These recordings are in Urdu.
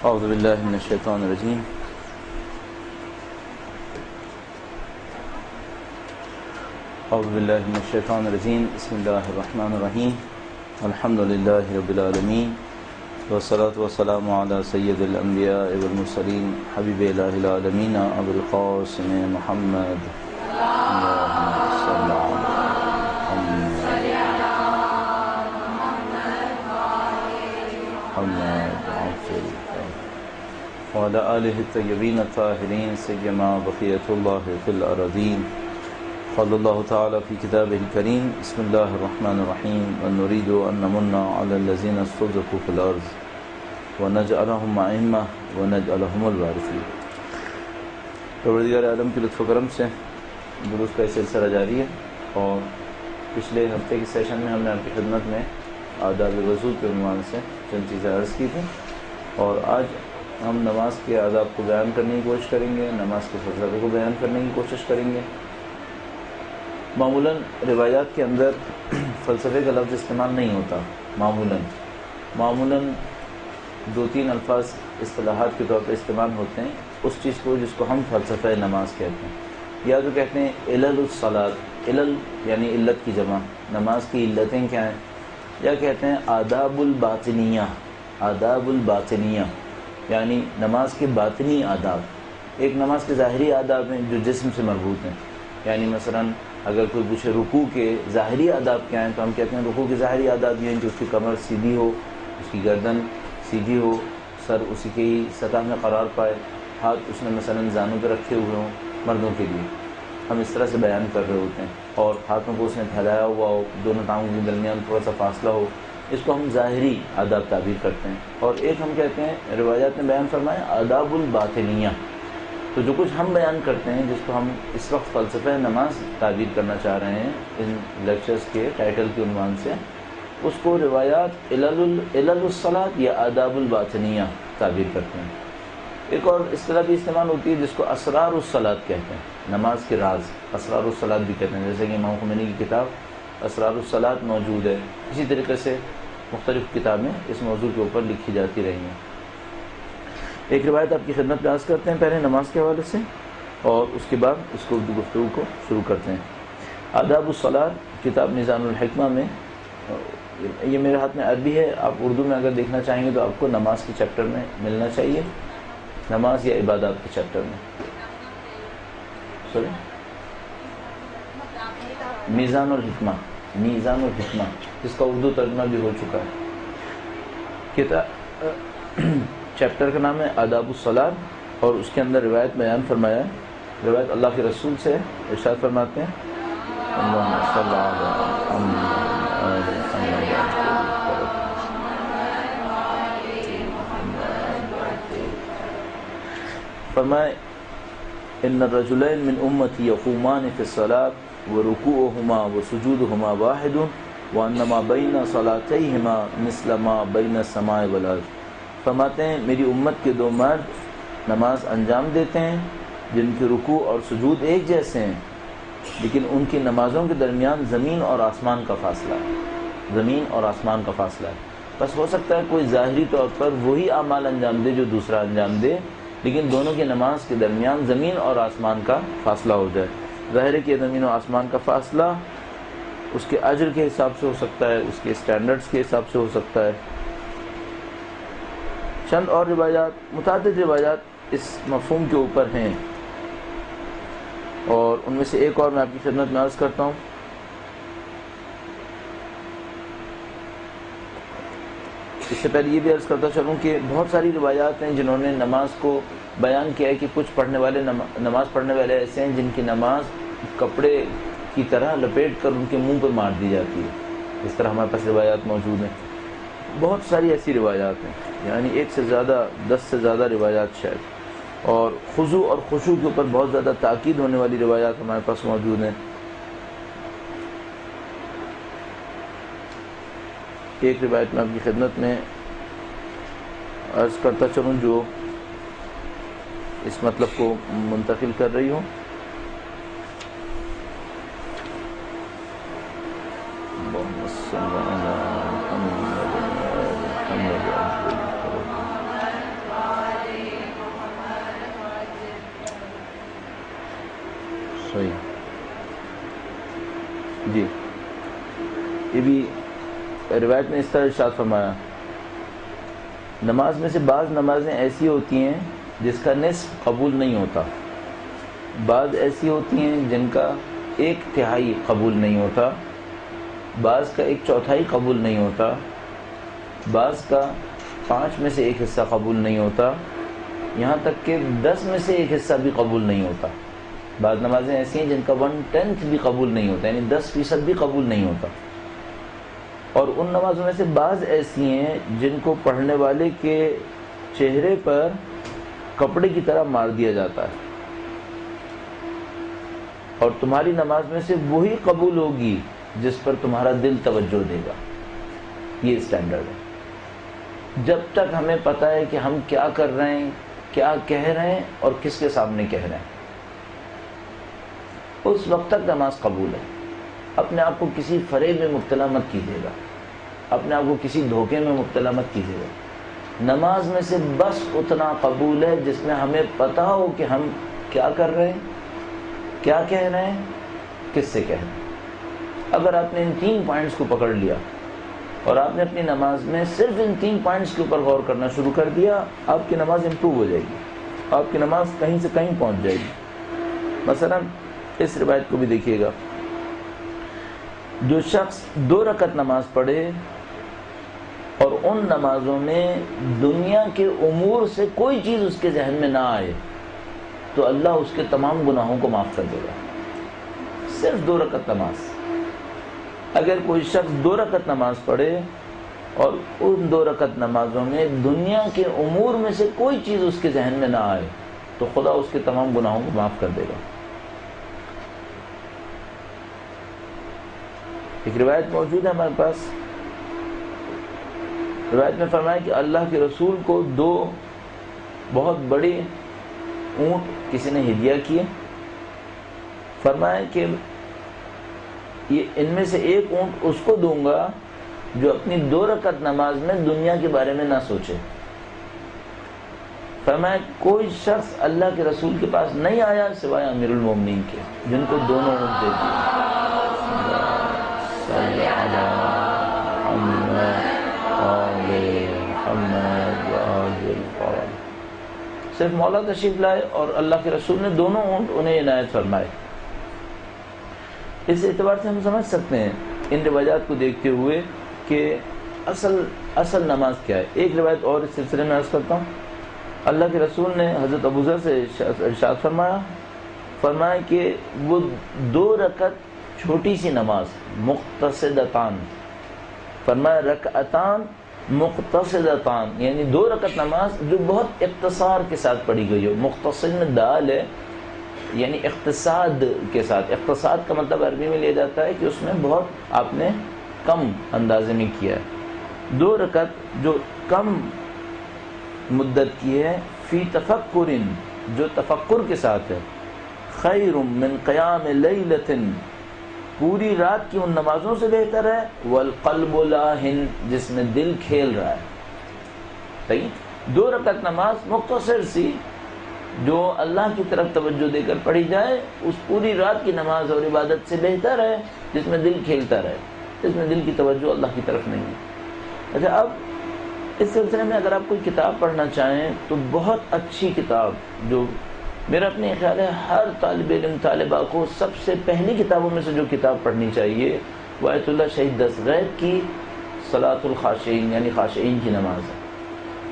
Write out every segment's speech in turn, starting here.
اعوذ باللہ من الشیطان الرجیم اعوذ باللہ من الشیطان الرجیم بسم اللہ الرحمن الرحیم الحمد للہ رب العالمین والصلاة والسلام علی سید الانبیاء والمرسلین حبیب الہ العالمین ابو القاسم محمد اللہم صل وعلى آله الطيبين الطاهرين سيما بقية الله في الأراضين قال الله تعالى في كتابه الكريم بسم الله الرحمن الرحيم ونريد أن نمن على الذين استضعفوا في الأرض ونجعلهم أئمة ونجعلهم الوارثين. پروردگار عالم کی لطف و کرم سے دروس کا سلسلہ جاری ہے اور پچھلے ہفتے کے سیشن میں ہم نے آپ کی خدمت میں آداب وضو کے عنوان سے چند چیزیں عرض کی تھیں اور آج ہم نماز کے آداب کو بیان کرنے کی کوشش کریں گے، نماز کے فضائل کو بیان کرنے کی کوشش کریں گے. معمولاً روایات کے اندر فلسفے کا لفظ استعمال نہیں ہوتا. معمولاً دو تین الفاظ اصطلاحات کے طور پر استعمال ہوتے ہیں اس چیز کو جس کو ہم فلسفہ نماز کہتے ہیں. یا تو کہتے ہیں علل الصلاۃ، علل یعنی علت کی جمع، نماز کی علتیں کیا ہیں. یا کہتے ہیں آداب الباطنیہ یعنی نماز کے باطنی آداب. ایک نماز کے ظاہری آداب ہیں جو جسم سے مربوط ہیں، یعنی مثلاً اگر کوئی پوچھے رکوع کے ظاہری آداب کیا ہیں تو ہم کہتے ہیں رکوع کے ظاہری آداب یہ ہیں کہ اس کی کمر سیدھی ہو، اس کی گردن سیدھی ہو، سر اسی کی سطح میں قرار پائے، ہاتھ اس نے مثلاً زانوں پہ رکھے ہوئے ہوں. مردوں کے لیے ہم اس طرح سے بیان کر رہے ہوتے ہیں اور ہاتھوں کو اس نے پھیلایا ہوا ہو، دونوں ٹانگوں کے درمیان تھوڑا سا فاصلہ ہو، اس کو ہم ظاہری آداب تعبیر کرتے ہیں. اور ایک ہم کہتے ہیں روایات نے بیان فرمایا آداب الباطنیہ. تو جو کچھ ہم بیان کرتے ہیں جس کو ہم اس وقت فلسفہ نماز تعبیر کرنا چاہ رہے ہیں ان لیکچرز کے ٹائٹل کے عنوان سے، اس کو روایات علل الصلاۃ یا آداب الباطنیہ تعبیر کرتے ہیں. ایک اور اصطلاح بھی استعمال ہوتی ہے جس کو اسرار الصلاۃ کہتے ہیں، نماز کے راز اسرار الصلاۃ بھی کہتے ہیں، جیسے کہ امام خمینی کی کتاب اسرار الصلاۃ موجود ہے. اسی طریقے سے مختلف کتابیں اس موضوع کے اوپر لکھی جاتی رہی ہیں. ایک روایت آپ کی خدمت میں عرض کرتے ہیں پہلے نماز کے حوالے سے اور اس کے بعد اس کو گفتگو کو شروع کرتے ہیں. آداب الصلاۃ کتاب میزان الحکمہ میں، یہ میرے ہاتھ میں عربی ہے، آپ اردو میں اگر دیکھنا چاہیں گے تو آپ کو نماز کے چیپٹر میں ملنا چاہیے، نماز یا عبادات کے چیپٹر میں. سوری میزان الحکمہ جس کا اردو ترجمہ بھی ہو چکا ہے. کتاب چیپٹر کا نام ہے آداب الصلاۃ اور اس کے اندر روایت بیان فرمایا ہے. روایت اللہ کے رسول سے ارشاد فرماتے ہیں اللہم صل علی فرمائے ان الرجلین من امتی یقومان فی الصلاۃ ورکوعہما وسجودہما واحد وانما بین صلاتیہما مثل ما بین السماء والارض. فرماتے ہیں میری امت کے دو مرد نماز انجام دیتے ہیں جن کے رکوع اور سجود ایک جیسے ہیں، لیکن ان کی نمازوں کے درمیان زمین اور آسمان کا فاصلہ ہے. بس ہو سکتا ہے کوئی ظاہری طور پر وہی اعمال انجام دے جو دوسرا انجام دے، لیکن دونوں کی نماز کے درمیان زمین اور آسمان کا فاصلہ ہو جائے. ظاہر ہے کہ زمین و آسمان کا فاصلہ اس کے اجر کے حساب سے ہو سکتا ہے، اس کے اسٹینڈرڈز کے حساب سے ہو سکتا ہے. چند اور متعدد روایات اس مفہوم کے اوپر ہیں اور ان میں سے ایک اور میں آپ کی خدمت میں عرض کرتا ہوں. اس سے پہلے یہ بھی عرض کرتا چلوں کہ بہت ساری روایات ہیں جنہوں نے نماز کو بیان کیا ہے کہ کچھ نماز پڑھنے والے ایسے ہیں جن کی نماز کپڑے کی طرح لپیٹ کر ان کے منہ پر مار دی جاتی ہے. اس طرح ہمارے پاس روایات موجود ہیں. بہت ساری ایسی روایات ہیں، یعنی 1 سے زیادہ 10 سے زیادہ روایات شاید، اور خضوع اور خشوع کے اوپر بہت زیادہ تاکید ہونے والی روایات ہمارے پاس موجود ہیں. ایک روایت میں آپ کی خدمت میں عرض کرتا چلوں جو اس مطلب کو منتقل کر رہی ہوں. بھی روایت میں اس طرح ارشاد فرمایا، نماز میں سے بعض نمازیں ایسی ہوتی ہیں جس کا نصف قبول نہیں ہوتا، بعض ایسی ہوتی ہیں جن کا 1/3 قبول نہیں ہوتا، بعض کا 1/4 قبول نہیں ہوتا، بعض کا 5 میں سے 1 حصہ قبول نہیں ہوتا، یہاں تک کہ 10 میں سے 1 حصہ بھی قبول نہیں ہوتا۔ بعض نمازیں ایسی ہیں جن کا 1/10 بھی قبول نہیں ہوتا، یعنی 10% بھی قبول نہیں ہوتا، اور ان نمازوں میں سے بعض ایسی ہیں جن کو پڑھنے والے کے چہرے پر کپڑے کی طرح مار دیا جاتا ہے، اور تمہاری نماز میں سے وہی قبول ہوگی جس پر تمہارا دل توجہ دے گا۔ یہ اسٹینڈرڈ ہے۔ جب تک ہمیں پتہ ہے کہ ہم کیا کر رہے ہیں، کیا کہہ رہے ہیں اور کس کے سامنے کہہ رہے ہیں، اس وقت تک نماز قبول ہے۔ اپنے آپ کو کسی فریب میں مبتلا مت کیجیے گا، اپنے آپ کو کسی دھوکے میں مبتلا مت کیجیے گا۔ نماز میں سے بس اتنا قبول ہے جس میں ہمیں پتہ ہو کہ ہم کیا کر رہے ہیں، کیا کہہ رہے ہیں، کس سے کہہ رہے ہیں۔ اگر آپ نے ان 3 پوائنٹس کو پکڑ لیا اور آپ نے اپنی نماز میں صرف ان 3 پوائنٹس کے اوپر غور کرنا شروع کر دیا، آپ کی نماز امپروو ہو جائے گی، آپ کی نماز کہیں سے کہیں پہنچ جائے گی۔ مثلا اس روایت کو بھی دیکھیے گا، جو شخص 2 رکعت نماز پڑھے اور ان نمازوں میں دنیا کے امور سے کوئی چیز اس کے ذہن میں نہ آئے تو اللہ اس کے تمام گناہوں کو معاف کر دے گا۔ صرف 2 رکعت نماز۔ اگر کوئی شخص 2 رکعت نماز پڑھے اور ان 2 رکعت نمازوں میں دنیا کے امور میں سے کوئی چیز اس کے ذہن میں نہ آئے تو خدا اس کے تمام گناہوں کو معاف کر دے گا۔ ایک روایت موجود ہے ہمارے پاس، روایت میں فرمایا کہ اللہ کے رسول کو 2 بہت بڑے اونٹ کسی نے ہدیہ کیے، فرمایا کہ یہ ان میں سے ایک اونٹ اس کو دوں گا جو اپنی 2 رکعت نماز میں دنیا کے بارے میں نہ سوچے۔ فرمایا کوئی شخص اللہ کے رسول کے پاس نہیں آیا سوائے امیر المومنین کے، جن کو دونوں اونٹ دے دیے۔ صرف مولا تشریف لائے اور اللہ کے رسول نے دونوں اونٹ انہیں عنایت فرمائے۔ اس اعتبار سے ہم سمجھ سکتے ہیں ان روایات کو دیکھتے ہوئے کہ اصل نماز کیا ہے۔ ایک روایت اور اس سلسلے میں عرض کرتا ہوں، اللہ کے رسول نے حضرت ابو ذر سے ارشاد فرمایا کہ وہ 2 رکعت چھوٹی سی نماز مقتصدتان، فرمایا رکعتان مقتصدتان، یعنی 2 رکعت نماز جو بہت اختصار کے ساتھ پڑھی گئی ہو۔ مختصر میں دال ہے، یعنی اقتصاد کے ساتھ۔ اقتصاد کا مطلب عربی میں لیا جاتا ہے کہ اس میں بہت آپ نے کم اندازے میں کیا ہے۔ 2 رکعت جو کم مدت کی ہے، فی تفکر، جو تفکر کے ساتھ ہے، خیر من قیام لیلۃ، پوری رات کی ان نمازوں سے بہتر ہے، والقلب لاہن، جس میں دل کھیل رہا ہے۔ صحیح، 2 رکعت نماز مختصر سی جو اللہ کی طرف توجہ دے کر پڑھی جائے، اس پوری رات کی نماز اور عبادت سے بہتر ہے جس میں دل کھیلتا رہے، جس میں دل کی توجہ اللہ کی طرف نہیں ہے۔ اچھا، اب اس سلسلے میں اگر آپ کوئی کتاب پڑھنا چاہیں تو بہت اچھی کتاب، جو میرا اپنے خیال ہے ہر طالب علم طالبہ کو سب سے پہلی کتابوں میں سے جو کتاب پڑھنی چاہیے وہ آیت اللہ شہید دستغیب کی صلاۃ الخاشعین، یعنی خاشعین کی نماز ہے۔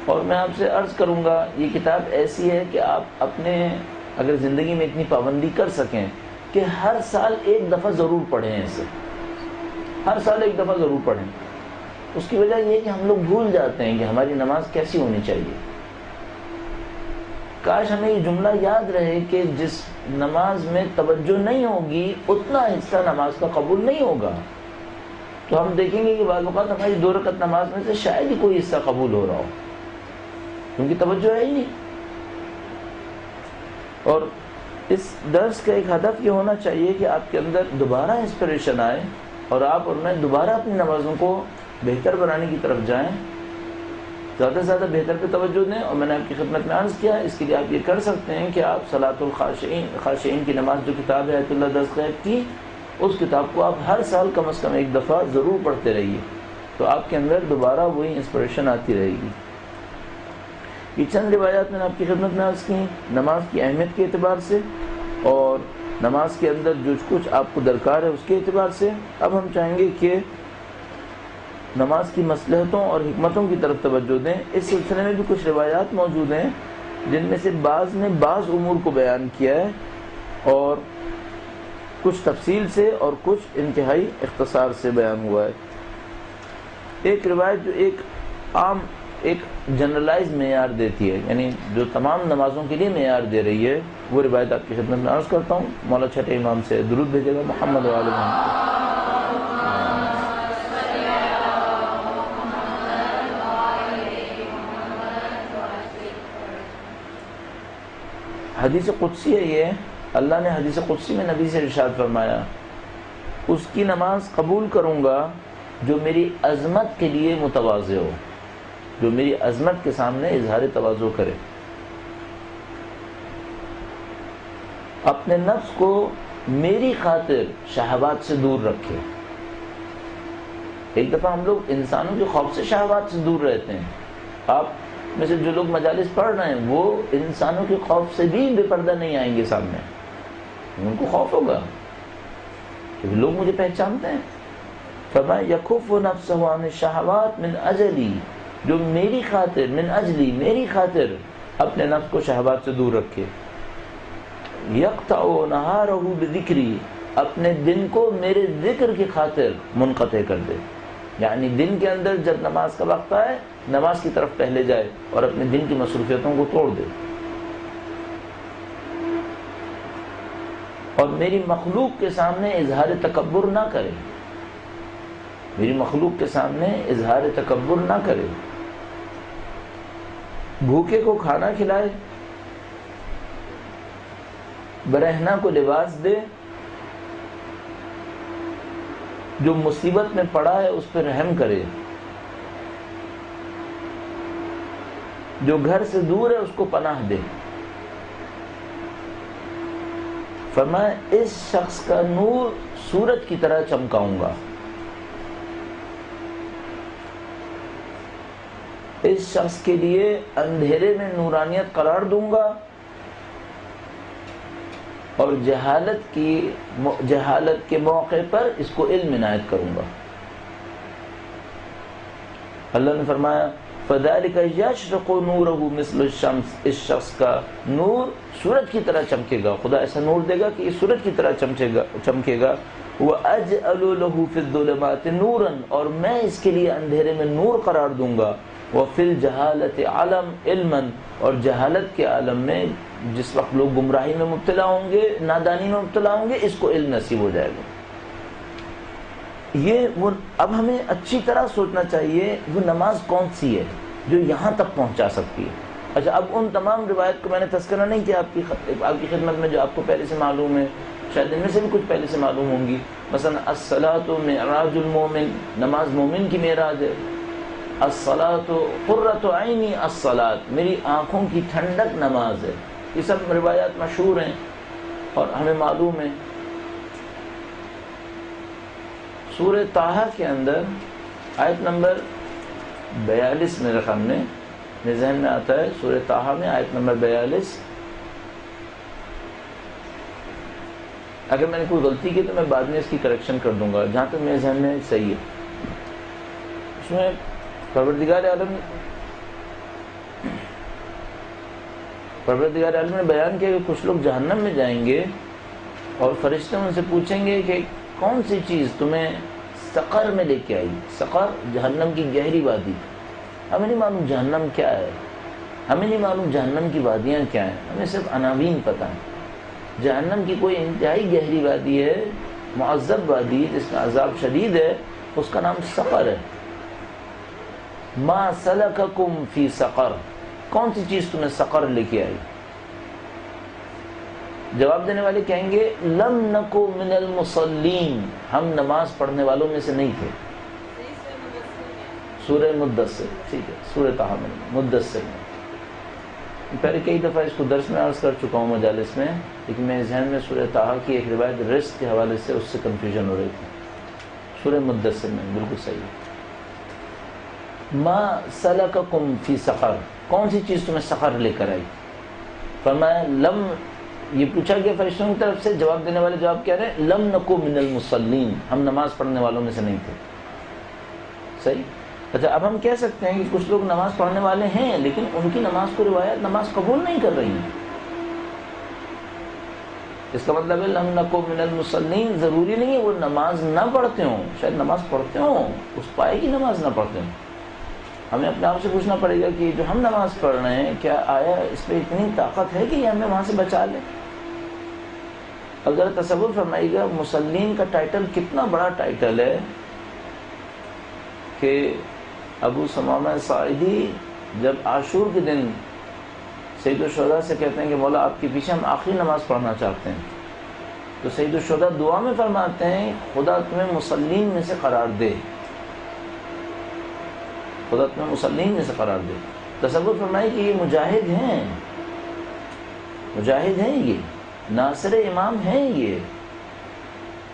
اور میں آپ سے عرض کروں گا یہ کتاب ایسی ہے کہ آپ اپنے اگر زندگی میں اتنی پابندی کر سکیں کہ ہر سال 1 دفعہ ضرور پڑھیں، اسے ہر سال 1 دفعہ ضرور پڑھیں۔ اس کی وجہ یہ ہے کہ ہم لوگ بھول جاتے ہیں کہ ہماری نماز کیسی ہونی چاہیے۔ کاش ہمیں یہ جملہ یاد رہے کہ جس نماز میں توجہ نہیں ہوگی اتنا حصہ نماز کا قبول نہیں ہوگا۔ تو ہم دیکھیں گے کہ بعض اوقات ہماری 2 رکعت نماز میں سے شاید ہی کوئی حصہ قبول ہو رہا ہو، کیونکہ توجہ ہے ہی نہیں۔ اور اس درس کا ایک ہدف یہ ہونا چاہیے کہ آپ کے اندر دوبارہ انسپریشن آئے اور آپ اور میں دوبارہ اپنی نمازوں کو بہتر بنانے کی طرف جائیں، زیادہ سے زیادہ بہتر پہ توجہ دیں۔ اور میں نے آپ کی خدمت میں عرض کیا، اس کے لیے آپ یہ کر سکتے ہیں کہ آپ صلاۃ الخاشعین کی نماز جو کتاب ہے آیت اللہ دستغیب کی، اس کتاب کو آپ ہر سال کم از کم ایک دفعہ ضرور پڑھتے رہیے، تو آپ کے اندر دوبارہ وہی انسپریشن آتی رہے گی۔ یہ چند روایات میں نے آپ کی خدمت میں عرض کی نماز کی اہمیت کے اعتبار سے اور نماز کے اندر جو کچھ آپ کو درکار ہے اس کے اعتبار سے۔ اب ہم چاہیں گے کہ نماز کی مصلحتوں اور حکمتوں کی طرف توجہ دیں۔ اس سلسلے میں بھی کچھ روایات موجود ہیں جن میں سے بعض نے بعض امور کو بیان کیا ہے اور کچھ تفصیل سے اور کچھ انتہائی اختصار سے بیان ہوا ہے۔ ایک روایت جو ایک عام ایک جنرلائز معیار دیتی ہے، یعنی جو تمام نمازوں کے لیے معیار دے رہی ہے، وہ روایت آپ کی خدمت میں عرض کرتا ہوں۔ مولا چھٹے امام سے درود بھیجے گا محمد و آل محمد۔ حدیث قدسی ہے یہ، اللہ نے حدیث قدسی میں نبی سے ارشاد فرمایا، اس کی نماز قبول کروں گا جو میری عظمت کے لیے متواضع ہو، جو میری عظمت کے سامنے اظہار تواضع کرے، اپنے نفس کو میری خاطر شہوات سے دور رکھے۔ ایک دفعہ ہم لوگ انسانوں کے خوف سے شہوات سے دور رہتے ہیں۔ آپ میں سے جو لوگ مجالس پڑھ رہے ہیں وہ انسانوں کے خوف سے بھی بے پردہ نہیں آئیں گے سامنے، ان کو خوف ہوگا کہ لوگ مجھے پہچانتے ہیں۔ فرمایا یکف نفسہ عن الشہوات من اجلی، جو میری خاطر، من اجلی میری خاطر اپنے نفس کو شہوات سے دور رکھے۔ یقطع نہارہ بذکری، اپنے دن کو میرے ذکر کی خاطر منقطع کر دے، یعنی دن کے اندر جب نماز کا وقت آئے نماز کی طرف پہلے جائے اور اپنے دن کی مصروفیتوں کو توڑ دے، اور میری مخلوق کے سامنے اظہار تکبر نہ کرے، میری مخلوق کے سامنے اظہار تکبر نہ کرے، بھوکے کو کھانا کھلائے، برہنہ کو لباس دے، جو مصیبت میں پڑا ہے اس پہ رحم کرے، جو گھر سے دور ہے اس کو پناہ دے۔ فرمایا اس شخص کا نور سورج کی طرح چمکاؤں گا، اس شخص کے لیے اندھیرے میں نورانیت قرار دوں گا اور جہالت کے موقع پر اس کو علم عنایت کروں گا۔ اللہ نے فرمایا فَذَلِكَ يَشْرِقُ نُورُهُ مِثْلُ الشَّمْسِ، اس شخص کا نور سورج کی طرح چمکے گا، خدا ایسا نور دے گا کہ یہ سورج کی طرح چمکے گا۔ وَأَجْعَلُ لَهُ فِي الظُّلُمَاتِ نُورًا، اور میں اس کے لیے اندھیرے میں نور قرار دوں گا۔ وَفِي الْجَهَالَةِ عَلَمْ، اور جہالت کے عالم میں جس وقت لوگ گمراہی میں مبتلا ہوں گے، نادانی میں مبتلا ہوں گے، اس کو علم نصیب ہو جائے گا۔ یہ وہ اب ہمیں اچھی طرح سوچنا چاہیے وہ نماز کون سی ہے جو یہاں تک پہنچا سکتی ہے۔ اچھا، اب ان تمام روایت کو میں نے تذکرہ نہیں کیا آپ کی خدمت میں جو آپ کو پہلے سے معلوم ہے، شاید ان میں سے بھی کچھ پہلے سے معلوم ہوں گی۔ مثلا الصلاۃ معراج المومن، نماز مومن کی معراج ہے۔ الصلاۃ قرۃ عینی الصلاۃ، میری آنکھوں کی ٹھنڈک نماز ہے۔ یہ سب روایات مشہور ہیں اور ہمیں معلوم ہے۔ سورہ طٰہٰ کے اندر آیت نمبر 42 میرے ذہن میں آتا ہے، سورہ طٰہٰ میں آیت نمبر 42۔ اگر میں نے کوئی غلطی کی تو میں بعد میں اس کی کریکشن کر دوں گا، جہاں تک میرے ذہن میں صحیح ہے۔ اس میں پروردگار عالم نے بیان کیا کہ کچھ لوگ جہنم میں جائیں گے اور فرشتے ان سے پوچھیں گے کہ کون سی چیز تمہیں سقر میں لے کے آئی؟ سقر جہنم کی گہری وادی، ہمیں نہیں معلوم جہنم کیا ہے، ہمیں نہیں معلوم جہنم کی وادیاں کیا ہیں، ہمیں صرف عناوین پتہ ہیں۔ جہنم کی کوئی انتہائی گہری وادی ہے، معذب وادی جس میں عذاب شدید ہے، اس کا نام سقر ہے۔ ما سلککم فی سقر، کون سی چیز تمہیں سقر لے کے آئی؟ جواب دینے والے کہیں گے لم نکو من المصلین، ہم نماز پڑھنے والوں میں سے نہیں تھے۔ سورہ مدثر، ٹھیک ہے، سورہ طٰہٰ میں مدثر میں پہلے کئی دفعہ اس کو درس میں عرض کر چکا ہوں مجالس میں، لیکن میرے ذہن میں سورہ طٰہٰ کی ایک روایت رزق کے حوالے سے اس سے کنفیوژن ہو رہی تھی۔ سورہ مدثر میں بالکل صحیح، ما سلککم فی سقر، کون سی چیز تمہیں سقر لے کر آئی؟ فرمایا لم، یہ پوچھا گیا فرشتوں کی طرف سے، جواب دینے والے جواب کیا رہے؟ لم نکو من المصلین، ہم نماز پڑھنے والوں میں سے نہیں تھے۔ صحیح۔ اچھا اب ہم کہہ سکتے ہیں کہ کچھ لوگ نماز پڑھنے والے ہیں لیکن ان کی نماز کو روایت نماز قبول نہیں کر رہی ہیں، اس کا مطلب ہے لم نکو من المصلین ضروری نہیں ہے وہ نماز نہ پڑھتے ہوں، شاید نماز پڑھتے ہوں، اس پائے کی نماز نہ پڑھتے ہوں۔ ہمیں اپنے آپ سے پوچھنا پڑے گا کہ جو ہم نماز پڑھ رہے ہیں کیا آیا اس پہ اتنی طاقت ہے کہ یہ ہمیں وہاں سے بچا لے؟ اب ذرا تصور فرمائیے گا مصلین کا ٹائٹل کتنا بڑا ٹائٹل ہے کہ ابو ثمامہ ساعدی جب عاشور کے دن سید الشہداء سے کہتے ہیں کہ مولا آپ کے پیچھے ہم آخری نماز پڑھنا چاہتے ہیں، تو سید الشہداء دعا میں فرماتے ہیں خدا تمہیں مصلین میں سے قرار دے، خدا تمہیں مصلین میں سے قرار دے۔ تصور فرمائے کہ یہ مجاہد ہیں، مجاہد ہیں، یہ ناصر امام ہیں، یہ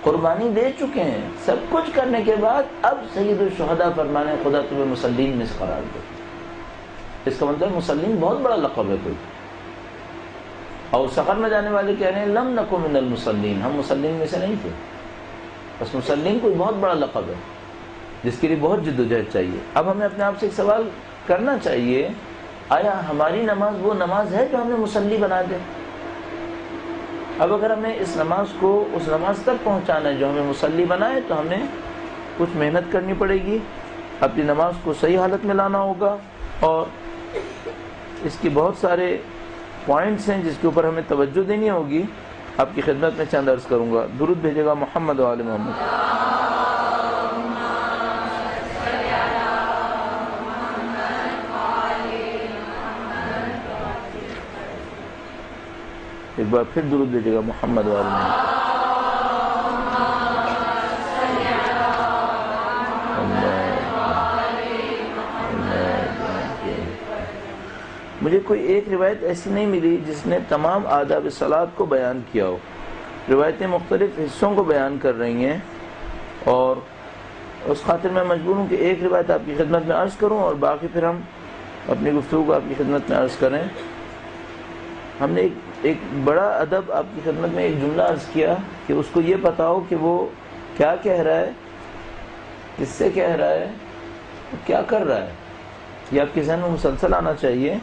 قربانی دے چکے ہیں، سب کچھ کرنے کے بعد اب سید الشہداء فرمانے خدا تمہیں مصلین میں سے قرار دے۔ اس کا مطلب مصلین بہت بڑا لقب ہے کوئی۔ اور سقر میں جانے والے کہہ رہے ہیں لم نکو من المصلین، ہم مصلین میں سے نہیں تھے۔ بس مصلین کوئی بہت بڑا لقب ہے جس کے لیے بہت جد و جہد چاہیے۔ اب ہمیں اپنے آپ سے ایک سوال کرنا چاہیے، آیا ہماری نماز وہ نماز ہے جو ہمیں مصلی بنا دے؟ اب اگر ہمیں اس نماز کو اس نماز تک پہنچانا ہے جو ہمیں مصلی بنائے تو ہمیں کچھ محنت کرنی پڑے گی، اپنی نماز کو صحیح حالت میں لانا ہوگا، اور اس کے بہت سارے پوائنٹس ہیں جس کے اوپر ہمیں توجہ دینی ہوگی۔ آپ کی خدمت میں چند عرض کروں گا، درود بھیجے گا محمد و آل محمد۔ ایک بار پھر درود بھیجے گا محمد و آل محمد۔ مجھے کوئی ایک روایت ایسی نہیں ملی جس نے تمام آداب صلاۃ کو بیان کیا ہو، روایتیں مختلف حصوں کو بیان کر رہی ہیں، اور اس خاطر میں مجبور ہوں کہ ایک روایت آپ کی خدمت میں عرض کروں اور باقی پھر ہم اپنی گفتگو کو آپ کی خدمت میں عرض کریں۔ ہم نے ایک بڑا ادب آپ کی خدمت میں ایک جملہ عرض کیا کہ اس کو یہ پتا ہو کہ وہ کیا کہہ رہا ہے، کس سے کہہ رہا ہے، کیا کر رہا ہے، یہ آپ کے ذہن میں مسلسل آنا چاہیے۔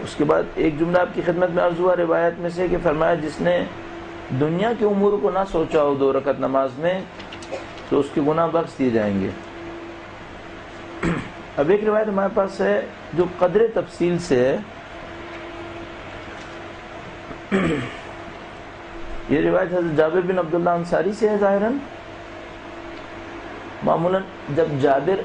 اس کے بعد ایک جملہ آپ کی خدمت میں عرض ہوا روایت میں سے کہ فرمایا جس نے دنیا کے امور کو نہ سوچا ہو 2 رکعت نماز میں تو اس کے گناہ بخش دیے جائیں گے۔ اب ایک روایت ہمارے پاس ہے جو قدر تفصیل سے ہے، یہ روایت حضرت جابر بن عبداللہ انصاری سے ہے ظاہراً۔ معمولاً جب جابر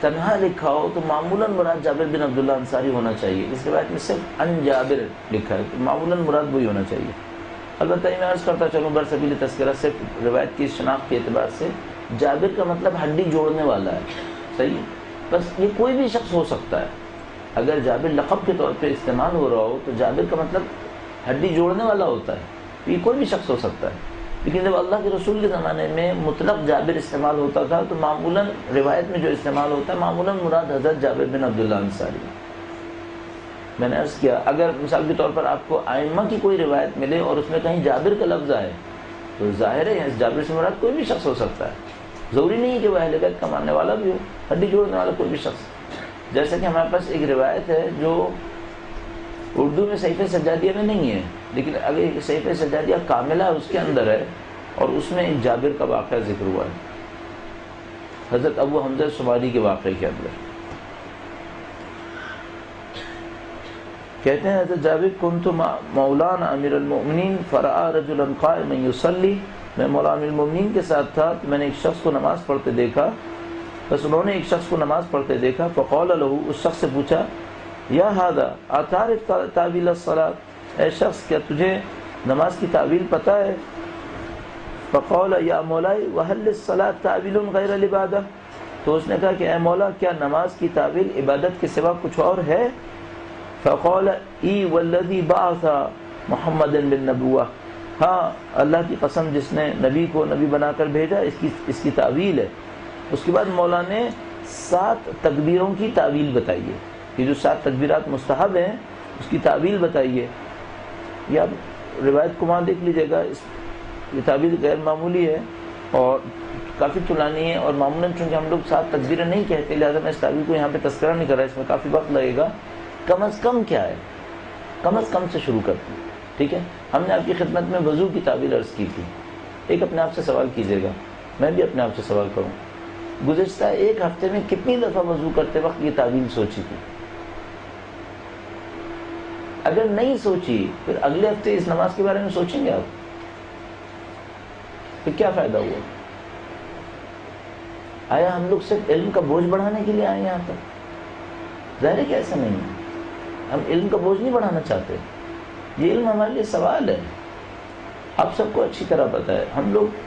تنہا لکھا ہو تو معمولاً مراد جابر بن عبداللہ انصاری ہونا چاہیے، اس روایت میں صرف ان جابر لکھا ہے تو معمولاً مراد وہی ہونا چاہیے۔ البتہ یہ میں عرض کرتا چلوں برسبیل تذکرہ صرف روایت کی شناخت کے اعتبار سے جابر کا مطلب ہڈی جوڑنے والا ہے، صحیح، بس یہ کوئی بھی شخص ہو سکتا ہے۔ اگر جابر لقب کے طور پہ استعمال ہو رہا ہو تو جابر کا مطلب ہڈی جوڑنے والا ہوتا ہے، یہ کوئی بھی شخص ہو سکتا ہے۔ لیکن جب اللہ کے رسول کے زمانے میں مطلق جابر استعمال ہوتا تھا تو معمولاً روایت میں جو استعمال ہوتا ہے معمولاً مراد حضرت جابر بن عبداللہ انصاری۔ میں نے عرض کیا اگر مثال کے طور پر آپ کو ائمہ کی کوئی روایت ملے اور اس میں کہیں جابر کا لفظ آئے تو ظاہر ہے اس جابر سے مراد کوئی بھی شخص ہو سکتا ہے، ضروری نہیں ہے کہ وہ اہل بیت کا ماننے والا بھی ہو، ہڈی جوڑنے والا کوئی بھی شخص۔ جیسا کہ ہمارے پاس ایک روایت ہے جو اردو میں صحیفہ سجادیہ میں نہیں ہے، لیکن اگر ایک صحیفہ سجادیہ کاملہ اس کے اندر ہے اور اس میں ایک جابر کا واقعہ ذکر ہوا ہے، حضرت ابو حمزہ سماری کے واقعے کے اندر کہتے ہیں حضرت جابر کنت مولانا امیر المؤمنین فرآ رجلا قائما یصلی، میں مولا امیر المؤمنین کے ساتھ تھا تو میں نے ایک شخص کو نماز پڑھتے دیکھا، بس انہوں نے ایک شخص کو نماز پڑھتے دیکھا، فقال له، اس شخص سے پوچھا یا هذا اتعرف تعبیل الصلاۃ، اے شخص کیا تجھے نماز کی تعبیل پتہ ہے؟ فقال یا مولائی وهل للصلاۃ تعبیل غیر العبادہ، تو اس نے کہا کہ اے مولا کیا نماز کی تعویل عبادت کے سوا کچھ اور ہے؟ فقال ای والذی بعث محمد بالنبوہ، ہاں اللہ کی قسم جس نے نبی کو نبی بنا کر بھیجا، اس کی تعویل ہے۔ اس کے بعد مولا نے 7 تکبیروں کی تعویل بتائی ہے کہ جو 7 تکبیرات مستحب ہیں اس کی تعویل بتائیے۔ یہ آپ روایت کو وہاں دیکھ لیجیے گا، یہ تعویل غیر معمولی ہے اور کافی طولانی ہے، اور معمولاً چونکہ ہم لوگ 7 تکبیریں نہیں کہتے لہٰذا میں اس تعویل کو یہاں پہ تذکرہ نہیں کر رہا، اس میں کافی وقت لگے گا۔ کم از کم کیا ہے؟ کم از کم سے شروع کرتے ہیں، ٹھیک ہے؟ ہم نے آپ کی خدمت میں وضو کی تعویل عرض کی تھی۔ ایک اپنے آپ سے سوال کیجیے گا، میں بھی اپنے آپ سے سوال کروں، گزشتہ ایک ہفتے میں کتنی دفعہ وضو کرتے وقت یہ تعویل سوچی تھی؟ اگر نہیں سوچی پھر اگلے ہفتے اس نماز کے بارے میں سوچیں گے آپ؟ پھر کیا فائدہ ہوا؟ آیا ہم لوگ صرف علم کا بوجھ بڑھانے کے لیے آئے یہاں پر؟ ظاہر ہے کہ ایسا نہیں ہے، ہم علم کا بوجھ نہیں بڑھانا چاہتے، یہ علم ہمارے لیے سوال ہے۔ آپ سب کو اچھی طرح پتہ ہے ہم لوگ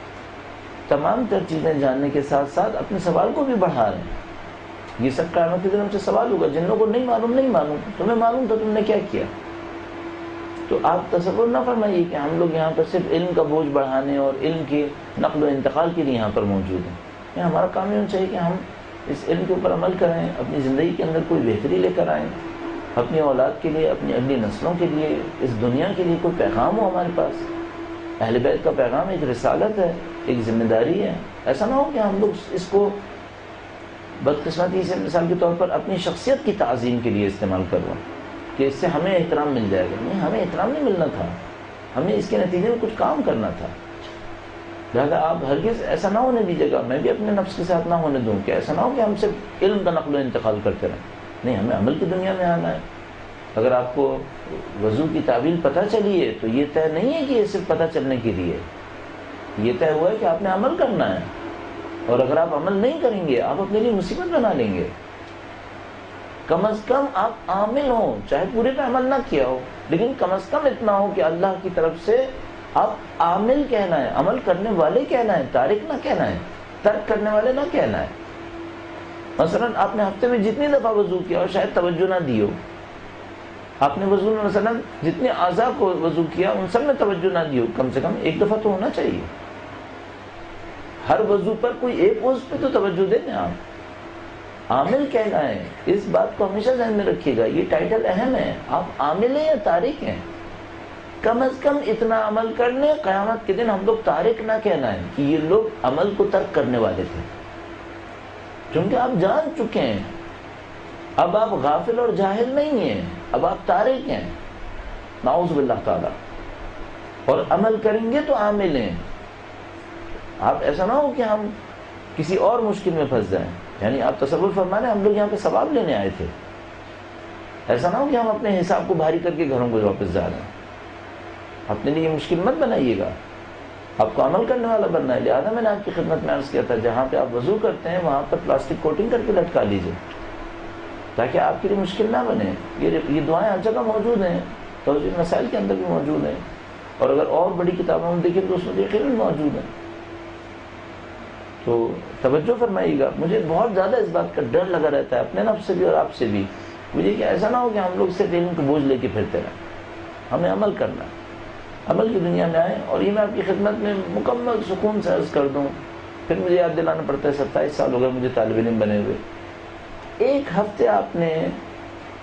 تمام تر چیزیں جاننے کے ساتھ ساتھ اپنے سوال کو بھی بڑھا رہے ہیں۔ یہ سب قیامت کے دن ہم سے سوال ہوگا، جن لوگوں کو نہیں معلوم، تمہیں معلوم تھا تم نے کیا کیا؟ تو آپ تصور نہ فرمائیے کہ ہم لوگ یہاں پر صرف علم کا بوجھ بڑھانے اور علم کے نقل و انتقال کے لیے یہاں پر موجود ہیں۔ یہ ہمارا کام یہ ہونا چاہیے کہ ہم اس علم کے اوپر عمل کریں، اپنی زندگی کے اندر کوئی بہتری لے کر آئیں، اپنی اولاد کے لیے، اپنی اگلی نسلوں کے لیے، اس دنیا کے لیے کوئی پیغام ہو ہمارے پاس۔ اہل بیت کا پیغام ایک رسالت ہے، ایک ذمہ داری ہے۔ ایسا نہ ہو کہ ہم لوگ اس کو بدقسمتی سے مثال کے طور پر اپنی شخصیت کی تعظیم کے لیے استعمال کروں کہ اس سے ہمیں احترام مل جائے گا۔ نہیں، ہمیں احترام نہیں ملنا تھا، ہمیں اس کے نتیجے میں کچھ کام کرنا تھا۔ لہٰذا آپ ہرگز ایسا نہ ہونے دیجیے گا، میں بھی اپنے نفس کے ساتھ نہ ہونے دوں کہ ایسا نہ ہو کہ ہم صرف علم کا نقل و انتقال کرتے رہیں۔ نہیں، ہمیں عمل کی دنیا میں آنا ہے۔ اگر آپ کو وضو کی تعویل پتہ چلی ہے تو یہ طے نہیں ہے کہ یہ صرف پتہ چلنے کے لیے، یہ طے ہوا ہے کہ آپ نے عمل کرنا ہے، اور اگر آپ عمل نہیں کریں گے آپ اپنے لیے مصیبت بنا لیں گے۔ کم از کم آپ عامل ہوں، چاہے پورے پہ عمل نہ کیا ہو، لیکن کم از کم اتنا ہو کہ اللہ کی طرف سے آپ عامل کہنا ہے، عمل کرنے والے کہنا ہے، تارک نہ کہنا ہے، ترک کرنے والے نہ کہنا ہے۔ مثلاً آپ نے ہفتے میں جتنی دفعہ وضو کیا اور شاید توجہ نہ دی ہو، آپ نے وضو میں مثلاً جتنے اعضاء کو وضو کیا ان سب میں توجہ نہ دی ہو، کم سے کم ایک دفعہ تو ہونا چاہیے۔ ہر وضو پر کوئی ایک عضو پہ تو توجہ دیں نا آپ۔ عامل کہنا ہے، اس بات کو ہمیشہ ذہن میں رکھیے گا، یہ ٹائٹل اہم ہے۔ آپ عامل ہیں یا تارک ہیں؟ کم از کم اتنا عمل کر لیں قیامت کے دن ہم لوگ تارک نہ کہنا ہے کہ یہ لوگ عمل کو ترک کرنے والے تھے، کیونکہ آپ جان چکے ہیں۔ اب آپ غافل اور جاہل نہیں ہیں، اب آپ تارک ہیں، نعوذ باللہ تعالی۔ اور عمل کریں گے تو عامل ہیں۔ آپ ایسا نہ ہو کہ ہم کسی اور مشکل میں پھنس جائیں۔ یعنی آپ تصور فرما رہے ہم لوگ یہاں پہ ثواب لینے آئے تھے، ایسا نہ ہو کہ ہم اپنے حساب کو بھاری کر کے گھروں کو واپس جا رہے ہیں۔ اپنے لیے مشکل مت بنائیے گا، آپ کو عمل کرنے والا بننا ہے۔ لہٰذا میں نے آپ کی خدمت میں عرض کیا تھا جہاں پہ آپ وضو کرتے ہیں وہاں پر پلاسٹک کوٹنگ کر کے لٹکا لیجیے تاکہ آپ کے لیے مشکل نہ بنے۔ یہ دعائیں ہر جگہ موجود ہیں، توجیہ مسائل کے اندر بھی موجود ہیں، اور اگر اور بڑی کتابوں میں دیکھیں تو اس میں یقیناً موجود ہیں۔ تو توجہ فرمائیے گا۔ مجھے بہت زیادہ اس بات کا ڈر لگا رہتا ہے اپنے نفس سے بھی اور آپ سے بھی، مجھے کہ ایسا نہ ہو کہ ہم لوگ صرف علم کو بوجھ لے کے پھرتے رہیں۔ ہمیں عمل کرنا ہے، عمل کی دنیا میں آئیں۔ اور یہ میں آپ کی خدمت میں مکمل سکون سے عرض کر دوں، پھر مجھے یاد دلانا پڑتا ہے 27 سال ہو گئے مجھے طالب علم بنے ہوئے۔ ایک ہفتے آپ نے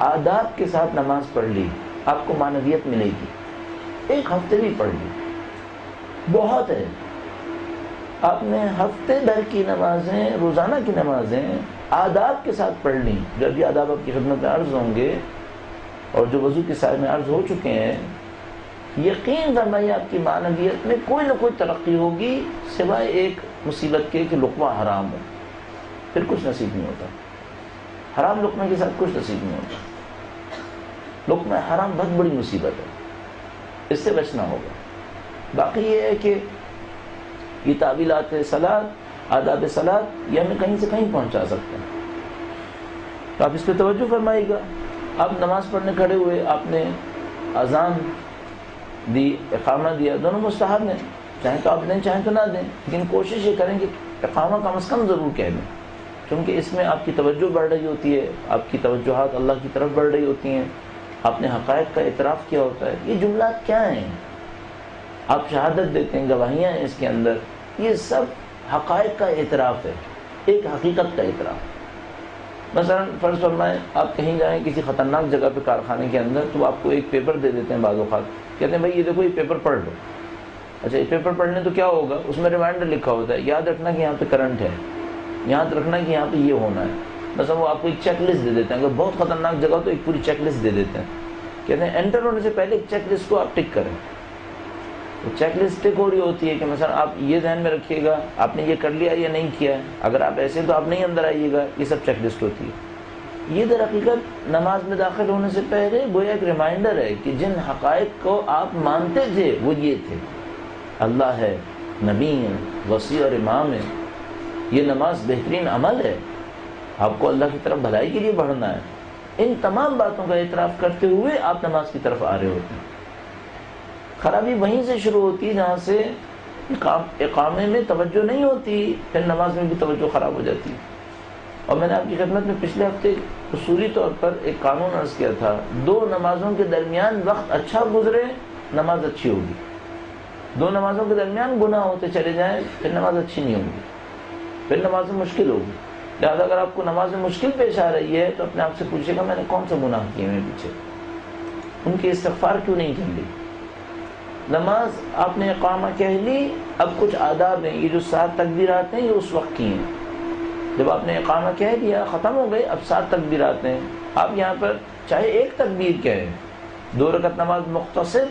آداب کے ساتھ نماز پڑھ لی، آپ کو معنویت ملے گی۔ ایک ہفتے بھی پڑھ لی بہت ہے۔ آپ نے ہفتے بھر کی نمازیں، روزانہ کی نمازیں آداب کے ساتھ پڑھ لیں، جو ابھی آداب آپ کی خدمت میں عرض ہوں گے اور جو وضو کے سائے میں عرض ہو چکے ہیں، یقین فرمائیے آپ کی معنویت میں کوئی نہ کوئی ترقی ہوگی سوائے ایک مصیبت کے کہ لقمہ حرام ہو، پھر کچھ نصیب نہیں ہوتا۔ حرام لقمے کے ساتھ کچھ نصیب نہیں ہوتا۔ لقمہ حرام بہت بڑی مصیبت ہے، اس سے بچنا ہوگا۔ باقی یہ ہے کہ یہ تعویلات صلاۃ، آداب صلاۃ، یہ ہمیں کہیں سے کہیں پہنچا سکتے ہیں، تو آپ اس پہ توجہ فرمائیے گا۔ آپ نماز پڑھنے کھڑے ہوئے، آپ نے اذان دی، اقامہ دیا، دونوں مستحب ہیں، چاہیں تو آپ دیں چاہیں تو نہ دیں، لیکن کوشش یہ کریں کہ اقامہ کم از کم ضرور کہہ دیں۔ چونکہ اس میں آپ کی توجہ بڑھ رہی ہوتی ہے، آپ کی توجہات اللہ کی طرف بڑھ رہی ہوتی ہیں، آپ نے حقائق کا اعتراف کیا ہوتا ہے. یہ جملات کیا ہیں؟ آپ شہادت دیتے ہیں، گواہیاں ہیں اس کے اندر، یہ سب حقائق کا اعتراف ہے، ایک حقیقت کا اعتراف. مثلا فرض فرمائیں آپ کہیں جائیں کسی خطرناک جگہ پہ کارخانے کے اندر، تو آپ کو ایک پیپر دے دیتے ہیں بعض اوقات، کہتے ہیں بھائی یہ دیکھو یہ پیپر پڑھ لو. اچھا یہ پیپر پڑھنے تو کیا ہوگا؟ اس میں ریمائنڈر لکھا ہوتا ہے، یاد رکھنا کہ یہاں پہ کرنٹ ہے، یاد رکھنا کہ یہاں پہ یہ ہونا ہے. مثلا وہ آپ کو ایک چیک لسٹ دے دیتے ہیں، اگر بہت خطرناک جگہ تو ایک پوری چیک لسٹ دے دیتے ہیں، کہتے ہیں انٹر ہونے سے پہلے ایک چیک لسٹ کو آپ ٹک کریں. تو چیک لسٹ ٹک ہو رہی ہوتی ہے کہ مثلا آپ یہ ذہن میں رکھیے گا آپ نے یہ کر لیا یا نہیں کیا ہے، اگر آپ ایسے تو آپ نہیں اندر آئیے گا، یہ سب چیک لسٹ ہوتی ہے. یہ در حقیقت نماز میں داخل ہونے سے پہلے گویا ایک ریمائنڈر ہے کہ جن حقائق کو آپ مانتے تھے وہ یہ تھے، اللہ ہے، نبی ہے، وصی اور امام ہے. یہ نماز بہترین عمل ہے، آپ کو اللہ کی طرف بھلائی کے لیے بڑھنا ہے. ان تمام باتوں کا اعتراف کرتے ہوئے آپ نماز کی طرف آ رہے ہوتے ہیں. خرابی وہیں سے شروع ہوتی ہے جہاں سے اقامے میں توجہ نہیں ہوتی، پھر نماز میں بھی توجہ خراب ہو جاتی ہے. اور میں نے آپ کی خدمت میں پچھلے ہفتے اصولی طور پر ایک قانون عرض کیا تھا، 2 نمازوں کے درمیان وقت اچھا گزرے نماز اچھی ہوگی، 2 نمازوں کے درمیان گناہ ہوتے چلے جائیں پھر نماز اچھی نہیں ہوگی، پھر نماز میں مشکل ہوگی. لہٰذا اگر آپ کو نماز میں مشکل پیش آ رہی ہے تو اپنے آپ سے پوچھے گا میں نے کون سا گناہ کیے ہیں پیچھے، ان کی استغفار کیوں نہیں چل رہی. نماز آپ نے اقامہ کہہ لی، اب کچھ آداب ہیں، یہ جو 7 تکبیرات ہیں یہ اس وقت کی ہیں. جب آپ نے اقامہ کہہ دیا ختم ہو گئے، اب 7 تکبیرات ہیں. آپ یہاں پر چاہے ایک تکبیر کہیں، 2 رکعت نماز مختصر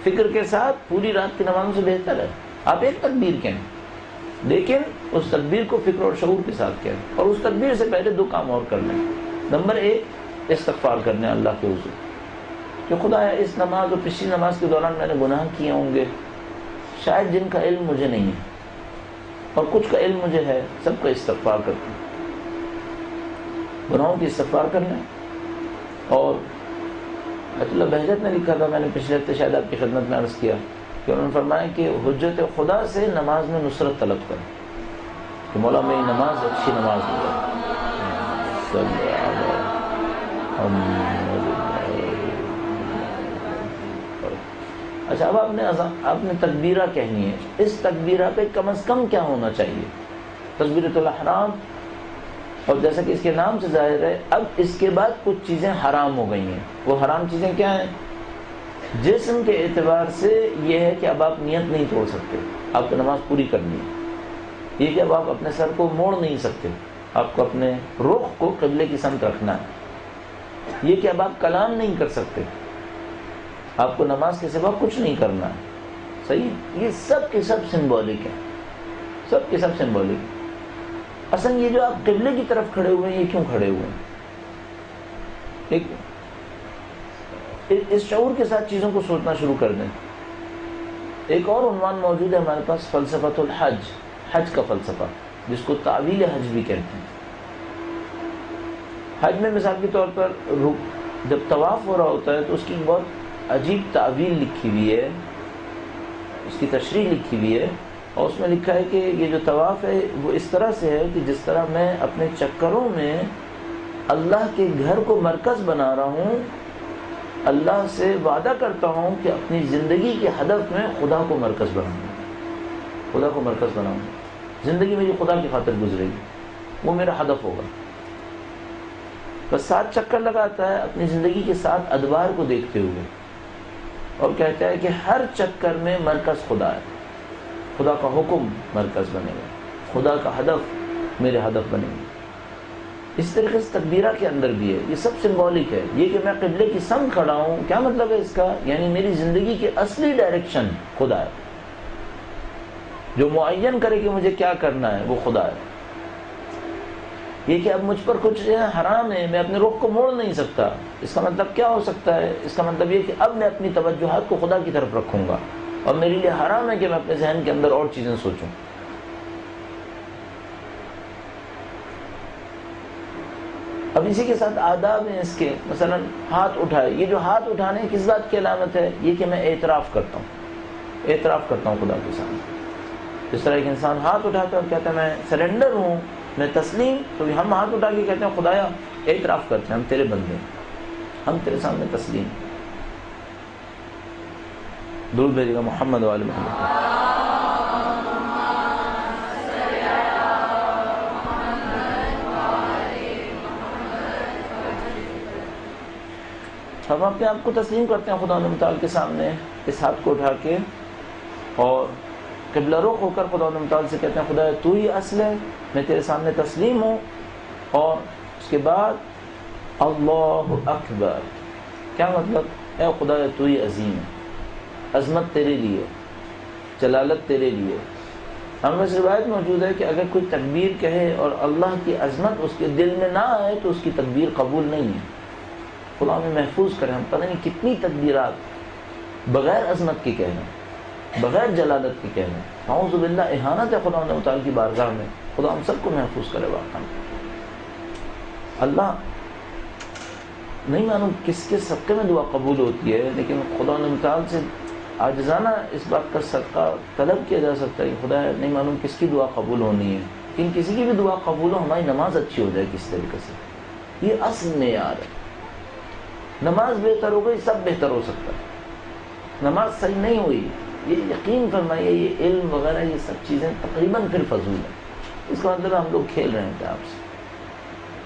فکر کے ساتھ پوری رات کی نمازوں سے بہتر ہے. آپ ایک تکبیر کہیں لیکن اس تکبیر کو فکر اور شعور کے ساتھ کہیں، اور اس تکبیر سے پہلے 2 کام اور کر لیں. نمبر 1 استغفار کرنے اللہ کے حضور کہ خدایا اس نماز اور پچھلی نماز کے دوران میں نے گناہ کیے ہوں گے، شاید جن کا علم مجھے نہیں ہے اور کچھ کا علم مجھے ہے، سب کا استغفار کرتے ہیں، گناہوں کی استغفار کرنا. اور حضرت اللہ بہجت نے لکھا تھا، میں نے پچھلے ہفتے شاید آپ کی خدمت میں عرض کیا کہ انہوں نے فرمایا کہ حجت خدا سے نماز میں نصرت طلب کریں کہ مولا میری نماز اچھی نماز ہو جائے. اچھا اب آپ نے تکبیرہ کہنی ہے، اس تکبیرہ پہ کم از کم کیا ہونا چاہیے؟ تکبیرۃ الاحرام. اور جیسا کہ اس کے نام سے ظاہر ہے اب اس کے بعد کچھ چیزیں حرام ہو گئی ہیں. وہ حرام چیزیں کیا ہیں؟ جسم کے اعتبار سے یہ ہے کہ اب آپ نیت نہیں توڑ سکتے، آپ کو نماز پوری کرنی ہے. یہ کہ اب آپ اپنے سر کو موڑ نہیں سکتے، آپ کو اپنے رخ کو قبلے کی سمت رکھنا ہے. یہ کہ اب آپ کلام نہیں کر سکتے، آپ کو نماز کے سوا کچھ نہیں کرنا ہے. صحیح؟ یہ سب کے سب سمبولک ہیں، سب کے سب سمبولک. اصل یہ جو آپ قبلے کی طرف کھڑے ہوئے ہیں، یہ کیوں کھڑے ہوئے ہیں؟ اس شعور کے ساتھ چیزوں کو سوچنا شروع کر دیں. ایک اور عنوان موجود ہے ہمارے پاس، فلسفۃ الحج، حج کا فلسفہ، جس کو تعویل حج بھی کہتے ہیں. حج میں مثال کے طور پر جب طواف ہو رہا ہوتا ہے تو اس کی بہت عجیب تعویل لکھی ہوئی ہے، اس کی تشریح لکھی ہوئی ہے، اور اس میں لکھا ہے کہ یہ جو طواف ہے وہ اس طرح سے ہے کہ جس طرح میں اپنے چکروں میں اللہ کے گھر کو مرکز بنا رہا ہوں، اللہ سے وعدہ کرتا ہوں کہ اپنی زندگی کے ہدف میں خدا کو مرکز بناؤں گا، خدا کو مرکز بناؤں گا. زندگی میری خدا کی خاطر گزرے گی، وہ میرا ہدف ہوگا. بس 7 چکر لگاتا ہے اپنی زندگی کے 7 ادوار کو دیکھتے ہوئے، اور کہتا ہے کہ ہر چکر میں مرکز خدا ہے، خدا کا حکم مرکز بنے گا، خدا کا ہدف میرے ہدف بنے گا. اس طریقے سے تکبیرہ کے اندر بھی ہے، یہ سب سمبولک ہے. یہ کہ میں قبلے کی سمت کھڑا ہوں، کیا مطلب ہے اس کا؟ یعنی میری زندگی کی اصلی ڈائریکشن خدا ہے، جو معین کرے کہ مجھے کیا کرنا ہے وہ خدا ہے. یہ کہ اب مجھ پر کچھ حرام ہے، میں اپنے رخ کو موڑ نہیں سکتا، اس کا مطلب کیا ہو سکتا ہے؟ اس کا مطلب یہ کہ اب میں اپنی توجہات کو خدا کی طرف رکھوں گا، اور میرے لیے حرام ہے کہ میں اپنے ذہن کے اندر اور چیزیں سوچوں. اب اسی کے ساتھ آداب ہیں اس کے، مثلا ہاتھ اٹھائے. یہ جو ہاتھ اٹھانے کس بات کی علامت ہے؟ یہ کہ میں اعتراف کرتا ہوں، اعتراف کرتا ہوں خدا کے سامنے. جس طرح ایک انسان ہاتھ اٹھاتا ہے اور کہتا ہے میں سرنڈر ہوں میں تسلیم، تو ہم ہاتھ اٹھا کے کہتے ہیں خدایا اعتراف کرتے ہیں ہم تیرے بندے ہیں، ہم تیرے سامنے تسلیم. درود بھیجے گا محمد و آل محمد. ہم اپنے آپ کو تسلیم کرتے ہیں خدا متعال کے سامنے، اس ہاتھ کو اٹھا کے، اور قبلہ رخ ہو کر خدا متعال سے کہتے ہیں خدا تو ہی اصل ہے، میں تیرے سامنے تسلیم ہوں. اور اس کے بعد اللہ اکبر. کیا مطلب؟ اے خدا تو ہی عظیم ہے، عظمت تیرے لیے، جلالت تیرے لیے. ہم میں روایت موجود ہے کہ اگر کوئی تکبیر کہے اور اللہ کی عظمت اس کے دل میں نہ آئے تو اس کی تکبیر قبول نہیں ہے. خدا میں محفوظ کریں، ہم پتہ نہیں کتنی تکبیرات بغیر عظمت کے کہہ رہے ہیں، بغیر جلالت کے کہہ رہے ہیں. اعوذ باللہ، اہانت ہے خدا متعال کی بارگاہ میں. خدا ہم سب کو محفوظ کرے. واقعا اللہ نہیں معلوم کس کے صدقے میں دعا قبول ہوتی ہے، لیکن خدا متعال سے عاجزانہ اس بات کا صدقہ طلب کیا جا سکتا ہے کہ خدا نہیں معلوم کس کی دعا قبول ہونی ہے، لیکن کسی کی بھی دعا قبول ہو، ہماری نماز اچھی ہو جائے کس طریقے سے. یہ اصل معیار ہے. نماز بہتر ہو گئی، سب بہتر ہو سکتا ہے. نماز صحیح نہیں ہوئی، یہ یقین فرمائیے یہ علم وغیرہ یہ سب چیزیں تقریباً پھر فضول ہیں. اس کا مطلب ہم لوگ کھیل رہے ہیں آپ سے.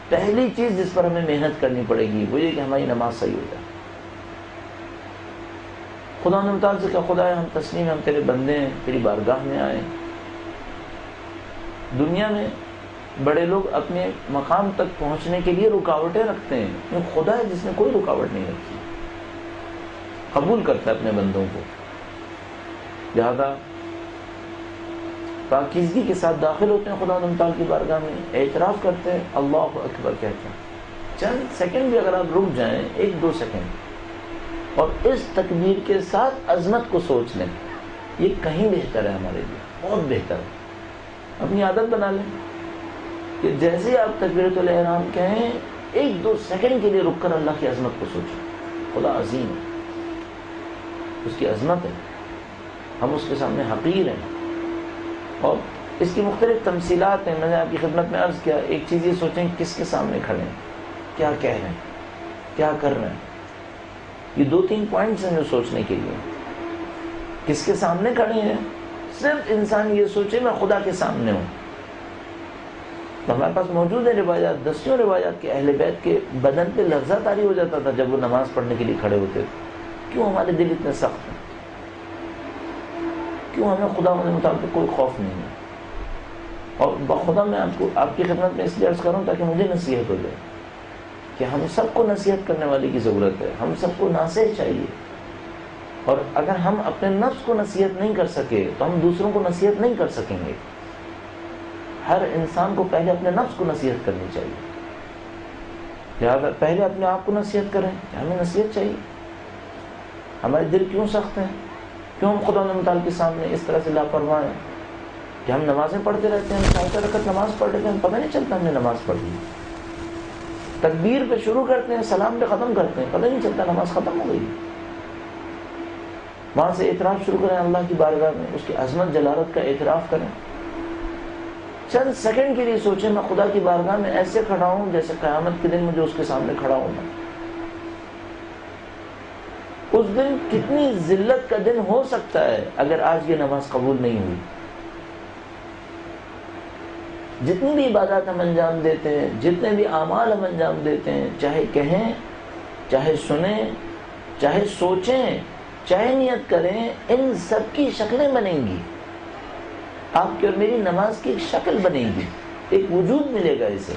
پہلی چیز جس پر ہمیں محنت کرنی پڑے گی وہ یہ کہ ہماری نماز صحیح ہو جائے. خدا نے متعال سے کہا خدا ہم تسلیم، ہم تیرے بندے ہیں، تیری بارگاہ میں آئے. دنیا میں بڑے لوگ اپنے مقام تک پہنچنے کے لیے رکاوٹیں رکھتے ہیں، لیکن خدا ہے جس نے کوئی رکاوٹ نہیں رکھی، قبول کرتا ہے اپنے بندوں کو. لہذا پاکیزگی کے ساتھ داخل ہوتے ہیں خدا متعال کی بارگاہ میں، اعتراف کرتے ہیں، اللہ اکبر کہتے ہیں. چند سیکنڈ بھی اگر آپ رک جائیں، 1-2 سیکنڈ، اور اس تکبیر کے ساتھ عظمت کو سوچ لیں، یہ کہیں بہتر ہے ہمارے لیے، بہت بہتر ہے. اپنی عادت بنا لیں کہ جیسے آپ تکبیرۃ الاحرام کہیں، 1-2 سیکنڈ کے لیے رک کر اللہ کی عظمت کو سوچیں. خدا عظیم ہے، اس کی عظمت ہے، ہم اس کے سامنے حقیر ہیں. اور اس کی مختلف تمثیلات ہیں. میں نے آپ کی خدمت میں عرض کیا، ایک چیز یہ سوچیں کس کے سامنے کھڑے ہیں، کیا کہہ رہے ہیں، کیا کر رہے ہیں. یہ 2-3 پوائنٹس ہیں جو سوچنے کے لیے. کس کے سامنے کھڑے ہیں، صرف انسان یہ سوچے میں خدا کے سامنے ہوں. تو ہمارے پاس موجود ہے روایات، دسیوں روایات کے اہل بیت کے بدن پہ لرزہ طاری ہو جاتا تھا جب وہ نماز پڑھنے کے لیے کھڑے ہوتے تھے. کیوں ہمارے دل اتنے سخت ہیں؟ کیوں ہمیں خدا کے مطابق کوئی خوف نہیں ہے؟ اور بخدا میں آپ کی خدمت میں اس لیے عرض کروں تاکہ مجھے نصیحت ہو جائے کہ ہم سب کو نصیحت کرنے والے کی ضرورت ہے. ہم سب کو ناصح چاہیے، اور اگر ہم اپنے نفس کو نصیحت نہیں کر سکے تو ہم دوسروں کو نصیحت نہیں کر سکیں گے. ہر انسان کو پہلے اپنے نفس کو نصیحت کرنی چاہیے. لہٰذا پہلے اپنے آپ کو نصیحت کریں کہ ہمیں نصیحت چاہیے. ہمارے دل کیوں سخت ہیں؟ کیوں ہم خدا متعال کے سامنے اس طرح سے لاپرواہ ہیں کہ ہم نمازیں پڑھتے رہتے ہیں، 4 رکعت نماز پڑھ رہتے ہیں، ہم پتہ نہیں چلتا ہم نے نماز پڑھ لی. تکبیر پہ شروع کرتے ہیں، سلام پہ ختم کرتے ہیں، پتہ نہیں چلتا نماز ختم ہو گئی. وہاں سے اعتراف شروع کریں اللہ کی بارگاہ میں، اس کی عظمت جلالت کا اعتراف کریں. چند سیکنڈ کے لیے سوچیں میں خدا کی بارگاہ میں ایسے کھڑا ہوں جیسے قیامت کے دن مجھے اس کے سامنے کھڑا ہونا. اس دن کتنی ذلت کا دن ہو سکتا ہے اگر آج یہ نماز قبول نہیں ہوئی. جتنی بھی عبادات ہم انجام دیتے ہیں، جتنے بھی اعمال ہم انجام دیتے ہیں، چاہے کہیں، چاہے سنیں، چاہے سوچیں، چاہے نیت کریں، ان سب کی شکلیں بنیں گی. آپ کی اور میری نماز کی ایک شکل بنے گی، ایک وجود ملے گا اسے.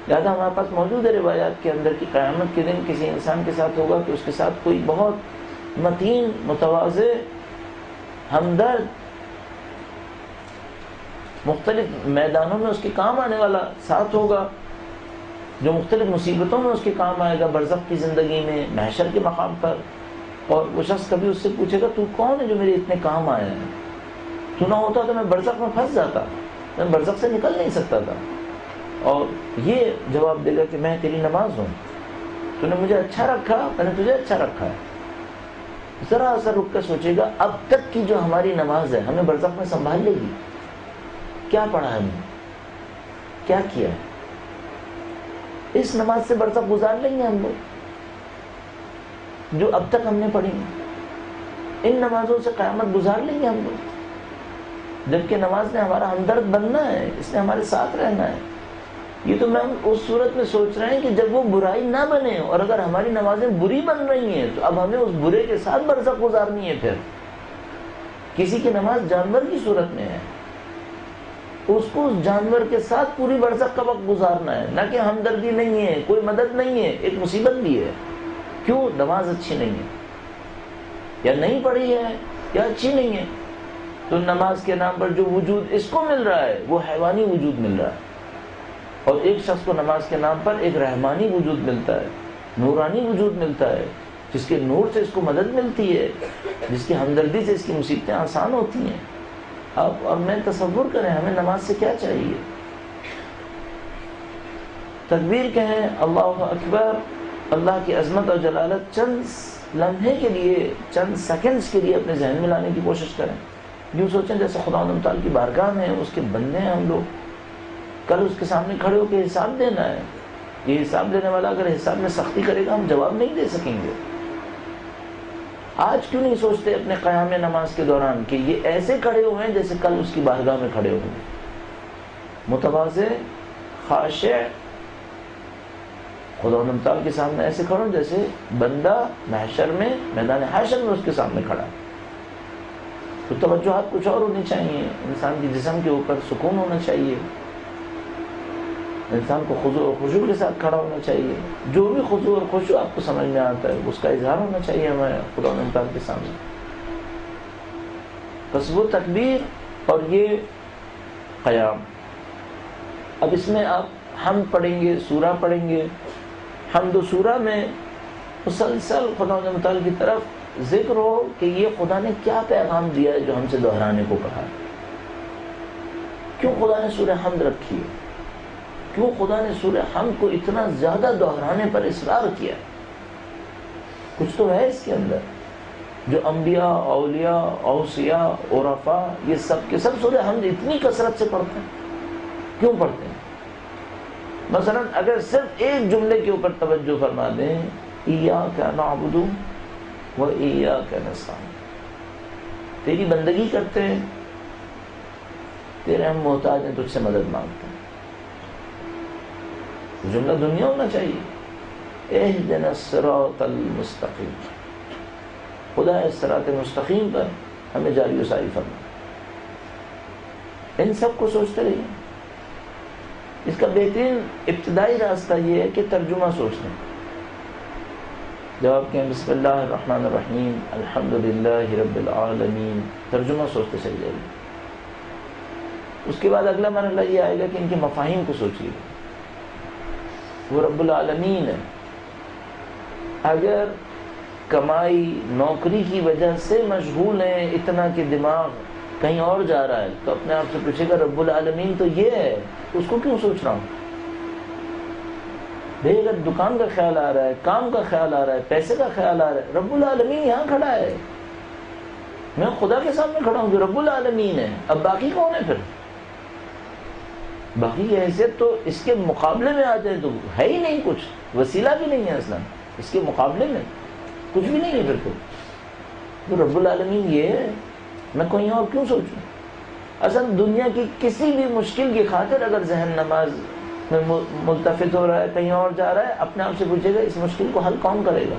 لہٰذا ہمارے پاس موجود ہے روایات کے اندر کہ قیامت کے دن کسی انسان کے ساتھ ہوگا کہ اس کے ساتھ کوئی بہت متین، متواضع، ہمدرد، مختلف میدانوں میں اس کے کام آنے والا ساتھ ہوگا، جو مختلف مصیبتوں میں اس کے کام آئے گا، برزخ کی زندگی میں، محشر کے مقام پر. اور وہ شخص کبھی اس سے پوچھے گا تو کون ہے جو میرے اتنے کام آیا ہے؟ تو نہ ہوتا تو میں برزخ میں پھنس جاتا، میں برزخ سے نکل نہیں سکتا تھا. اور یہ جواب دے گا کہ میں تیری نماز ہوں، تو نے مجھے اچھا رکھا، میں نے تجھے اچھا رکھا ہے. ذرا سا رک کر سوچے گا اب تک کی جو ہماری نماز ہے ہمیں برزخ میں سنبھال لے گی. کیا پڑھا ہے ہم نے؟ کیا کیا ہے؟ اس نماز سے برسہ گزار لیں گے ہم لوگ جو اب تک ہم نے پڑھی ہیں، ان نمازوں سے قیامت گزار لیں گے ہم لوگ، جبکہ نماز نے ہمارا ہمدرد بننا ہے، اس نے ہمارے ساتھ رہنا ہے۔ یہ تو میں اس صورت میں سوچ رہے ہیں کہ جب وہ برائی نہ بنے، اور اگر ہماری نمازیں بری بن رہی ہیں تو اب ہمیں اس برے کے ساتھ برزخ گزارنی ہے۔ پھر کسی کی نماز جانور کی صورت میں ہے، اس کو اس جانور کے ساتھ پوری برزخ کا وقت گزارنا ہے، نہ کہ ہمدردی نہیں ہے، کوئی مدد نہیں ہے، ایک مصیبت بھی ہے۔ کیوں؟ نماز اچھی نہیں ہے، یا نہیں پڑھی ہے، یا اچھی نہیں ہے۔ تو نماز کے نام پر جو وجود اس کو مل رہا ہے وہ حیوانی وجود مل رہا ہے، اور ایک شخص کو نماز کے نام پر ایک رحمانی وجود ملتا ہے، نورانی وجود ملتا ہے، جس کے نور سے اس کو مدد ملتی ہے، جس کی ہمدردی سے اس کی مصیبتیں آسان ہوتی ہیں۔ اب اور میں تصور کریں ہمیں نماز سے کیا چاہیے؟ تکبیر کہیں، اللہ اکبر، اللہ کی عظمت اور جلالت چند لمحے کے لیے، چند سیکنڈز کے لیے اپنے ذہن میں لانے کی کوشش کریں۔ یوں سوچیں جیسے خداوند تعالیٰ کی بارگاہ میں اس کے بندے ہیں ہم لوگ، کل اس کے سامنے کھڑے ہو کے حساب دینا ہے۔ یہ حساب دینے والا اگر حساب میں سختی کرے گا ہم جواب نہیں دے سکیں گے۔ آج کیوں نہیں سوچتے اپنے قیام نماز کے دوران کہ یہ ایسے کھڑے ہوئے ہیں جیسے کل اس کی بارگاہ میں کھڑے ہوئے ہیں، متواضع، خاشع، خداوند تعالیٰ کے سامنے ایسے کھڑے ہوں جیسے بندہ محشر میں، میدان حشر میں اس کے سامنے کھڑا ہے۔ تو توجہات کچھ اور ہونی چاہیے، انسان کے جسم کے اوپر سکون ہونا چاہیے، انسان کو خضوع اور خشوع کے ساتھ کھڑا ہونا چاہیے۔ جو بھی خضوع اور خشوع آپ کو سمجھ میں آتا ہے اس کا اظہار ہونا چاہیے ہمیں خداوند تعالیٰ کے سامنے۔ بس وہ تکبیر اور یہ قیام۔ اب اس میں آپ حمد پڑھیں گے، سورہ پڑھیں گے۔ حمد و سورہ میں مسلسل خداوند تعالیٰ کی طرف ذکر ہو کہ یہ خدا نے کیا پیغام دیا ہے جو ہم سے دہرانے کو کہا ہے، کیوں خدا نے سورہ حمد رکھی ہے، کیوں خدا نے سورہ حمد کو اتنا زیادہ دہرانے پر اصرار کیا۔ کچھ تو ہے اس کے اندر جو انبیاء، اولیاء، اوصیاء، عرفاء یہ سب کے سب سورہ حمد اتنی کثرت سے پڑھتے ہیں، کیوں پڑھتے ہیں؟ مثلا اگر صرف ایک جملے کے اوپر توجہ فرما دیں، ایاک نعبد و ایاک نستعین، تیری بندگی کرتے ہیں، تیرے ہم محتاج ہیں، تجھ سے مدد مانگتے ہیں۔ جملہ دنیا ہونا چاہیے، اہدنا الصراط المستقیم، خدا اس صراط مستقیم پر ہمیں جاری و ساری فرما۔ ان سب کو سوچتے رہیے۔ اس کا بہترین ابتدائی راستہ یہ ہے کہ ترجمہ سوچ لیں۔ جب آپ کہیں بسم اللہ الرحمن الرحیم الحمدللہ رب العالمین، ترجمہ سوچتے چل جائیے۔ اس کے بعد اگلا مرحلہ یہ آئے گا کہ ان کے مفاہیم کو سوچیے۔ وہ رب العالمین ہے۔ اگر کمائی، نوکری کی وجہ سے مشغول ہیں اتنا کہ دماغ کہیں اور جا رہا ہے تو اپنے آپ سے پوچھے گا رب العالمین تو یہ ہے، اس کو کیوں سوچ رہا ہوں؟ بھئی اگر دکان کا خیال آ رہا ہے، کام کا خیال آ رہا ہے، پیسے کا خیال آ رہا ہے، رب العالمین یہاں کھڑا ہے، میں خدا کے سامنے کھڑا ہوں جو رب العالمین ہے۔ اب باقی کون ہے؟ پھر باقی کی حیثیت تو اس کے مقابلے میں آ جائے تو ہے ہی نہیں، کچھ وسیلہ بھی نہیں ہے اصلا، اس کے مقابلے میں کچھ بھی نہیں ہے۔ پھر تو رب العالمین یہ ہے، میں کوئی اور کیوں سوچوں؟ اصل دنیا کی کسی بھی مشکل کی خاطر اگر ذہن نماز میں ملتفت ہو رہا ہے، کہیں اور جا رہا ہے، اپنے آپ سے پوچھے گا اس مشکل کو حل کون کرے گا؟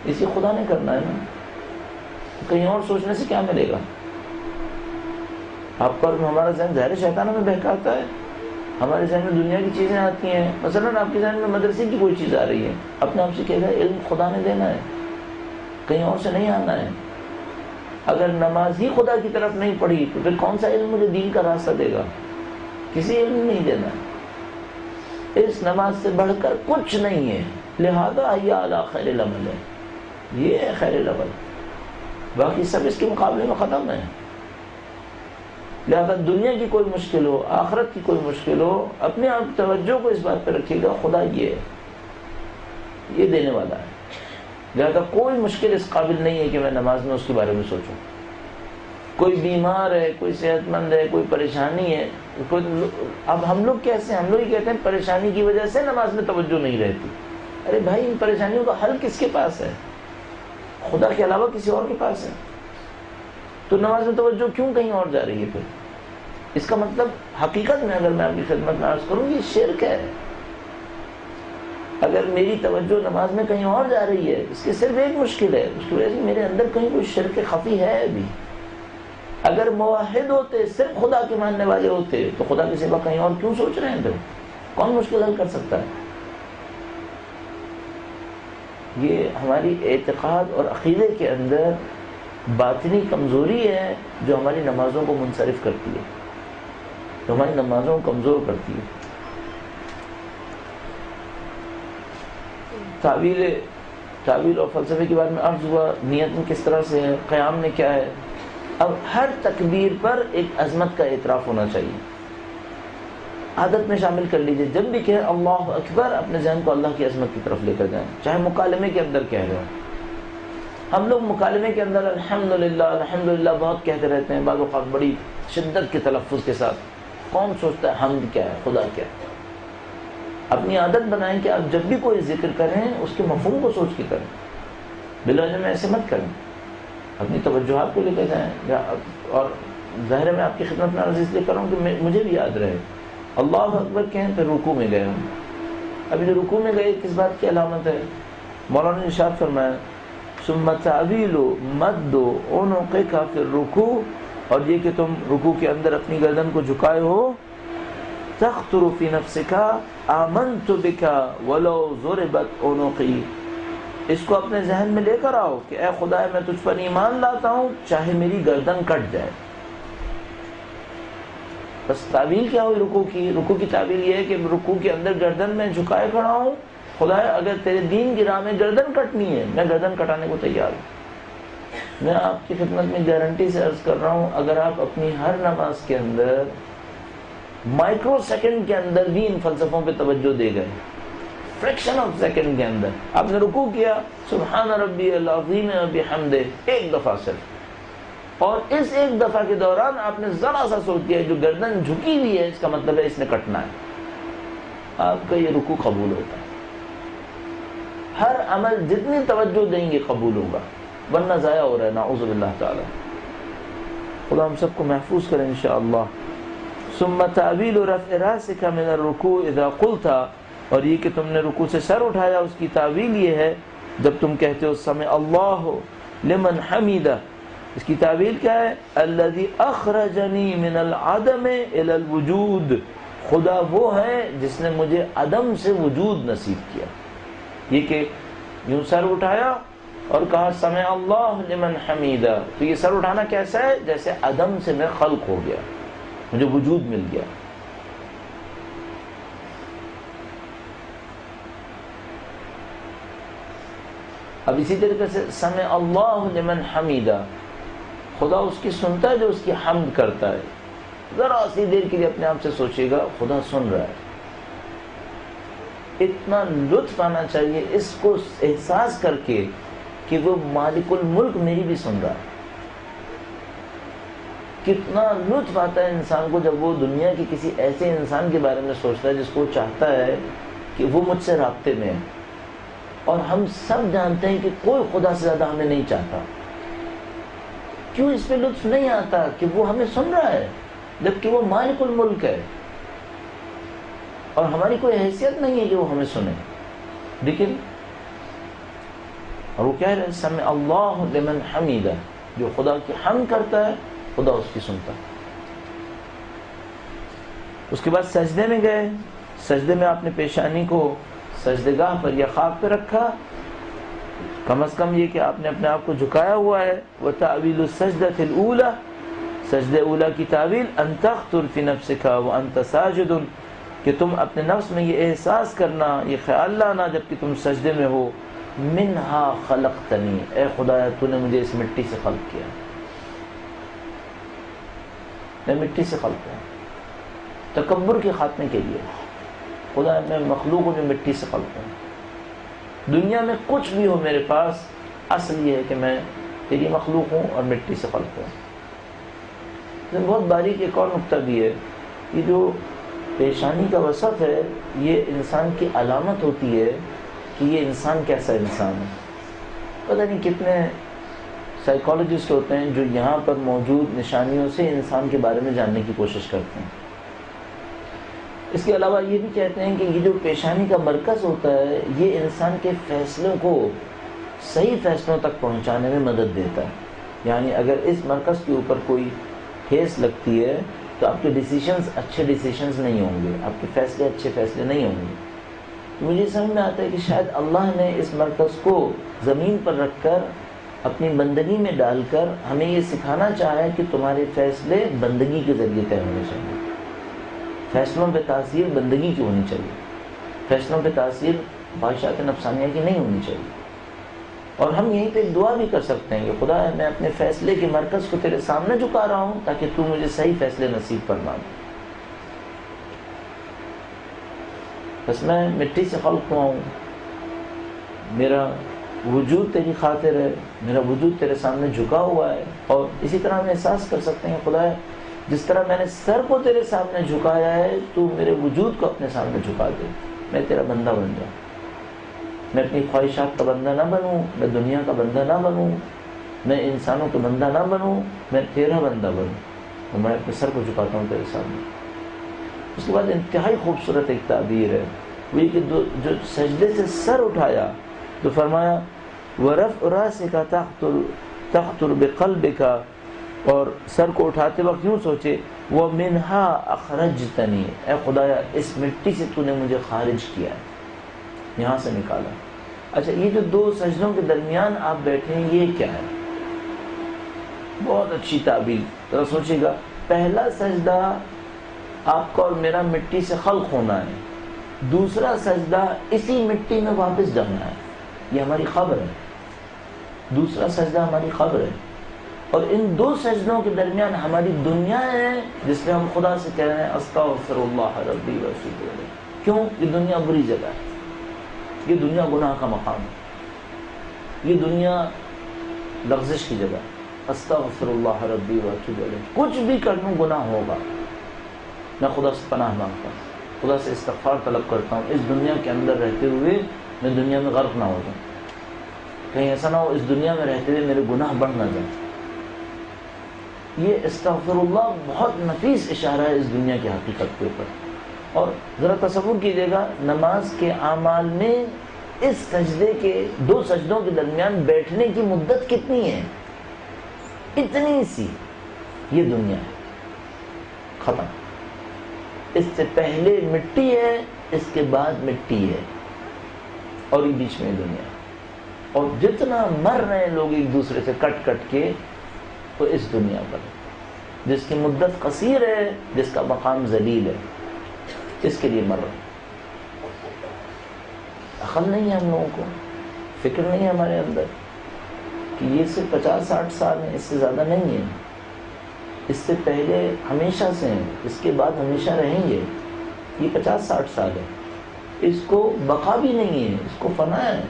اسی خدا نے کرنا ہے نا، کہیں اور سوچنے سے کیا ملے گا؟ آپ پر ہمارا ذہن ظاہر شیطانوں میں بہکاتا ہے، ہمارے ذہن میں دنیا کی چیزیں آتی ہیں۔ مثلا آپ کے ذہن میں مدرسے کی کوئی چیز آ رہی ہے، اپنے آپ سے کہے گا علم خدا نے دینا ہے، کہیں اور سے نہیں آنا ہے۔ اگر نماز ہی خدا کی طرف نہیں پڑھی تو پھر کون سا علم مجھے دین کا راستہ دے گا؟ کسی علم نہیں دینا۔ اس نماز سے بڑھ کر کچھ نہیں ہے، لہذا حی علی خیر العمل ہے، یہ ہے خیر العمل، باقی سب اس کے مقابلے میں ختم ہے۔ لہذا دنیا کی کوئی مشکل ہو، آخرت کی کوئی مشکل ہو، اپنے آپ توجہ کو اس بات پہ رکھیے گا خدا یہ ہے، یہ دینے والا ہے۔ لہذا کوئی مشکل اس قابل نہیں ہے کہ میں نماز میں اس کے بارے میں سوچوں۔ کوئی بیمار ہے، کوئی صحت مند ہے، کوئی پریشانی ہے، اب ہم لوگ کیسے ہیں؟ ہم لوگ ہی کہتے ہیں پریشانی کی وجہ سے نماز میں توجہ نہیں رہتی. ارے بھائی ان پریشانیوں کا حل کس کے پاس ہے؟ خدا کے علاوہ کسی اور کے پاس ہے. تو نماز میں توجہ کیوں کہیں اور جا رہی ہے؟ پھر اس کا مطلب حقیقت میں اگر میں آپ کی خدمت میں عرض کروں یہ شرک ہے. اگر میری توجہ نماز میں کہیں اور جا رہی ہے اس کی صرف ایک مشکل ہے، اس کی وجہ سے میرے اندر کہیں کوئی شرک خفی ہے ابھی. اگر موحد ہوتے، صرف خدا کے ماننے والے ہوتے تو خدا کے سوا کہیں اور کیوں سوچ رہے ہیں؟ پھر کون مشکل حل کر سکتا ہے؟ یہ ہماری اعتقاد اور عقیدے کے اندر باطنی کمزوری ہے جو ہماری نمازوں کو منصرف کرتی ہے، جو ہماری نمازوں کو کمزور کرتی ہے. تعویل اور فلسفے کے بارے میں عرض ہوا، نیت میں کس طرح سے ہے، قیام میں کیا ہے. اب ہر تکبیر پر ایک عظمت کا اعتراف ہونا چاہیے. عادت میں شامل کر لیجئے، جب بھی کہیں اللہ اکبر اپنے ذہن کو اللہ کی عظمت کی طرف لے کر جائیں، چاہے مکالمے کے اندر کہہ رہے ہوں. ہم لوگ مکالمے کے اندر الحمدللہ الحمدللہ بہت کہتے رہتے ہیں، بعض اوقات بڑی شدت کے تلفظ کے ساتھ. کون سوچتا ہے حمد کیا ہے، خدا کیا ہے؟ اپنی عادت بنائیں کہ آپ جب بھی کوئی ذکر کریں اس کے مفہوم کو سوچ کے کریں، بلا وجہ میں ایسے مت کریں. اپنی توجہات کو لے کے جائیں. اور ظاہر ہے میں آپ کی خدمت میں عرض اس لیے کر رہا ہوں کہ مجھے بھی یاد رہے. اللہ اکبر کہیں پھر رکوع میں گئے ہوں. ابھی جو رکوع میں گئے کس بات کی علامت ہے؟ مولانا نے ارشاد فرمایا ثم تعویل مد عنقک فی الرکوع، اور یہ کہ تم رکوع کے اندر اپنی گردن کو جھکائے ہو. تخطر فی نفسک آمنت بک ولو ضربت عنقی، اس کو اپنے ذہن میں لے کر آؤ کہ اے خدا میں تجھ پر ایمان لاتا ہوں چاہے میری گردن کٹ جائے. بس تعویل کیا ہوئی رکوع کی؟ رکوع کی تعویل یہ ہے کہ رکوع کے اندر گردن میں جھکائے کھڑا ہوں، خدا اگر تیرے دین کی راہ میں گردن کٹنی ہے میں گردن کٹانے کو تیار ہوں. میں آپ کی خدمت میں گارنٹی سے عرض کر رہا ہوں اگر آپ اپنی ہر نماز کے اندر مائکرو سیکنڈ کے اندر بھی ان فلسفوں پہ توجہ دے گئے، فریکشن آف سیکنڈ کے اندر آپ نے رکوع کیا سبحان ربی العظیم بحمدہ ایک دفعہ صرف، اور اس ایک دفعہ کے دوران آپ نے ذرا سا سوچ دیا جو گردن جھکی ہوئی ہے اس کا مطلب ہے اس نے کٹنا ہے، آپ کا یہ رکوع قبول ہوتا ہے. ہر عمل جتنی توجہ دیں گے قبول ہوگا، ورنہ ضائع ہو رہا ہے نعوذ باللہ تعالی. خدا ہم سب کو محفوظ کریں انشاءاللہ. ثم تعویل رفع راسک من الرکوع اذا قلت، اور یہ کہ تم نے رکوع سے سر اٹھایا اس کی تعویل یہ ہے جب تم کہتے ہو سمع اللہ لمن حمیدہ. اس کی تعویل کیا ہے؟ الذی اخرجنی من العدم الی الوجود، خدا وہ ہے جس نے مجھے عدم سے وجود نصیب کیا. یہ کہ یوں سر اٹھایا اور کہا سمع اللہ لمن حمیدہ، تو یہ سر اٹھانا کیسا ہے؟ جیسے عدم سے میں خلق ہو گیا، مجھے وجود مل گیا. اب اسی طریقے سے سمع اللہ لمن حمیدہ، خدا اس کی سنتا ہے جو اس کی حمد کرتا ہے. ذرا سی دیر کے لیے اپنے آپ سے سوچیے گا خدا سن رہا ہے. اتنا لطف آنا چاہیے اس کو احساس کر کے کہ وہ مالک الملک میری بھی سن رہا ہے. کتنا لطف آتا ہے انسان کو جب وہ دنیا کے کسی ایسے انسان کے بارے میں سوچتا ہے جس کو چاہتا ہے کہ وہ مجھ سے رابطے میں ہے. اور ہم سب جانتے ہیں کہ کوئی خدا سے زیادہ ہمیں نہیں چاہتا. کیوں اس پہ لطف نہیں آتا کہ وہ ہمیں سن رہا ہے جبکہ وہ مالک الملک ہے اور ہماری کوئی حیثیت نہیں ہے کہ وہ ہمیں سنے. لیکن اور وہ کہہ رہے ہیں سمع اللہ لمن حمیدہ، جو خدا کی حمد کرتا ہے خدا اس کی سنتا ہے. اس کے بعد سجدے میں گئے. سجدے میں آپ نے پیشانی کو سجدگاہ پر یا خاک پہ رکھا، کم از کم یہ کہ آپ نے اپنے آپ کو جھکایا ہوا ہے. وتعویل السجدۃ الاولى، سجدہ اولا کی تعویل ان تخطر فی نفسک وانت ساجد، کہ تم اپنے نفس میں یہ احساس کرنا، یہ خیال لانا جبکہ تم سجدے میں ہو، منہا خلقتنی، اے خدایا تو نے مجھے اس مٹی سے خلق کیا، میں مٹی سے خلق ہوں. تکبر کے خاتمے کے لیے خدا میں مخلوق ہوں جو مٹی سے خلق ہوں. دنیا میں کچھ بھی ہو میرے پاس، اصل یہ ہے کہ میں تیری مخلوق ہوں اور مٹی سے خلق ہوں. بہت باریک ایک اور نقطہ بھی ہے یہ جو پیشانی کا وصف ہے یہ انسان کی علامت ہوتی ہے کہ یہ انسان کیسا انسان ہے. پتہ نہیں کتنے سائیکالوجسٹ ہوتے ہیں جو یہاں پر موجود نشانیوں سے انسان کے بارے میں جاننے کی کوشش کرتے ہیں. اس کے علاوہ یہ بھی کہتے ہیں کہ یہ جو پیشانی کا مرکز ہوتا ہے یہ انسان کے فیصلوں کو صحیح فیصلوں تک پہنچانے میں مدد دیتا ہے. یعنی اگر اس مرکز کے اوپر کوئی ٹھیس لگتی ہے تو آپ کے ڈیسیشنز اچھے ڈیسیشنز نہیں ہوں گے، آپ کے فیصلے اچھے فیصلے نہیں ہوں گے. مجھے سمجھ میں آتا ہے کہ شاید اللہ نے اس مرکز کو زمین پر رکھ کر اپنی بندگی میں ڈال کر ہمیں یہ سکھانا چاہا ہے کہ تمہارے فیصلے بندگی کے ذریعے طے ہونے چاہیے. فیصلوں پہ تاثیر بندگی کی ہونی چاہیے، فیصلوں پہ تاثیر خواہشات نفسانیہ کی نہیں ہونی چاہیے. اور ہم یہیں پہ ایک دعا بھی کر سکتے ہیں کہ خدا میں اپنے فیصلے کے مرکز کو تیرے سامنے جھکا رہا ہوں تاکہ تو مجھے صحیح فیصلے نصیب فرما دے. بس میں مٹی سے خلق ہوا ہوں، میرا وجود تیری خاطر ہے، میرا وجود تیرے سامنے جھکا ہوا ہے. اور اسی طرح ہم احساس کر سکتے ہیں خدا جس طرح میں نے سر کو تیرے سامنے جھکایا ہے تو میرے وجود کو اپنے سامنے جھکا دے. میں تیرا بندہ بن جاؤں، میں اپنی خواہشات کا بندہ نہ بنوں، میں دنیا کا بندہ نہ بنوں، میں انسانوں کا بندہ نہ بنوں، میں تیرا بندہ بنوں. اور میں اپنے سر کو جھکاتا ہوں تیرے سامنے. اس کے بعد انتہائی خوبصورت ایک تعبیر ہے وہ یہ کہ جو سجدے سے سر اٹھایا تو فرمایا وَرَفْعُ رَأْسِكَ تَخْطُرُ بِقَلْبِكَ، اور سر کو اٹھاتے وقت یوں سوچے وَمِنْهَا أَخْرَجْتَنِي، اے خدایا اس مٹی سے تو نے مجھے خارج کیا ہے، یہاں سے نکالا. اچھا یہ جو دو سجدوں کے درمیان آپ بیٹھے ہیں یہ کیا ہے؟ بہت اچھی تعبیر. ذرا سوچے گا، پہلا سجدہ آپ کا اور میرا مٹی سے خلق ہونا ہے، دوسرا سجدہ اسی مٹی میں واپس جانا ہے. یہ ہماری خبر ہے، دوسرا سجدہ ہماری خبر ہے. اور ان دو سجدوں کے درمیان ہماری دنیا ہے جس میں ہم خدا سے کہہ رہے ہیں استغفر اللہ ربی واتوب الیہ. کیوں؟ یہ دنیا بری جگہ ہے، یہ دنیا گناہ کا مقام ہے، یہ دنیا لغزش کی جگہ ہے. استغفر اللہ ربی واتوب الیہ، کچھ بھی کر لوں گناہ ہوگا. میں خدا سے پناہ مانگتا ہوں، خدا سے استغفار طلب کرتا ہوں اس دنیا کے اندر رہتے ہوئے میں دنیا میں غرق نہ ہو جاؤں. کہیں ایسا نہ ہو اس دنیا میں رہتے ہوئے میرے گناہ بڑھ نہ جائیں. یہ استغفر اللہ بہت نفیس اشارہ ہے اس دنیا کی حقیقت کے اوپر. اور ذرا تصور کیجئے گا نماز کے اعمال میں اس سجدے کے دو سجدوں کے درمیان بیٹھنے کی مدت کتنی ہے؟ اتنی سی. یہ دنیا ہے، ختم. اس سے پہلے مٹی ہے، اس کے بعد مٹی ہے، اور یہ بیچ میں دنیا. اور جتنا مر رہے ہیں لوگ ایک دوسرے سے کٹ کٹ کے تو اس دنیا پر جس کی مدت قصیر ہے، جس کا مقام ذلیل ہے، اس کے لیے مر رہے ہیں. عقل نہیں ہے ہم لوگوں کو، فکر نہیں ہے ہمارے اندر کہ یہ صرف 50-60 سال ہیں، اس سے زیادہ نہیں ہے. اس سے پہلے ہمیشہ سے ہیں، اس کے بعد ہمیشہ رہیں گے. یہ 50-60 سال ہے، اس کو بقا بھی نہیں ہے، اس کو فنا ہے.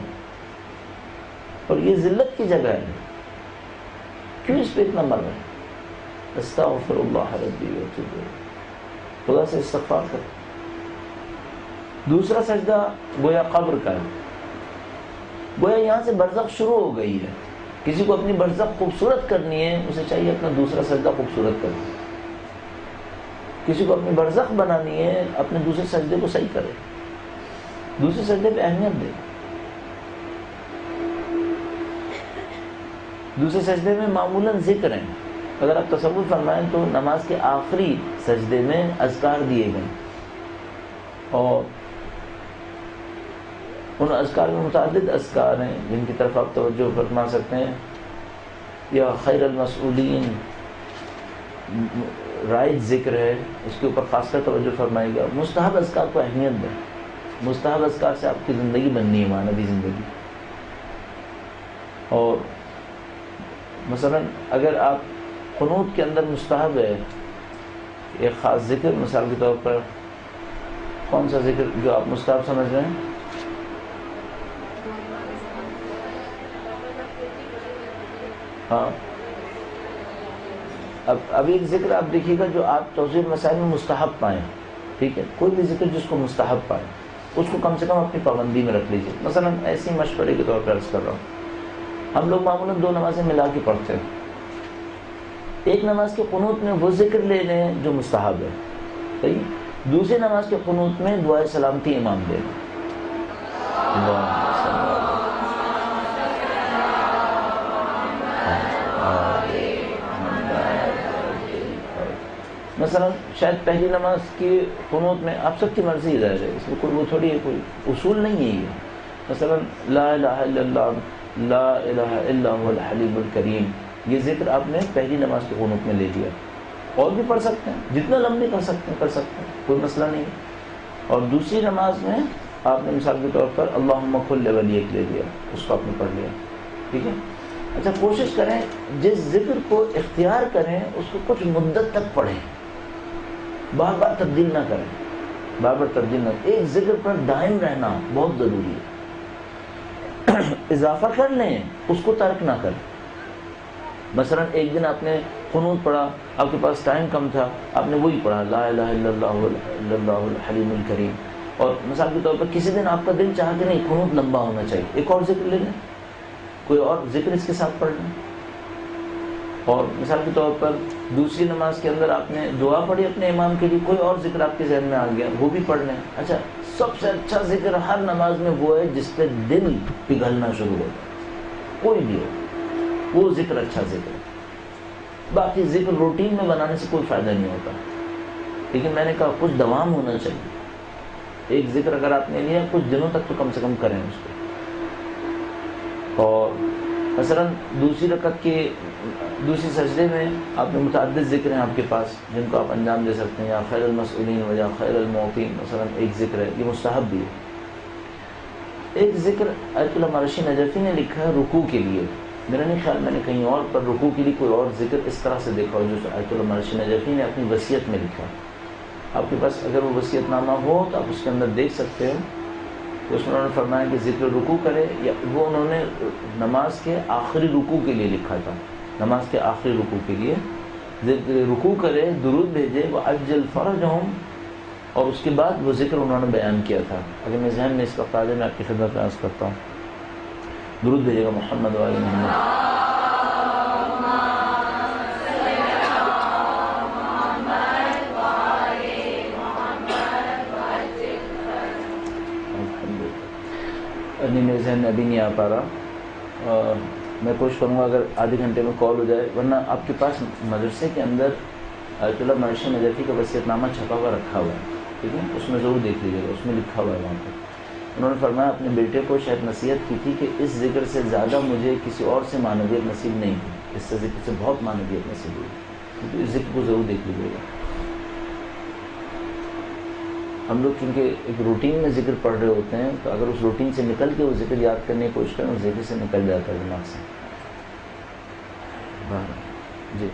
اور یہ ذلت کی جگہ ہے. کیوں اس پہ اتنا مر رہے ہیں؟ استغفر اللہ ربی واتوب الیہ، خدا سے استغفار کر. دوسرا سجدہ گویا قبر کا ہے، گویا یہاں سے برزخ شروع ہو گئی ہے. کسی کو اپنی برزخ خوبصورت کرنی ہے اسے چاہیے اپنا دوسرا سجدہ خوبصورت کرے. کسی کو اپنی برزخ بنانی ہے اپنے دوسرے سجدے کو صحیح کرے، دوسرے سجدے پہ اہمیت دے. دوسرے سجدے میں معمولاً ذکر ہیں. اگر آپ تصور فرمائیں تو نماز کے آخری سجدے میں اذکار دیے گئے، اور ان اذکار میں متعدد اذکار ہیں جن کی طرف آپ توجہ فرما سکتے ہیں. یا خیر المسئولین رائج ذکر ہے، اس کے اوپر خاص کر توجہ فرمائے گا. مستحب اذکار کو اہمیت دیں، مستحب اذکار سے آپ کی زندگی بننی ہے، معنوی زندگی. اور مثلا اگر آپ قنوت کے اندر مستحب ہے ایک خاص ذکر، مثال کے طور پر کون سا ذکر جو آپ مستحب سمجھ رہے ہیں؟ ہاں اب ایک ذکر آپ دیکھیے گا جو آپ توضیح مسائل میں مستحب پائیں، ٹھیک ہے، کوئی بھی ذکر جس کو مستحب پائیں اس کو کم سے کم اپنی پابندی میں رکھ لیجیے. مثلا ایسے ہی مشورے کے طور پر عرض کر رہا ہوں، ہم لوگ معمولاً 2 نمازیں ملا کے پڑھتے ہیں. ایک نماز کے قنوت میں وہ ذکر لے لیں جو مستحب ہے، صحیح. دوسری نماز کے قنوت میں دعائے سلامتی امام دے لیں. مثلا شاید پہلی نماز کی قنوت میں آپ سب کی مرضی ظاہر ہے، اس میں کوئی وہ تھوڑی ہے، کوئی اصول نہیں ہے یہ. مثلا لا الہ الا اللہ، لا الہ الا هو الحلیم الکریم، یہ ذکر آپ نے پہلی نماز کی قنوت میں لے لیا. اور بھی پڑھ سکتے ہیں، جتنا لمبی کر سکتے ہیں کر سکتے ہیں، کوئی مسئلہ نہیں. اور دوسری نماز میں آپ نے مثال کے طور پر اللہم کل ولیک لے لیا، اس کو آپ نے پڑھ لیا، ٹھیک ہے. اچھا کوشش کریں جس ذکر کو اختیار کریں اس کو کچھ مدت تک پڑھیں، بار بار تبدیل نہ کریں، بار بار تبدیل نہ کریں. ایک ذکر پر دائم رہنا بہت ضروری ہے. اضافہ کر لیں، اس کو ترک نہ کریں. مثلا ایک دن آپ نے قنوت پڑھا، آپ کے پاس ٹائم کم تھا، آپ نے وہی پڑھا لا الہ الا اللہ الحلیم الکریم. اور مثال کے طور پر کسی دن آپ کا دل چاہا کہ نہیں قنوت لمبا ہونا چاہیے، ایک اور ذکر لے لیں، کوئی اور ذکر اس کے ساتھ پڑھ لیں. اور مثال کے طور پر دوسری نماز کے اندر آپ نے دعا پڑھی اپنے امام کے لیے، کوئی اور ذکر آپ کے ذہن میں آ گیا وہ بھی پڑھ لیں. اچھا سب سے اچھا ذکر ہر نماز میں وہ ہے جس پہ دل پگھلنا شروع ہو جائے، کوئی بھی ہو وہ ذکر اچھا ذکر ہے. باقی ذکر روٹین میں بنانے سے کوئی فائدہ نہیں ہوتا، لیکن میں نے کہا کچھ دوام ہونا چاہیے. ایک ذکر اگر آپ نے لیا کچھ دنوں تک تو کم سے کم کریں اس کو. اور مثلا دوسری رکعت کے دوسری سجدے میں آپ نے متعدد ذکر ہیں آپ کے پاس جن کو آپ انجام دے سکتے ہیں، یا خیر المسئولین و یا خیر المعطین مثلا ایک ذکر ہے، یہ مستحب بھی ہے. ایک ذکر آیت اللہ مرشی نجفی نے لکھا ہے رکوع کے لیے، میرا نہیں خیال میں نے کہیں اور پر رکوع کے لیے کوئی اور ذکر اس طرح سے دیکھا ہو جو آیت اللہ مرشی نجفی نے اپنی وصیت میں لکھا. آپ کے پاس اگر وہ وصیت نامہ ہو تو آپ اس کے اندر دیکھ سکتے ہو. تو اس میں انہوں نے فرمایا کہ ذکر رکوع کرے، یا وہ انہوں نے نماز کے آخری رکوع کے لیے لکھا تھا، نماز کے آخری رکوع کے لیے ذکر رکوع کرے، درود بھیجے وَعَجَّلْ فَرَجَهُمْ، اور اس کے بعد وہ ذکر انہوں نے بیان کیا تھا. اگر میں ذہن میں اس کا قاعدہ میں آپ کی خدمت میں عرض کرتا ہوں. درود بھیجے گا محمد و آل محمد. نہیں میرے ذہن میں ابھی نہیں آ پا رہا. میں کوشش کروں گا اگر آدھے گھنٹے میں کال ہو جائے، ورنہ آپ کے پاس مدرسے کے اندر آیت اللہ مرشی نجفی کا وصیت نامہ چھپا ہوا رکھا ہوا ہے، ٹھیک ہے، اس میں ضرور دیکھ لیجیے گا، اس میں لکھا ہوا ہے وہاں پہ. انہوں نے فرمایا اپنے بیٹے کو شاید نصیحت کی تھی کہ اس ذکر سے زیادہ مجھے کسی اور سے معنویت نصیب نہیں ہوئی، اس سے ذکر سے بہت معنویت نصیب ہوئی، تو اس ذکر کو ضرور دیکھ لیجیے گا. ہم لوگ کیونکہ ایک روٹین میں ذکر پڑھ رہے ہوتے ہیں، تو اگر اس روٹین سے نکل کے وہ ذکر یاد کرنے کی کوشش کریں اس ذکر سے نکل جاتا ہے دماغ سے. جی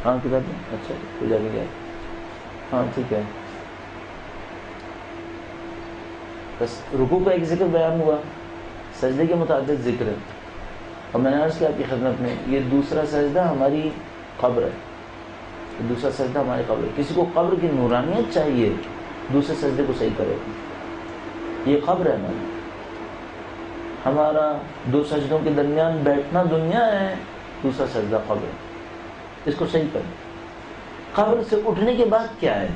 ہاں کتاب میں اچھا کوئی جا کے گیا، ہاں ٹھیک ہے. بس رکوع کا ایک ذکر بیان ہوا، سجدے کے متعدد ذکر ہے. اور میں نے عرض کیا آپ کی خدمت میں، یہ دوسرا سجدہ ہماری قبر ہے، دوسرا سجدہ ہماری قبر ہے. کسی کو قبر کی نورانیت چاہیے دوسرے سجدے کو صحیح کرے. یہ قبر ہے ہمارا 2 سجدوں کے درمیان بیٹھنا دنیا ہے، دوسرا سجدہ قبر ہے، اس کو صحیح کریں. قبر سے اٹھنے کے بعد کیا ہے؟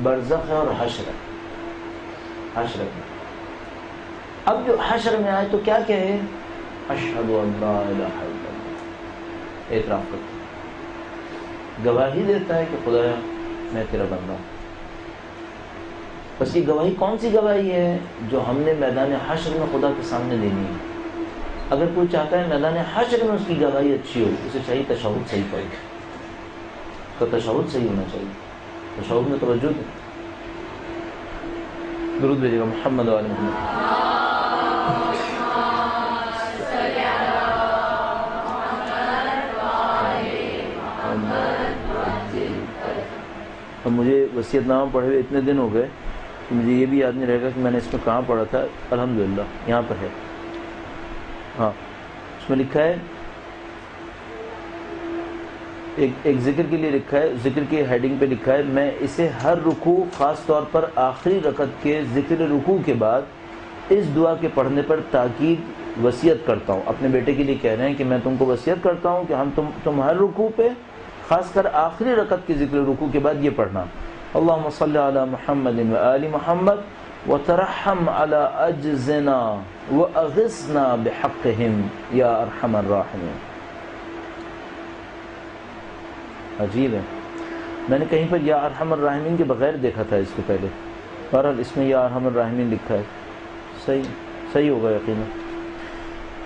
برزخ ہے اور حشر ہے. حشر ہے. اب جو حشر میں آئے تو کیا کہے؟ اشہد ان لا الہ الا اللہ، اعتراف کرتا ہے، گواہی دیتا ہے کہ خدایا میں تیرا بندہ ہوں. بس یہ گواہی کون سی گواہی ہے؟ جو ہم نے میدان حشر میں خدا کے سامنے دینی ہے. اگر کوئی چاہتا ہے میدان حشر میں اس کی گواہی اچھی ہو، اسے چاہیے تشہد صحیح پڑھے، اس کا تشہد صحیح ہونا چاہیے، تشہد میں توجہ دے. درود بھیجے گا محمد و آل محمد. اب مجھے وصیت نامہ پڑھے ہوئے اتنے دن ہو گئے کہ مجھے یہ بھی یاد نہیں رہے گا کہ میں نے اس میں کہاں پڑھا تھا. الحمدللہ یہاں پر ہے. ہاں اس میں لکھا ہے ایک ذکر کے لیے لکھا ہے، ذکر کی ہیڈنگ پہ لکھا ہے میں اسے ہر رکوع خاص طور پر آخری رکعت کے ذکر رکوع کے بعد اس دعا کے پڑھنے پر تاکید وصیت کرتا ہوں. اپنے بیٹے کے لیے کہہ رہے ہیں کہ میں تم کو وصیت کرتا ہوں کہ تم ہر رکوع پہ خاص کر آخری رکعت کے ذکر رکوع کے بعد یہ پڑھنا، اللہم صلی علی محمد و آل محمد وترحم علی اجزنا واغثنا بحقہم یا ارحم الراحمین. عجیب ہے، میں نے کہیں پر یا ارحم الراحمین کے بغیر دیکھا تھا اس کو پہلے. بہرحال اس میں یا ارحم الراحمین لکھا ہے، صحیح ہوگا یقینا.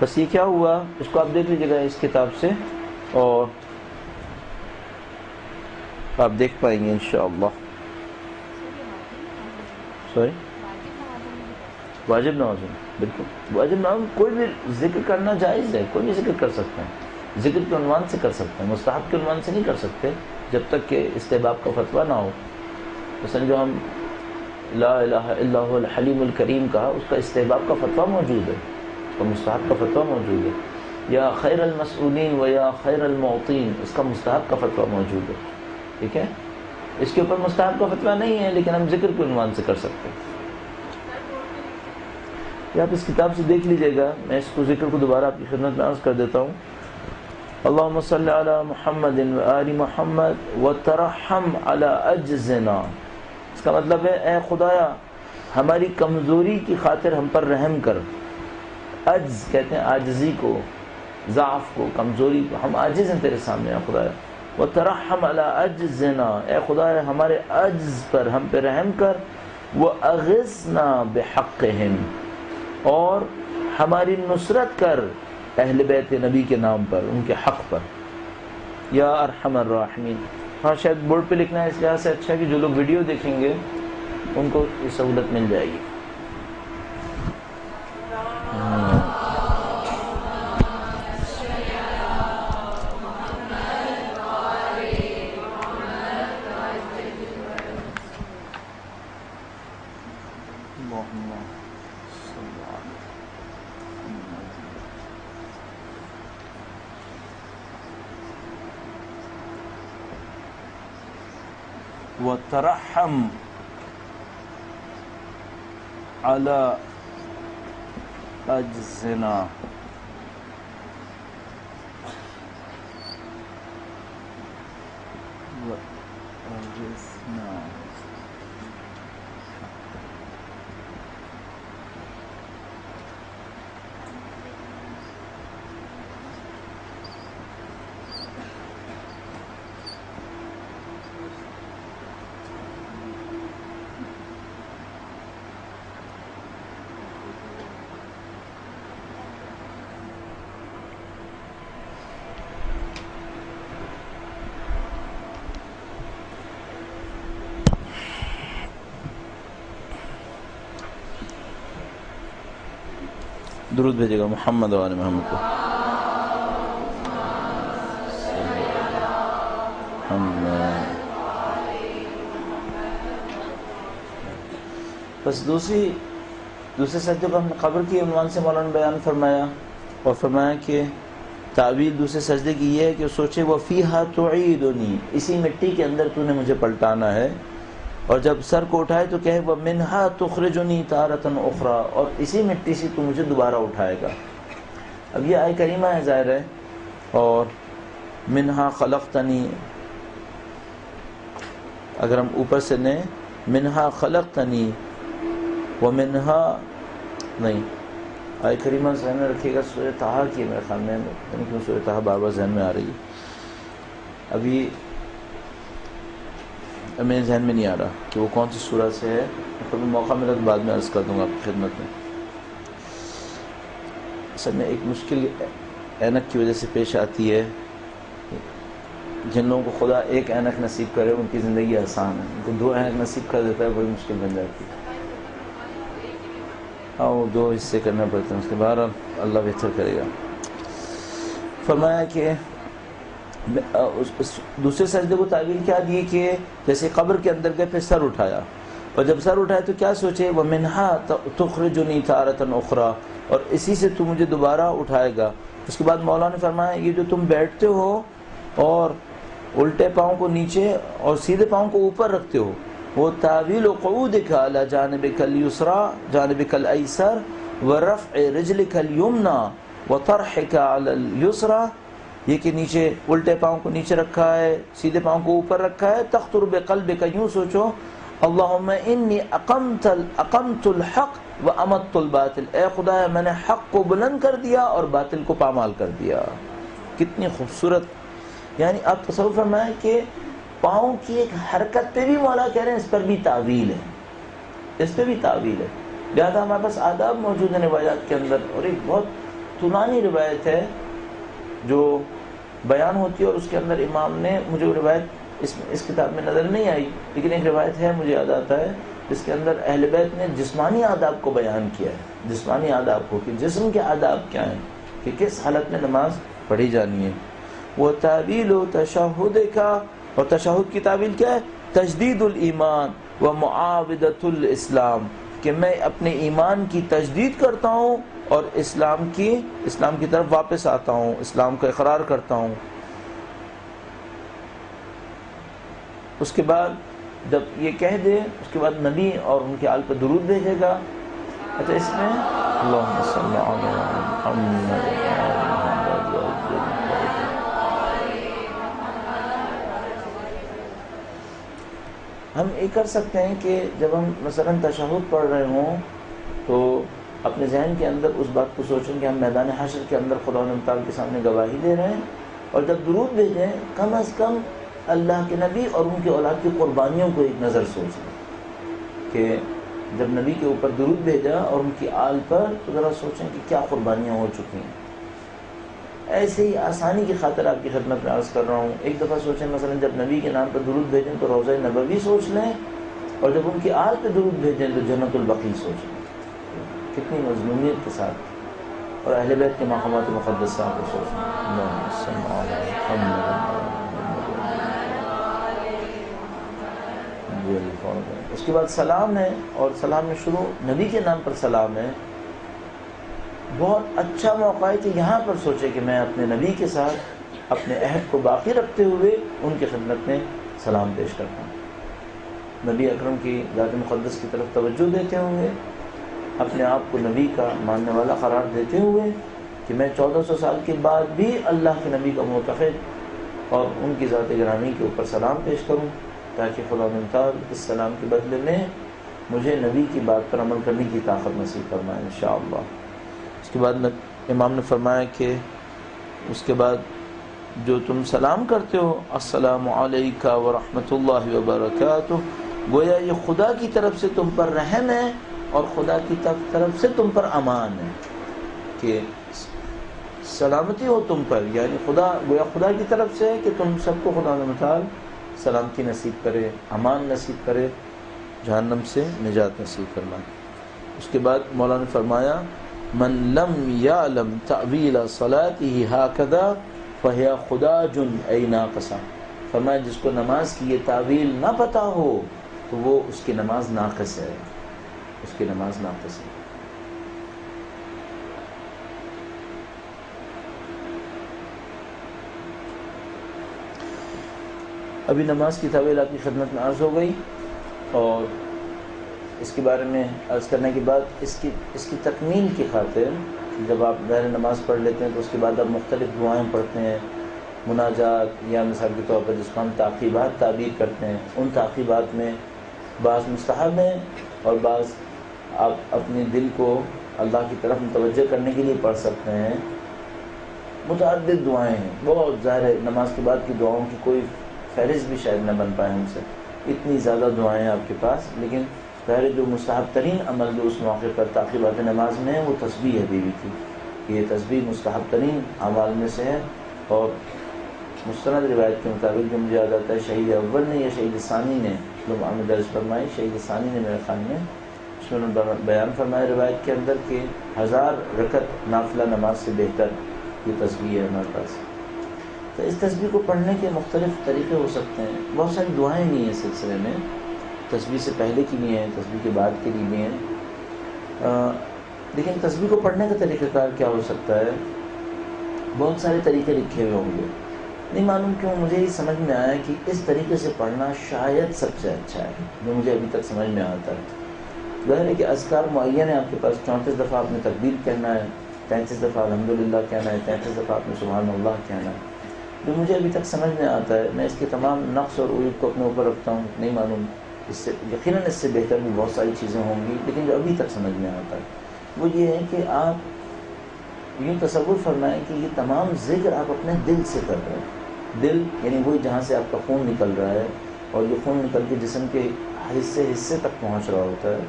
بس یہ کیا ہوا اس کو آپ دیکھ لیجیے گا اس کتاب سے اور آپ دیکھ پائیں گے انشاءاللہ. سوری واجب نماز، بالکل واجب نماز کوئی بھی ذکر کرنا جائز ہے، کوئی بھی ذکر کر سکتے ہیں، ذکر کے عنوان سے کر سکتے ہیں، مستحب کے عنوان سے نہیں کر سکتے جب تک کہ استحباب کا فتویٰ نہ ہو. مثلا جو ہم لا الہ الا هو الحلیم الکریم کہا، اس کا استحباب کا فتویٰ موجود ہے، اس کا مستحب کا فتویٰ موجود ہے. یا خیر المسئولین و یا خیر المعطین، اس کا مستحب کا فتویٰ موجود ہے. ٹھیک ہے، اس کے اوپر مستحب کا فتویٰ نہیں ہے لیکن ہم ذکر کے عنوان سے کر سکتے ہیں. یہ آپ اس کتاب سے دیکھ لیجیے گا. میں اس کو ذکر کو دوبارہ آپ کی خدمت میں عرض کر دیتا ہوں. اللہم صلی علی محمد و آل محمد وترحم علی اجزنا. اس کا مطلب ہے اے خدایا ہماری کمزوری کی خاطر ہم پر رحم کر. عجز کہتے ہیں عاجزی کو، ضعف کو، کمزوری کو. ہم عاجز ہیں تیرے سامنے اے خدایا. وترحم علی اجزنا، اے خدایا ہمارے عجز پر ہم پہ رحم کر. واغثنا بحقہم، اور ہماری نصرت کر اہل بیت نبی کے نام پر، ان کے حق پر. یا ارحم الراحمین. ہاں شاید بورڈ پہ لکھنا ہے اس لحاظ سے اچھا کہ جو لوگ ویڈیو دیکھیں گے ان کو یہ سہولت مل جائے گی. وترحم على اجزنا واغثنا. درود بھیجے گا محمد و آل محمد کو. بس دوسرے سجدے کو ہم نے قبر کی عنوان سے مولانا بیان فرمایا اور فرمایا کہ تعویل دوسرے سجدے کی یہ ہے کہ سوچے وَفِيهَا تُعِيدُنِي، اسی مٹی کے اندر تو نے مجھے پلٹانا ہے. اور جب سر کو اٹھائے تو کہے وَمِنْهَا تُخْرِجُنِي تَارَةً أُخْرَى، اور اسی مٹی سے تو مجھے دوبارہ اٹھائے گا. اب یہ آیہ کریمہ ہے ظاہر ہے. اور منہا خلقتنی، اگر ہم اوپر سے لیں منہا خلقتنی ومنہا، نہیں آیہ کریمہ ذہن میں رکھیے گا سورہ طٰہٰ کی میرے خیال میں، کیوں سورہ طٰہٰ بار بار ذہن میں آ رہی ہے. ابھی میرے ذہن میں نہیں آ رہا کہ وہ کون سی سورہ سے ہے. کبھی موقع ملا تو بعد میں عرض کر دوں گا آپ کی خدمت میں. اصل میں ایک مشکل اینک کی وجہ سے پیش آتی ہے. جن لوگوں کو خدا ایک اینک نصیب کرے ان کی زندگی آسان ہے، ان کو دو اینک نصیب کر دیتا ہے بڑی مشکل بن جاتی ہے. ہاں وہ دو حصے کرنا پڑتے ہیں، اس کے بعد اللہ بہتر کرے گا. فرمایا کہ دوسرے سجدے کو تعبیر کیا دی کہ جیسے قبر کے اندر گئے پھر سر اٹھایا، اور جب سر اٹھایا تو کیا سوچے وَمِنْهَا تُخْرِجُنِي تَارَةً أُخْرَى، اور اسی سے تو مجھے دوبارہ اٹھائے گا. اس کے بعد مولا نے فرمایا یہ جو تم بیٹھتے ہو اور الٹے پاؤں کو نیچے اور سیدھے پاؤں کو اوپر رکھتے ہو. وہ تعویل قعودک علی جانبک الیسری جانبک الایسر ورفع رجلک الیمنی وطرحک علی الیسری، یہ کہ نیچے الٹے پاؤں کو نیچے رکھا ہے، سیدھے پاؤں کو اوپر رکھا ہے. تخطر بقلبک، یوں سوچو اللہم انی اقمت الحق وامت الباطل، اے خدا میں نے حق کو بلند کر دیا اور باطل کو پامال کر دیا. کتنی خوبصورت. یعنی آپ تصور فرمائیں کہ پاؤں کی ایک حرکت پہ بھی مولا کہہ رہے ہیں اس پر بھی تعویل ہے، اس پہ بھی تعویل ہے. لہٰذا ہمارے پاس آداب موجود ہیں روایات کے اندر، اور ایک بہت طولانی روایت ہے جو بیان ہوتی ہے، اور اس کے اندر امام نے، مجھے وہ روایت اس کتاب میں نظر نہیں آئی، لیکن ایک روایت ہے مجھے یاد آتا ہے جس کے اندر اہل بیت نے جسمانی آداب کو بیان کیا ہے، جسمانی آداب کو، کہ جسم کے آداب کیا ہیں، کہ کس حالت میں نماز پڑھی جانی ہے. وہ تعویل و تشہد کا، اور تشہد کی تعویل کیا ہے؟ تجدید الایمان و معاودۃ الاسلام، کہ میں اپنے ایمان کی تجدید کرتا ہوں اور اسلام کی طرف واپس آتا ہوں، اسلام کا اقرار کرتا ہوں. اس کے بعد جب یہ کہہ دے، اس کے بعد نبی اور ان کے آل پہ درود بھیجے گا. اچھا اس میں اللہم صلی علی محمد، ہم یہ کر سکتے ہیں کہ جب ہم مثلا تشہد پڑھ رہے ہوں تو اپنے ذہن کے اندر اس بات کو سوچیں کہ ہم میدان حشر کے اندر خدا تعالیٰ کے سامنے گواہی دے رہے ہیں، اور جب درود بھیجیں کم از کم اللہ کے نبی اور ان کے اولاد کی قربانیوں کو ایک نظر سوچ لیں، کہ جب نبی کے اوپر درود بھیجا اور ان کی آل پر، تو ذرا سوچیں کہ کیا قربانیاں ہو چکی ہیں. ایسے ہی آسانی کی خاطر آپ کی خدمت میں عرض کر رہا ہوں، ایک دفعہ سوچیں مثلا جب نبی کے نام پر درود بھیجیں تو روضہ نبوی سوچ لیں، اور جب ان کی آل پہ درود بھیجیں تو جنت البقیع سوچیں. کتنی مضمونیت کے ساتھ، اور اہل بیت کے مقامات مقدسہ کو سوچیں. اللہم صل علی محمد. اس کے بعد سلام ہے، اور سلام میں شروع نبی کے نام پر سلام ہے. بہت اچھا موقع ہے کہ یہاں پر سوچے کہ میں اپنے نبی کے ساتھ اپنے عہد کو باقی رکھتے ہوئے ان کی خدمت میں سلام پیش کرتا ہوں. نبی اکرم کی ذات مقدس کی طرف توجہ دیتے ہوئے، اپنے آپ کو نبی کا ماننے والا قرار دیتے ہوئے کہ میں 1400 سال کے بعد بھی اللہ کے نبی کا معتقد اور ان کی ذات گرامی کے اوپر سلام پیش کروں، تاکہ خدا تعالیٰ اس سلام کے بدلے میں مجھے نبی کی بات پر عمل کرنے کی طاقت نصیب فرمائے انشاءاللہ. اس کے بعد امام نے فرمایا کہ اس کے بعد جو تم سلام کرتے ہو السلام علیکہ ورحمۃ اللہ وبرکاتہ، گویا یہ خدا کی طرف سے تم پر رحم ہے اور خدا کی طرف سے تم پر امان ہے، کہ سلامتی ہو تم پر. یعنی گویا خدا کی طرف سے ہے کہ تم سب کو خدا تعالیٰ سلامتی نصیب کرے، امان نصیب کرے، جہنم سے نجات نصیب فرمائے. اس کے بعد مولانا نے فرمایا من لم یعلم تعویل صلاته ہکذا فہی خداج ای ناقصہ. فرمایا جس کو نماز کی یہ تعویل نہ پتہ ہو تو وہ اس کی نماز ناقص ہے، اس کی نماز ناقص ہے. ابھی نماز کی تعویل آپ کی خدمت میں عرض ہو گئی، اور اس کے بارے میں عرض کرنے کے بعد اس کی تکمیل کی خاطر جب آپ ظاہر نماز پڑھ لیتے ہیں تو اس کے بعد آپ مختلف دعائیں پڑھتے ہیں، مناجات، یا مثال کے طور پر جس کو ہم تعقیبات تعبیر کرتے ہیں، ان تعقیبات میں بعض مستحب ہیں اور بعض آپ اپنے دل کو اللہ کی طرف متوجہ کرنے کے لیے پڑھ سکتے ہیں. متعدد دعائیں ہیں، بہت ظاہر ہے نماز کے بعد کی دعاؤں کی کوئی فہرست بھی شاید نہ بن پائے ہم سے، اتنی زیادہ دعائیں ہیں آپ کے پاس. لیکن ظاہر جو مستحب ترین عمل جو اس موقع پر تعقیبات نماز میں ہے وہ تسبیح ہے بیوی کی. یہ تسبیح مستحب ترین اعمال میں سے ہے، اور مستند روایت کے مطابق جو مجھے یاد آتا ہے شہید اول نے یا شہید ثانی نے جو ہمیں درج فرمائی، شہید ثانی نے میرے خیال میں اس میں بیان فرمایا روایت کے اندر کہ 1000 رکعت نافلہ نماز سے بہتر یہ تسبیح ہے ہمارے پاس. تو اس تسبیح کو پڑھنے کے مختلف طریقے ہو سکتے ہیں. بہت ساری دعائیں بھی ہیں اس سلسلے میں، تسبیح سے پہلے کی بھی ہیں، تسبیح کے بعد کے لیے بھی ہیں. لیکن تسبیح کو پڑھنے کا طریقہ کار کیا ہو سکتا ہے؟ بہت سارے طریقے لکھے ہوئے ہوں گے. نہیں معلوم کیوں مجھے یہ سمجھ میں آیا کہ اس طریقے سے پڑھنا شاید سب سے اچھا ہے، جو مجھے ابھی تک سمجھ میں آتا ہے۔ ظاہر ہے کہ اذکار معین ہے، آپ کے پاس 34 دفعہ آپ نے تکبیر کہنا ہے، 33 دفعہ الحمدللہ کہنا ہے، 33 دفعہ آپ نے سبحان اللہ کہنا ہے۔ جو مجھے ابھی تک سمجھ میں آتا ہے، میں اس کے تمام نقص اور عیوب کو اپنے اوپر رکھتا ہوں، نہیں معلوم اس سے یقیناً اس سے بہتر بھی بہت ساری چیزیں ہوں گی، لیکن جو ابھی تک سمجھ میں آتا ہے وہ یہ ہے کہ آپ یوں تصور فرمائیں کہ یہ تمام ذکر آپ اپنے دل سے کر رہے ہیں۔ دل یعنی وہی جہاں سے آپ کا خون نکل رہا ہے، اور یہ خون نکل کے جسم کے حصے تک پہنچ رہا ہوتا ہے۔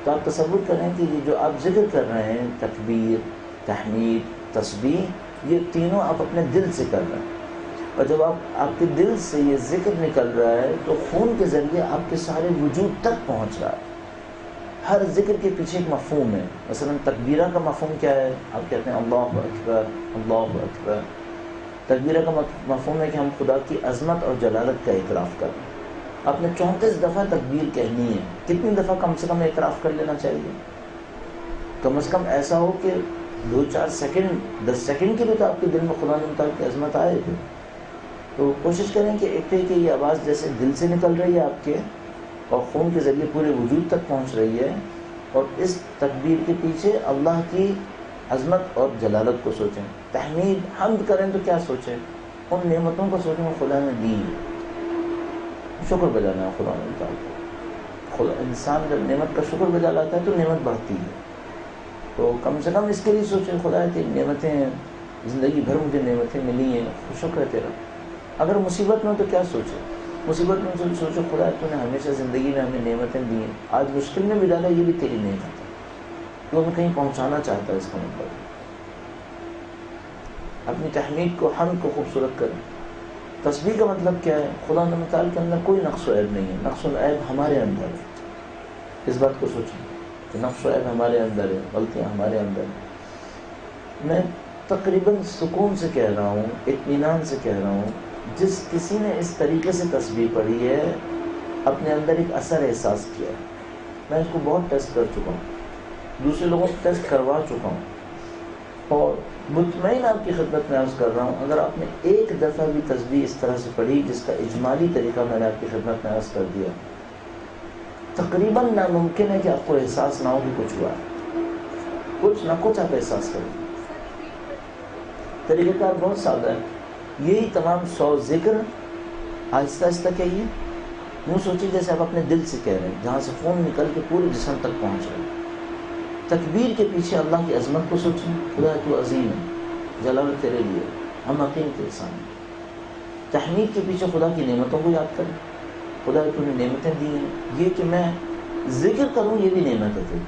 تو آپ تصور کریں کہ یہ جو آپ ذکر کر رہے ہیں، تکبیر، تحمید، تسبیح، یہ تینوں آپ اپنے دل سے کر رہے ہیں، اور جب آپ کے دل سے یہ ذکر نکل رہا ہے تو خون کے ذریعے آپ کے سارے وجود تک پہنچ رہا ہے۔ ہر ذکر کے پیچھے ایک مفہوم ہے۔ مثلا تکبیرہ کا مفہوم کیا ہے؟ آپ کہتے ہیں اللہ اکبر، اللہ اکبر۔ تکبیرہ کا مفہوم ہے کہ ہم خدا کی عظمت اور جلالت کا اعتراف کریں۔ آپ نے 34 دفعہ تکبیر کہنی ہے، کتنی دفعہ کم سے کم اعتراف کر لینا چاہیے؟ کم از کم ایسا ہو کہ 2-4 سیکنڈ، 10 سیکنڈ کے لیے تو آپ کے دل میں خدا تعالیٰ کی عظمت آئے گی۔ تو کوشش کریں کہ ایک کہ یہ آواز جیسے دل سے نکل رہی ہے آپ کے، اور خون کے ذریعے پورے وجود تک پہنچ رہی ہے، اور اس تکبیر کے پیچھے اللہ کی عظمت اور جلالت کو سوچیں۔ تحمید، حمد کریں تو کیا سوچیں؟ ان نعمتوں کو سوچیں کہ خدا نے دی، شکر بجا لانا خدا نے خدا۔ انسان جب نعمت کا شکر بجا لاتا ہے تو نعمت بڑھتی ہے۔ تو کم سے کم اس کے لیے سوچیں خدا کہ نعمتیں ہیں، زندگی بھر مجھے نعمتیں ملی ہیں، شکر ہے تیرا۔ اگر مصیبت میں ہو تو کیا سوچے؟ مصیبت میں تو سوچو خدا تو نے ہمیشہ زندگی میں ہمیں نعمتیں دی ہیں، آج مشکل میں بھی ڈالا، یہ بھی تیری نعمت ہے، تو ہمیں کہیں پہنچانا چاہتا ہے۔ اس کا مطلب اپنی تحمید کو، حمد کو خوبصورت کریں۔ تسبیح کا مطلب کیا ہے؟ خدا تعالیٰ کے اندر کوئی نقص و عیب نہیں ہے، نقص و عیب ہمارے اندر ہے۔ اس بات کو سوچیں کہ نقص و عیب ہمارے اندر ہے، غلطیاں ہمارے اندر ہیں۔ میں تقریباً سکون سے کہہ رہا ہوں، اطمینان سے کہہ رہا ہوں، جس کسی نے اس طریقے سے تسبیح پڑھی ہے، اپنے اندر ایک اثر احساس کیا ہے۔ میں اس کو بہت ٹیسٹ کر چکا ہوں، دوسرے لوگوں کو ٹیسٹ کروا چکا ہوں، اور مطمئن آپ کی خدمت میں عرض کر رہا ہوں، اگر آپ نے ایک دفعہ بھی تسبیح اس طرح سے پڑھی جس کا اجمالی طریقہ میں نے آپ کی خدمت میں عرض کر دیا، تقریباً ناممکن ہے کہ آپ کو احساس نہ ہو کہ کچھ ہوا ہے، کچھ نہ کچھ آپ احساس کریں۔ طریقہ کار بہت سادہ ہے، یہی تمام 100 ذکر آہستہ آہستہ کہیے، یوں سوچیے جیسے آپ اپنے دل سے کہہ رہے ہیں، جہاں سے خون نکل کے پورے جسم تک پہنچ رہے ہیں۔ تکبیر کے پیچھے اللہ کی عظمت کو سوچیں، خدا تو عظیم ہے، جلالت تیرے لیے، ہم حقیم کے انسان ہیں۔ تحمید کے پیچھے خدا کی نعمتوں کو یاد کریں، خدا تو نے نعمتیں دی ہیں، یہ کہ میں ذکر کروں یہ بھی نعمت ہے تیری،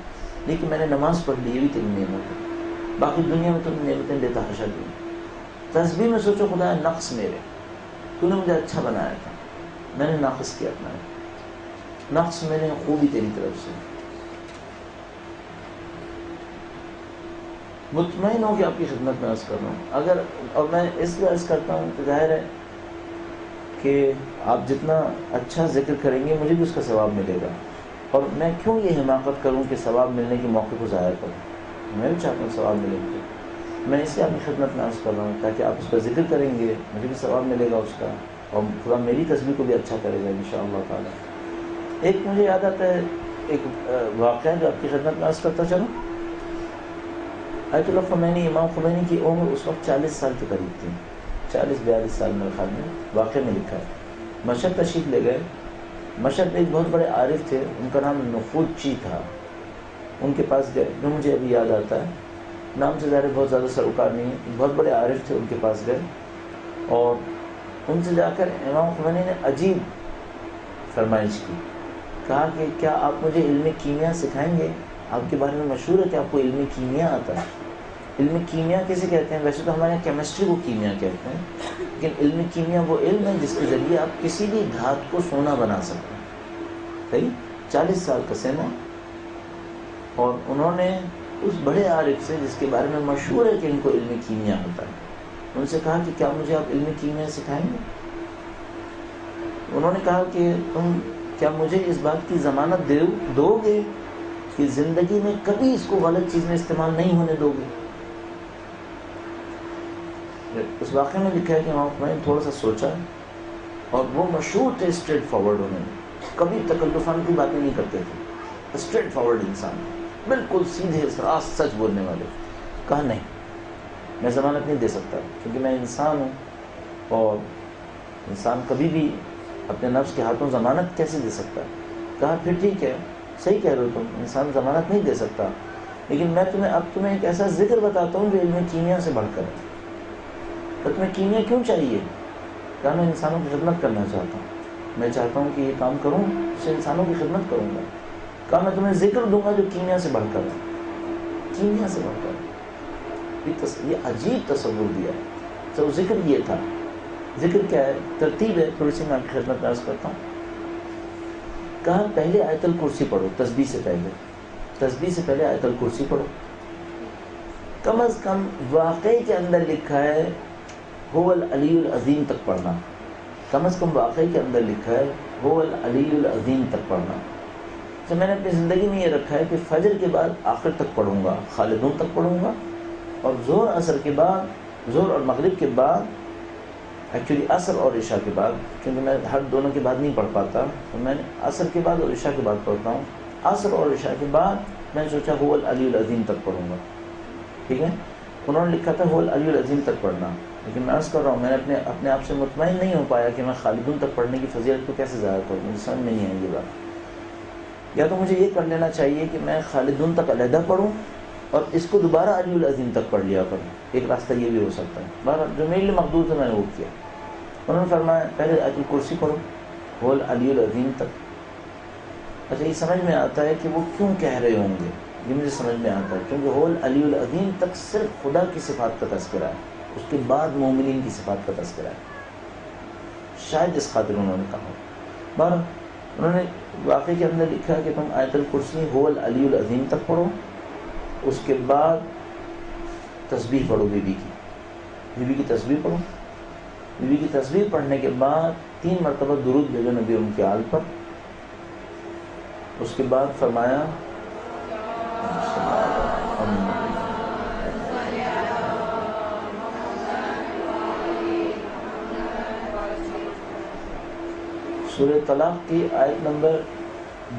لیکن میں نے نماز پڑھ لی یہ بھی تیری نعمت ہے، باقی دنیا میں تو نے نعمتیں بے تحاشا دی۔ تسبیح میں سوچو خدا ہے نقص میرے، تو نے مجھے اچھا بنایا تھا، میں نے ناقص کیا اپنا، نقص میں نے خوبی تیری طرف سے۔ مطمئن ہو کہ آپ کی خدمت میں عرض کر رہا ہوں، اگر اور میں اس لیے عرض کرتا ہوں کہ ظاہر ہے کہ آپ جتنا اچھا ذکر کریں گے مجھے بھی اس کا ثواب ملے گا، اور میں کیوں یہ حماقت کروں کہ ثواب ملنے کے موقع کو ضائع کروں؟ میں بھی چاہتا ہوں ثواب ملے مجھے، میں اس لیے اپنی خدمت میں عرض کر رہا ہوں تاکہ آپ اس کا ذکر کریں گے، مجھے بھی ثواب ملے گا اس کا، اور خدا میری تسبیح کو بھی اچھا کرے گا انشاءاللہ تعالی۔ ایک مجھے یاد آتا ہے ایک واقعہ جو آپ کی خدمت میں عرض کرتا چلوں۔ آیت اللہ خمینی، امام خمینی کی عمر اس وقت 40 سال کے قریب تھی، 40-42 سال میرے خیال میں، واقعے میں لکھا ہے۔ مشہد تشریف لے گئے، مشہد میں ایک بہت بڑے عارف تھے، ان کا نام نفود چی تھا، ان کے پاس گئے، جو مجھے ابھی یاد آتا ہے، نام سے ظاہر بہت زیادہ سروکار نہیں ہے، بہت بڑے عارف تھے، ان کے پاس گئے، اور ان سے جا کر امام خمینی نے عجیب فرمائش کی، کہا کہ کیا آپ مجھے علم کیمیا سکھائیں گے؟ آپ کے بارے میں مشہور ہے کہ آپ کو علم کیمیا آتا ہے۔ علم کیمیا کسے کہتے ہیں؟ ویسے تو ہمارے یہاں کیمسٹری کو کیمیا کہتے ہیں، لیکن علم کیمیا وہ علم ہے جس کے ذریعے آپ کسی بھی دھات کو سونا بنا سکتے ہیں۔ صحیح، 40 سال کا سن ہے، اور انہوں نے اس بڑے عارف سے جس کے بارے میں مشہور ہے کہ ان کو علم کیمیا ہوتا ہے، ان سے کہا کہ کیا مجھے آپ علم کیمیا سکھائیں گے؟ انہوں نے کہا کہ تم کیا مجھے اس بات کی ضمانت دو گے کہ زندگی میں کبھی اس کو غلط چیز میں استعمال نہیں ہونے دو گے؟ اس واقعے میں لکھا ہے کہ امام خمینی تھوڑا سا سوچا اور وہ مشہور تھے اسٹریٹ فارورڈ ہونے میں، کبھی تکلفان کی باتیں نہیں کرتے تھے، اسٹریٹ فارورڈ انسان، بالکل سیدھے راست سچ بولنے والے. کہا نہیں، میں ضمانت نہیں دے سکتا کیونکہ میں انسان ہوں، اور انسان کبھی بھی اپنے نفس کے ہاتھوں ضمانت کیسے دے سکتا ہے. کہا پھر ٹھیک ہے، صحیح کہہ رہے ہو تم، انسان ضمانت نہیں دے سکتا، لیکن میں تمہیں ایک ایسا ذکر بتاتا ہوں جو علم کیمیا سے بڑھ کر ہے. تو تمہیں کیمیا کیوں چاہیے؟ کہا میں انسانوں کی خدمت کرنا چاہتا ہوں، میں چاہتا ہوں کہ یہ کام کروں، اس سے انسانوں کی خدمت کروں گا. کہا میں تمہیں ذکر دوں گا جو کیمیا سے بڑھ کر ہے، کیمیا سے بڑھ کر. یہ عجیب تصور دیا ہے. تو ذکر یہ تھا. ذکر کیا ہے؟ ترتیب ہے، تھوڑی سی میں آپ کی خدمت میں عرض کرتا ہوں. کہا پہلے آیت الکرسی پڑھو، تسبیح سے پہلے، تسبیح سے پہلے آیت الکرسی پڑھو. کم از کم واقعے کے اندر لکھا ہے هو العلی العظیم تک پڑھنا، کم از کم واقعے کے اندر لکھا ہے هو العلی العظیم تک پڑھنا. تو میں نے اپنی زندگی میں یہ رکھا ہے کہ فجر کے بعد آخر تک پڑھوں گا، خالدون تک پڑھوں گا، اور ظہر عصر کے بعد، ظہر اور مغرب کے بعد، ایکچولی عصر اور عشاء کے بعد، کیونکہ میں ہر دونوں کے بعد نہیں پڑھ پاتا، تو میں عصر کے بعد اور عشاء کے بعد پڑھتا ہوں. عصر اور عشاء کے بعد میں نے سوچا هو العلی العظیم تک پڑھوں گا. ٹھیک ہے، انہوں نے لکھا تھا هو العلی العظیم تک پڑھنا، لیکن میں عرض کر رہا ہوں میں نے اپنے آپ سے مطمئن نہیں ہو پایا کہ میں خالدون تک پڑھنے کی فضیلت کو کیسے ضائع کروں. مجھے سمجھ میں نہیں آئی یہ بات. یا تو مجھے یہ کر لینا چاہیے کہ میں خالدون تک علیحدہ پڑھوں اور اس کو دوبارہ علی العظیم تک پڑھ لیا کروں. ایک راستہ یہ بھی ہو سکتا ہے. بہرحال جو میرے لیے مقدور تھا میں نے وہ کیا. انہوں نے فرمایا پہلے آیت الکرسی پڑھو، هو العلی العظیم تک. اچھا، یہ سمجھ میں آتا ہے کہ وہ کیوں کہہ رہے ہوں گے، یہ مجھے سمجھ میں آتا ہے، کیونکہ هو العلی العظیم تک صرف خدا کی صفات کا تذکرہ ہے، اس کے بعد مومنین کی صفات کا تذکرہ ہے. شاید اس خاطر انہوں نے کہا. بہرحال انہوں نے واقعے کے اندر لکھا کہ تم آیت الکرسی هو العلی العظیم تک پڑھو، اس کے بعد تسبیح پڑھو، بی بی کی تسبیح پڑھو. بی بی کی تسبیح پڑھنے کے بعد 3 مرتبہ درود بھیجو نبی ان کے آل پر. اس کے بعد فرمایا سورہ طلاق کی آیت نمبر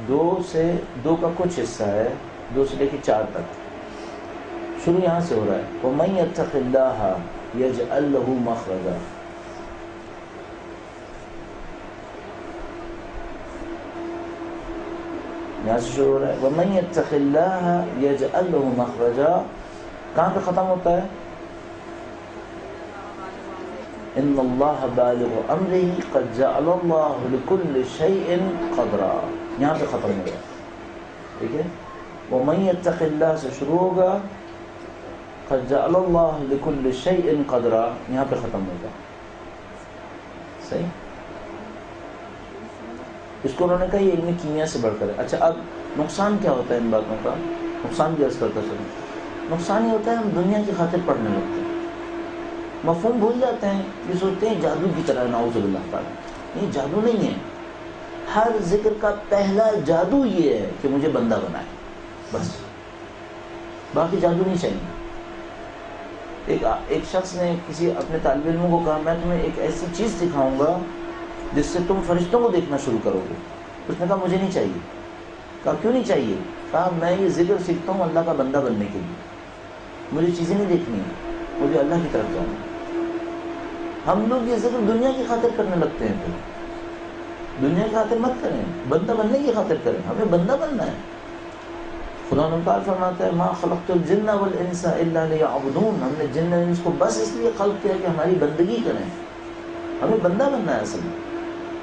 2 کا کچھ حصہ ہے، 2 سے لے کے 4 تک. شروع یہاں سے ہو رہا ہے وَمَن يَتَّقِ اللَّهَ يَجْعَلْ لَهُ مَخْرَجًا. یہاں سے شروع ہو رہا ہے وَمَن يَتَّقِ اللَّهَ يَجْعَلْ لَهُ مَخْرَجًا. کہاں پہ ختم ہوتا ہے؟ ان اللہ بالغ امرہ قد جعل اللہ لکل شیء قدرا. یہاں پہ ختم ہو گیا. ٹھیک ہے، وَمَن يَتَّقِ اللَّهَ سے شروع ہوگا، قد جعل اللہ لکل شیء قدرا، یہاں پہ ختم ہوگا. صحیح. اس کو انہوں نے کہا یہ علم کیمیا سے بڑھ کر ہے. اچھا، اب نقصان کیا ہوتا ہے ان باتوں کا؟ نقصان بھی عرض کرتا چلوں. نقصان یہ ہوتا ہے ہم دنیا کی خاطر پڑھنے لگتے ہیں، مفہوم بھول جاتے ہیں، یہ سوچتے ہیں جادو کی طرح، نعوذ باللہ تعالیٰ. یہ جادو نہیں ہے. ہر ذکر کا پہلا جادو یہ ہے کہ مجھے بندہ بنائے، بس، باقی جادو نہیں چاہیے. ایک شخص نے کسی اپنے طالب علموں کو کہا میں تمہیں ایک ایسی چیز دکھاؤں گا جس سے تم فرشتوں کو دیکھنا شروع کرو گے. اس نے کہا مجھے نہیں چاہیے. کہا کیوں نہیں چاہیے؟ کہا میں یہ ذکر سیکھتا ہوں اللہ کا بندہ بننے کے لیے، مجھے چیزیں نہیں دیکھنی ہیں، مجھے اللہ کی طرف جانا. ہم لوگ یہ ذکر دنیا کی خاطر کرنے لگتے ہیں. پھر دنیا کی خاطر مت کریں، بندہ بننے کی خاطر کریں. ہمیں بندہ بننا ہے. خدا نقال فرماتا ہے ما خلقت الجن والانس الا لیعبدون. ہم نے جن اور انس کو بس اس لیے خلق کیا کہ ہماری بندگی کریں. ہمیں بندہ بننا ہے اصل میں.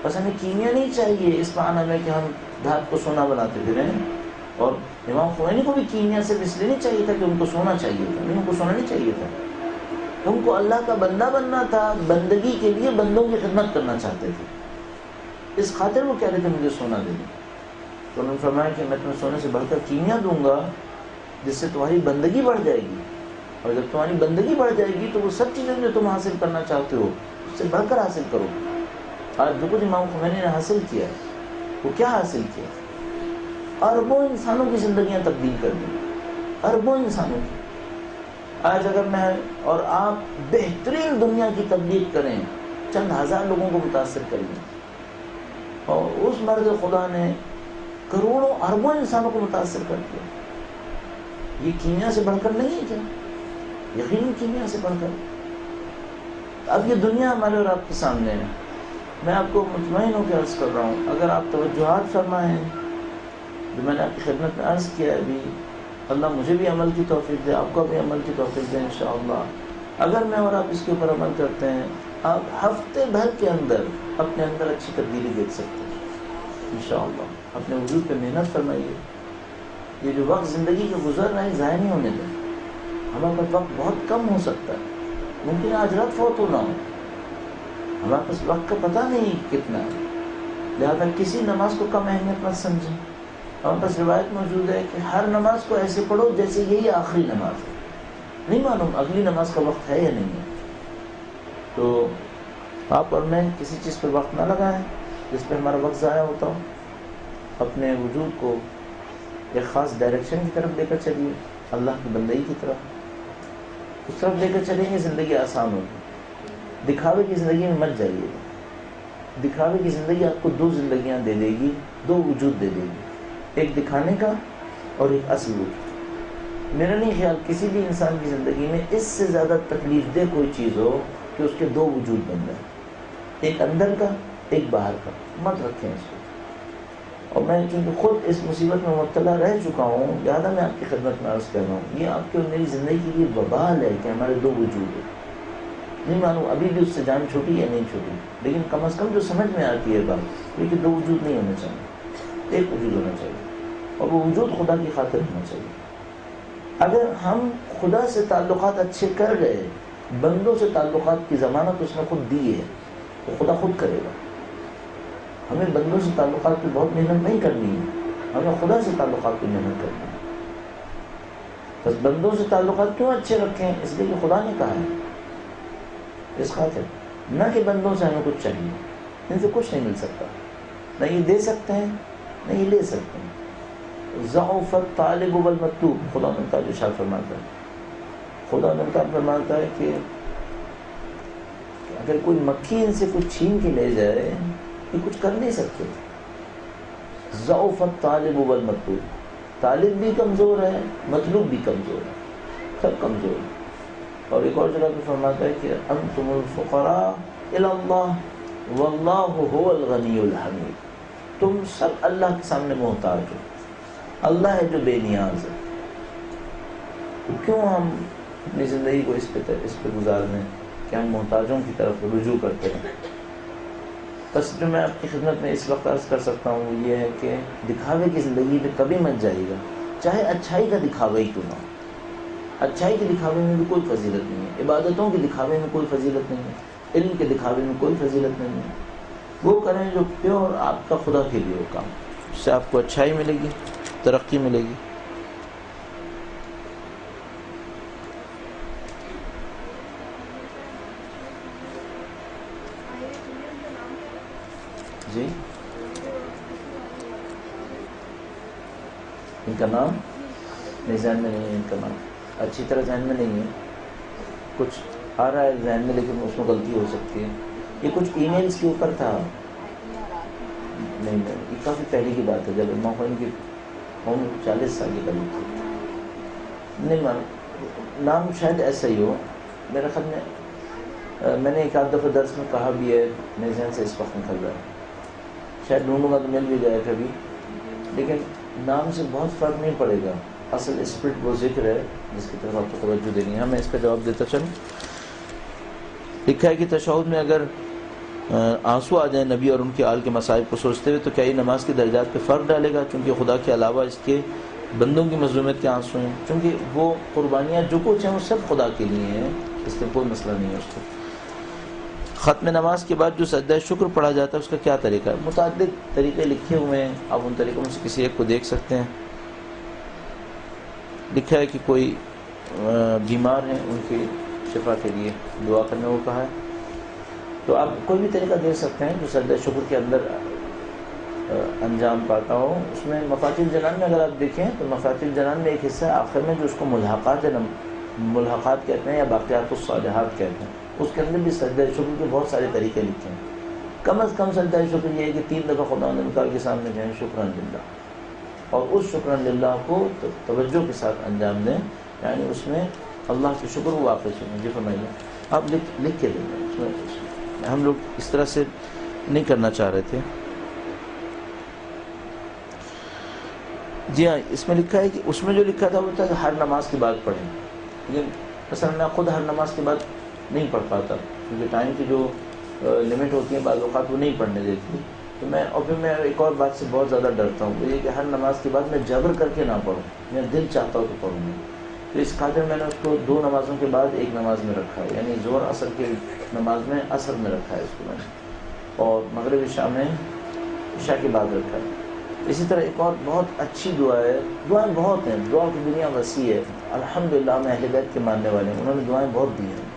بس ہمیں کیمیا نہیں چاہیے اس معنی میں کہ ہم دھات کو سونا بناتے پھریں. اور امام خمینی کو بھی کیمیا سے اس لیے نہیں چاہیے تھا کہ ان کو سونا چاہیے تھا، ان کو سونا نہیں چاہیے تھا. ان کو اللہ کا بندہ بننا تھا، بندگی کے لیے بندوں کی خدمت کرنا چاہتے تھے. اس خاطر وہ کہہ رہے تھے مجھے سونا دے دیں. تو انہوں نے فرمایا کہ میں تمہیں سونے سے بڑھ کر کیمیا دوں گا جس سے تمہاری بندگی بڑھ جائے گی. اور جب تمہاری بندگی بڑھ جائے گی تو وہ سب چیزیں جو تم حاصل کرنا چاہتے ہو اس سے بڑھ کر حاصل کرو. آج جو کچھ امام خمینی نے حاصل کیا وہ کیا حاصل کیا؟ اربوں انسانوں کی زندگیاں تبدیل کر دیں. اربوں انسانوں کی. آج اگر میں اور آپ بہترین دنیا کی تبلیغ کریں، چند ہزار لوگوں کو متاثر کریں، اور اس مرد خدا نے کروڑوں اربوں انسانوں کو متاثر کر دیا، یہ کیمیا سے بڑھ کر نہیں ہے کیا؟ یقیناً کیمیا سے بڑھ کر۔ اب یہ دنیا ہمارے اور آپ کے سامنے ہے، میں آپ کو مطمئن ہو کے عرض کر رہا ہوں، اگر آپ توجہات فرمائیں جو میں نے آپ کی خدمت میں عرض کیا ہے ابھی، اللہ مجھے بھی عمل کی توفیق دے، آپ کو بھی عمل کی توفیق دے انشاءاللہ۔ اگر میں اور آپ اس کے اوپر عمل کرتے ہیں، آپ ہفتے بھر کے اندر اپنے اندر اچھی تبدیلی دیکھ سکتے ہیں انشاءاللہ۔ اپنے وجود پہ محنت فرمائیے، یہ جو وقت زندگی کا گزر رہا ہے ضائع نہیں ہونے دیں۔ ہمارے پاس وقت بہت کم ہو سکتا ہے، ممکن آج رات فوت ہونا ہو، ہمارے پاس وقت کا پتہ نہیں کتنا ہے، لہذا کسی نماز کو کم اہمیت مت سمجھیں۔ ہمارے پاس روایت موجود ہے کہ ہر نماز کو ایسے پڑھو جیسے یہی آخری نماز ہے، نہیں معلوم اگلی نماز کا وقت ہے یا نہیں ہے۔ تو آپ اور میں کسی چیز پر وقت نہ لگائیں جس پہ ہمارا وقت ضائع ہوتا ہو، اپنے وجود کو ایک خاص ڈائریکشن کی طرف لے کر چلیے، اللہ کی بندگی کی طرف، اس طرف لے کر چلیں گے زندگی آسان ہوگی۔ دکھاوے کی زندگی میں مت جائیے، دکھاوے کی زندگی آپ کو دو زندگیاں دے دے گی، دو وجود دے دے گی، ایک دکھانے کا اور ایک اصل وجود۔ میرا نہیں خیال کسی بھی انسان کی زندگی میں اس سے زیادہ تکلیف دہ کوئی چیز ہو کہ اس کے دو وجود بن جائیں، ایک اندر کا ایک باہر کا، مت رکھیں اس کو۔ اور میں چونکہ خود اس مصیبت میں مبتلا رہ چکا ہوں، لہٰذا میں آپ کی خدمت میں عرض کر رہا ہوں، یہ آپ کی اور میری زندگی کی وبال ہے کہ ہمارے دو وجود ہیں۔ نہیں معلوم ابھی بھی اس سے جان چھوٹی یا نہیں چھوٹی، لیکن کم از کم جو سمجھ میں آتی ہے بات یہ کہ دو وجود نہیں ہونا چاہیے، ایک وجود ہونا چاہیے، اور وہ وجود خدا کی خاطر ہونا چاہیے۔ اگر ہم خدا سے تعلقات اچھے کر رہے، بندوں سے تعلقات کی ضمانت اس نے خود دی ہے، تو خدا خود کرے گا۔ ہمیں بندوں سے تعلقات کی بہت محنت نہیں کرنی ہے، ہمیں خدا سے تعلقات کی محنت کرنی ہے۔ بس بندوں سے تعلقات کیوں اچھے رکھیں؟ اس لیے کہ خدا نے کہا ہے، اس خاطر نہ کہ بندوں سے ہمیں کچھ چاہیے، ان سے کچھ نہیں مل سکتا، نہ یہ دے سکتے ہیں نہ یہ لے سکتے ہیں۔ ضعف الطالب والمطلوب، خدا نے تعالیٰ ارشاد فرماتا ہے، خدا نے تعالیٰ فرماتا ہے کہ اگر کوئی مکھی ان سے کچھ چھین کے لے جائے یہ کچھ کر نہیں سکتے۔ ضعف الطالب والمطلوب، طالب بھی کمزور ہے، مطلوب بھی کمزور ہے، سب کمزور ہے۔ اور ایک اور جگہ پہ فرماتا ہے کہ انتم الفقراء الی اللہ واللہ هو الغنی الحمید، تم سب اللہ کے سامنے محتاج ہو، اللہ ہے جو بے نیاز ہے۔ تو کیوں ہم اپنی زندگی کو اس پہ گزار دیں کہ ہم محتاجوں کی طرف رجوع کرتے ہیں؟ بس جو میں آپ کی خدمت میں اس وقت عرض کر سکتا ہوں وہ یہ ہے کہ دکھاوے کی زندگی میں کبھی مت جائے گا، چاہے اچھائی کا دکھاوا ہی کیوں نہ ہو۔ اچھائی کے دکھاوے میں بھی کوئی فضیلت نہیں ہے، عبادتوں کے دکھاوے میں کوئی فضیلت نہیں ہے، علم کے دکھاوے میں کوئی فضیلت نہیں ہے۔ وہ کریں جو پیور آپ کا خدا کے لیے ہو کام، اس سے آپ کو اچھائی ملے گی، ترقی ملے گی۔ جی ان کا نام میرے ذہن میں نہیں ہے، ان کا نام اچھی طرح ذہن میں نہیں ہے، کچھ آ رہا ہے ذہن میں لیکن اس میں غلطی ہو سکتی ہے۔ یہ کچھ ای میلز کے اوپر تھا، نہیں یہ کافی پہلے کی بات ہے جب موقعین کی عمر 40 سال کی قریب تھی، نہیں نام شاید ایسا ہی ہو میرے خیال میں، میں نے ایک آدھ دفعہ درس میں کہا بھی ہے، میرے ذہن سے اس وقت نکل رہا ہے، شاید ڈھونڈوں گا تو مل بھی جائے کبھی، لیکن نام سے بہت فرق نہیں پڑے گا، اصل اسپرٹ وہ ذکر ہے جس کی طرف آپ کو توجہ دینی ہے۔ ہمیں اس کا جواب دیتا چلیں۔ لکھا ہے کہ تشہد میں اگر آنسو آ جائیں نبی اور ان کے آل کے مصائب کو سوچتے ہوئے تو کیا یہ نماز کی درجات پہ فرق ڈالے گا؟ چونکہ خدا کے علاوہ اس کے بندوں کی مظلومیت کے آنسو ہیں، چونکہ وہ قربانیاں جو کچھ ہیں وہ سب خدا کے لیے ہیں، اس میں کوئی مسئلہ نہیں ہے اس کو۔ ختم نماز کے بعد جو سجدہ شکر پڑھا جاتا ہے اس کا کیا طریقہ ہے؟ متعدد طریقے لکھے ہوئے ہیں، آپ ان طریقوں میں سے کسی ایک کو دیکھ سکتے ہیں۔ لکھا ہے کہ کوئی بیمار ہیں ان کی شفا کے لیے دعا کرنے کو کہا ہے، تو آپ کوئی بھی طریقہ دے سکتے ہیں جو سجدہ شکر کے اندر انجام پاتا ہو۔ اس میں مفاتیح الجنان میں اگر آپ دیکھیں تو مفاتیح الجنان میں ایک حصہ ہے آخر میں جو اس کو ملحقات ملحقات کہتے ہیں یا باقیات الصالحات کہتے ہیں، اس کے اندر بھی سجدہ شکر کے بہت سارے طریقے لکھے ہیں۔ کم از کم سجدہ شکر یہ ہے کہ 3 دفعہ خدا متعال کے سامنے جائیں شکران للہ، اور اس شکران للہ کو توجہ کے ساتھ انجام دیں، یعنی اس میں اللہ کے شکر کو واقع سنیں۔ جی فرمائیے، آپ لکھ کے دیں گے، اس میں ہم لوگ اس طرح سے نہیں کرنا چاہ رہے تھے۔ جی ہاں، اس میں لکھا ہے کہ اس میں جو لکھا تھا وہ تھا کہ ہر نماز کے بعد پڑھیں، لیکن مثلا میں خود ہر نماز کے بعد نہیں پڑھ پاتا، کیونکہ ٹائم کی جو لمٹ ہوتی ہے بعض اوقات وہ نہیں پڑھنے دیتی، تو میں اور پھر میں ایک اور بات سے بہت زیادہ ڈرتا ہوں، وہ یہ کہ ہر نماز کے بعد میں جبر کر کے نہ پڑھوں، میں دل چاہتا ہوں تو پڑھوں گا، تو اس خاطر میں نے اس کو 2 نمازوں کے بعد ایک نماز میں رکھا ہے، یعنی ظہر عصر کی نماز میں عصر میں رکھا ہے اس کو میں نے، اور مغرب عشاء میں عشاء کے بعد رکھا ہے۔ اسی طرح ایک اور بہت اچھی دعا ہے، دعائیں بہت ہیں، دعا کی دنیا وسیع ہے، الحمدللہ میں اہل بیت کے ماننے والے ہیں، انہوں نے دعائیں بہت دی ہیں،